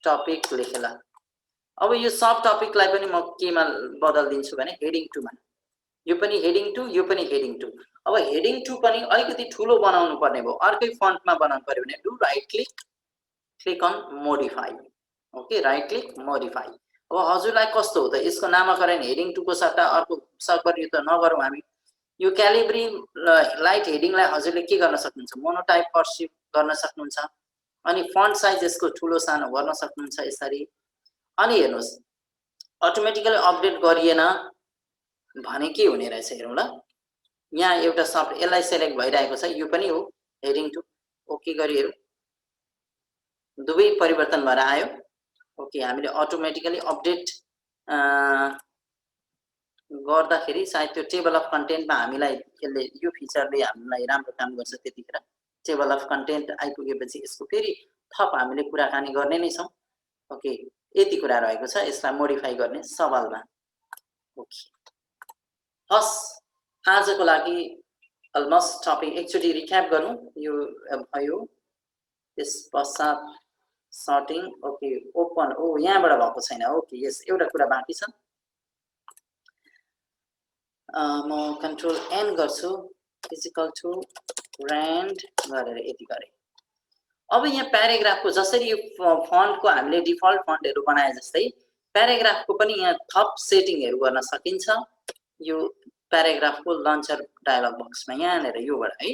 टपिक लेखेला अब यो सब टपिकलाई पनि म केमा बदल्दिन्छु भने हेडिङ 2 मा यो पनि हेडिङ 2 यो पनि हेडिङ 2 अब हेडिङ 2 पनि अलिकति ठूलो बनाउनु पर्ने भयो अर्कै फन्टमा बनाउनु पर्यो भने do right click on modify okay right click modify अब हजुरलाई कस्तो हो त यसको नामकरण हेडिङ 2 को सट्टा अर्को सर्भर यो त नगरौँ हामी यो क्यालिब्री लाइट हेडिङलाई हजुरले के गर्न सक्नुहुन्छ मोनोटाइप कर्सिभ गर्न सक्नुहुन्छ अनि फन्ट साइज यसको ठूलो सानो गर्न सक्नुहुन्छ यसरी अनि हेर्नुस् अटोमेटिकली अपडेट गरिएन भने के हुने रहेछ हेरौँ ल यहाँ एउटा सब यसलाई सिलेक्ट भइरहेको छ यो पनि हो हेडिङ 2 ओके गरी हेरौँ दुवै परिवर्तन भएर आयो ओके हामीले अटोमेटिकली अपडेट गर्दाखेरि सायद त्यो टेबल अफ कन्टेन्टमा हामीलाई यसले यो फिचरले हामीलाई राम्रो काम गर्छ त्यतिखेर टेबल अफ कन्टेन्ट आइपुगेपछि यसको फेरि थप हामीले कुराकानी गर्ने नै छौँ। ओके, यति कुरा रहेको छ, यसलाई मोडिफाई गर्ने सवालमा। ओके, हस्, आजको लागि अलमोस्ट टपिक एकचोटि रिक्याप गरौँ। यो भयो, त्यस पश्चात सर्टिङ। ओके, ओपन, ओ यहाँबाट भएको छैन। ओके, यस एउटा कुरा बाँकी छ, म कन्ट्रोल एन गर्छु, इक्वल टु र्यान्ड गरेर यति गरेँ। अब यहाँ प्याराग्राफको जसरी यो फन्टको हामीले डिफल्ट फन्टहरू बनाए जस्तै प्याराग्राफको पनि यहाँ थप सेटिङहरू गर्न सकिन्छ। यो प्याराग्राफको लन्चर डायलग बक्समा यहाँनिर योबाट है,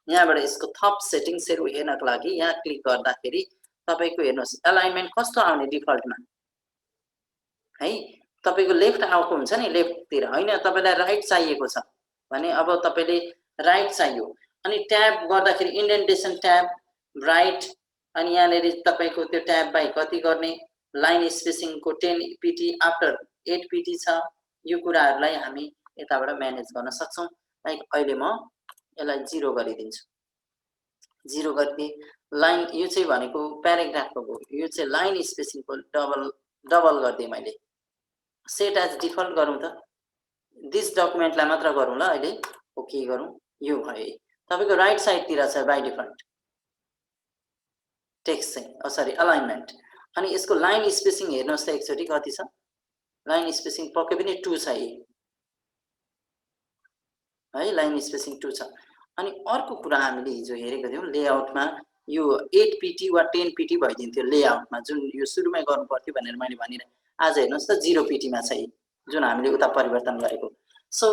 यहाँबाट यसको थप सेटिङ्सहरू हेर्नको लागि यहाँ क्लिक गर्दाखेरि तपाईँको हेर्नुहोस् एलाइनमेन्ट कस्तो आउने डिफल्टमा है। तपाईँको लेफ्ट आएको हुन्छ नि, लेफ्टतिर होइन, तपाईँलाई राइट चाहिएको छ भने अब तपाईँले राइट चाहियो अनि ट्याब गर्दाखेरि इन्डेन्टेसन ट्याब राइट, अनि यहाँनिर तपाईँको त्यो ट्याब बाई कति गर्ने, लाइन स्पेसिङको 10 पिटी आफ्टर 8 पिटी छ। यो कुराहरूलाई हामी यताबाट म्यानेज गर्न सक्छौँ। लाइक अहिले म यसलाई 0 गरिदिन्छु, 0 गरिदिएँ। लाइन यो चाहिँ भनेको प्याराग्राफको, यो चाहिँ लाइन स्पेसिङको डबल गरिदिएँ मैले। सेट एज डिफल्ट गरौँ त, दिस डकुमेन्टलाई मात्र गरौँ ल अहिले। ओके गरौँ, यो भयो तपाईँको राइट साइडतिर छ बाई डिफल्ट टेक्स्ट चाहिँ, सरी अलाइनमेन्ट। अनि यसको लाइन स्पेसिङ हेर्नुहोस् त एकचोटि कति छ, लाइन स्पेसिङ पक्कै पनि 2 छ है, लाइन स्पेसिङ 2 छ। अनि अर्को कुरा हामीले हिजो हेरेको थियौँ लेआउटमा, यो 8 पिटी वा 10 पिटी भइदिन्थ्यो लेआउटमा, जुन यो सुरुमै गर्नु पर्थ्यो भनेर मैले भनिरहेँ। आज हेर्नुहोस् त 0 पिटीमा छ जुन हामीले उता परिवर्तन गरेको। सो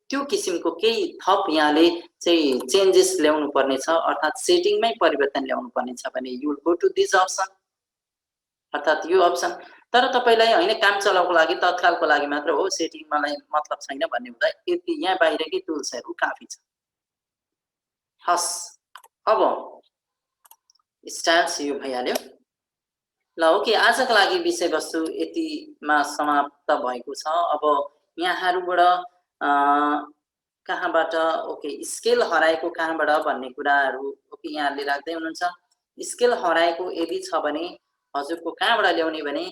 त्यो किसिमको केही थप यहाँले चाहिँ चेन्जेस ल्याउनु पर्ने छ, अर्थात् सेटिङमै परिवर्तन ल्याउनु पर्ने छ भने you will go to this option, अर्थात् यो अप्सन। तर तपाईँलाई होइन काम चलाउको लागि तत्कालको लागि मात्र हो, सेटिङ मलाई मतलब छैन भन्ने हुँदा यति यहाँ बाहिरकै टुल्सहरू काफी छ। हस्, अब स्टाइल्स यो भइहाल्यो ल। ओके, आजको लागि विषयवस्तु यतिमा समाप्त भएको छ। अब यहाँहरूबाट कहाँबाट ओके स्केल हराएको कहाँबाट भन्ने कुराहरू ओके यहाँले राख्दै हुनुहुन्छ। स्केल हराएको यदि छ भने हजुरको कहाँबाट ल्याउने भने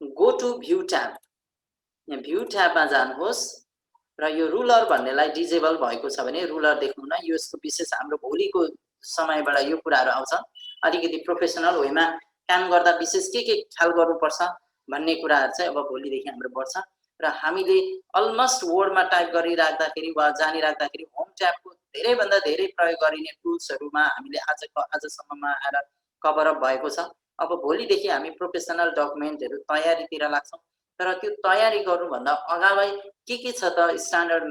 गो टु भ्यू ट्याब, यहाँ भ्यू ट्याबमा जानुहोस् र यो रुलर भन्नेलाई डिजेबल भएको छ भने रुलर देख्नुहुन। यसको विशेष हाम्रो भोलिको समयबाट यो कुराहरू आउँछ। अलिकति प्रोफेसनल वेमा काम गर्दा विशेष के ख्याल गर्नुपर्छ भन्ने कुराहरू चाहिँ अब भोलिदेखि हाम्रो बढ्छ। र हामीले अलमोस्ट वर्डमा टाइप गरिराख्दाखेरि वा जानिराख्दाखेरि होम ट्याबको धेरैभन्दा धेरै प्रयोग गरिने टुल्सहरूमा हामीले आजसम्ममा आएर कभर अप भएको छ। अब भोलिदेखि हामी प्रोफेसनल डकुमेन्टहरू तयारीतिर लाग्छौँ। तर त्यो तयारी गर्नुभन्दा अगावै के छ त स्ट्यान्डर्ड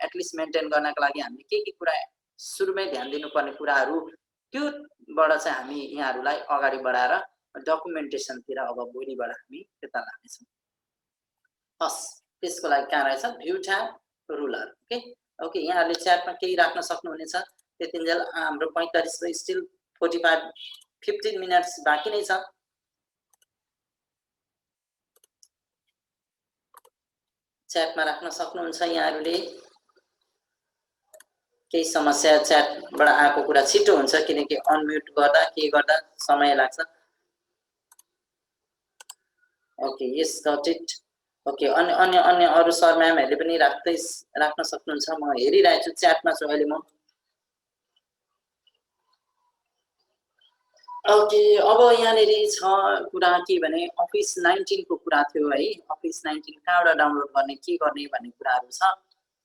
एटलिस्ट मेन्टेन गर्नको लागि हामीले के कुरा सुरुमै ध्यान दिनुपर्ने कुराहरू, त्योबाट चाहिँ हामी यहाँहरूलाई अगाडि बढाएर डकुमेन्टेसनतिर अब भोलिबाट हामी त्यता लानेछौँ। हस्, त्यसको लागि कहाँ रहेछ view tab ruler. Okay okay, यहाँहरूले च्याटमा केही राख्न सक्नुहुनेछ। त्यतिन्जेल हाम्रो 45 स्टिल 15 मिनट्स बाँकी नै छ। च्याटमा राख्न सक्नुहुन्छ यहाँहरूले। केही समस्या च्याटबाट आएको कुरा छिटो हुन्छ किनकि अनम्युट गर्दा के गर्दा समय लाग्छ। Okay yes got it. Okay, अन्य अरू सर म्यामहरूले पनि राख्न सक्नुहुन्छ। म हेरिरहेको छु, च्याटमा छु अहिले म। ओके, अब यहाँनिर छ कुरा के भने अफिस 19 को कुरा थियो है। अफिस 19 कहाँबाट डाउनलोड गर्ने के गर्ने भन्ने कुराहरू छ।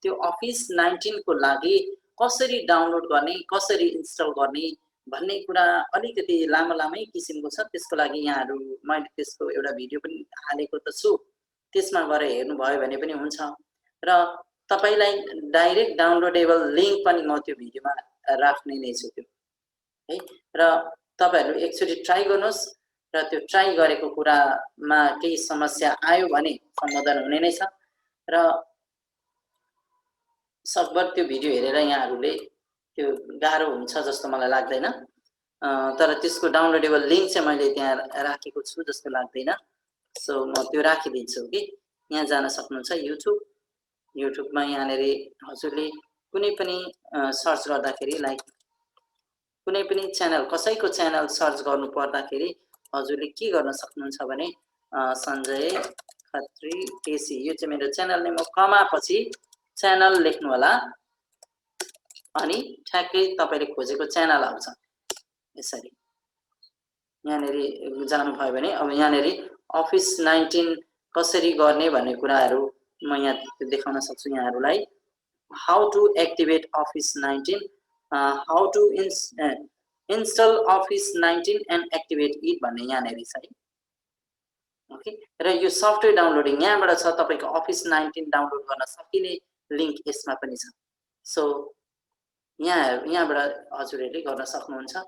त्यो अफिस 19 को लागि कसरी डाउनलोड गर्ने कसरी इन्स्टल गर्ने भन्ने कुरा अलिकति लामै किसिमको छ। त्यसको लागि यहाँहरू मैले त्यसको एउटा भिडियो पनि हालेको त छु, त्यसमा गएर हेर्नुभयो भने पनि हुन्छ। र तपाईलाई डाइरेक्ट डाउनलोडेबल लिङ्क पनि म त्यो भिडियोमा राख्ने नै छु त्यो है। र तपाईहरु एकचोटि ट्राई गर्नुहोस् र त्यो ट्राई गरेको कुरामा केही समस्या आयो भने समाधान हुने नै छ। र सकभर त्यो भिडियो हेरेर यहाँहरूले त्यो गाह्रो हुन्छ जस्तो मलाई लाग्दैन। तर त्यसको डाउनलोडेबल लिङ्क चाहिँ मैले त्यहाँ राखेको छु जस्तो लाग्दैन। सो म त्यो राखिदिन्छु कि यहाँ जान सक्नुहुन्छ युट्युबमा। यहाँनेरि हजुरले कुनै पनि सर्च गर्दाखेरि लाइक कुनै पनि च्यानल कसैको च्यानल सर्च गर्नु पर्दाखेरि हजुरले के गर्न सक्नुहुन्छ भने सञ्जय खत्री केसी यो चाहिँ मेरो च्यानल नेम हो कमापछि च्यानल लेख्नु होला अनि ठ्याक्कै तपाईले खोजेको च्यानल आउँछ यसरी यहाँनेरि जानुभयो भने अब यहाँनेरि अफिस 19 कसरी गर्ने भन्ने कुराहरू म यहाँ देखाउन सक्छु यहाँहरूलाई how to activate office 19 how to install office 19 and activate it भन्ने यहाँनेरि छ है ओके र यो सफ्टवेयर डाउनलोडिङ यहाँबाट छ तपाईको अफिस 19 डाउनलोड गर्न सकिने लिंक यसमा पनि छ सो यहाँबाट हजुरहरूले गर्न सक्नुहुन्छ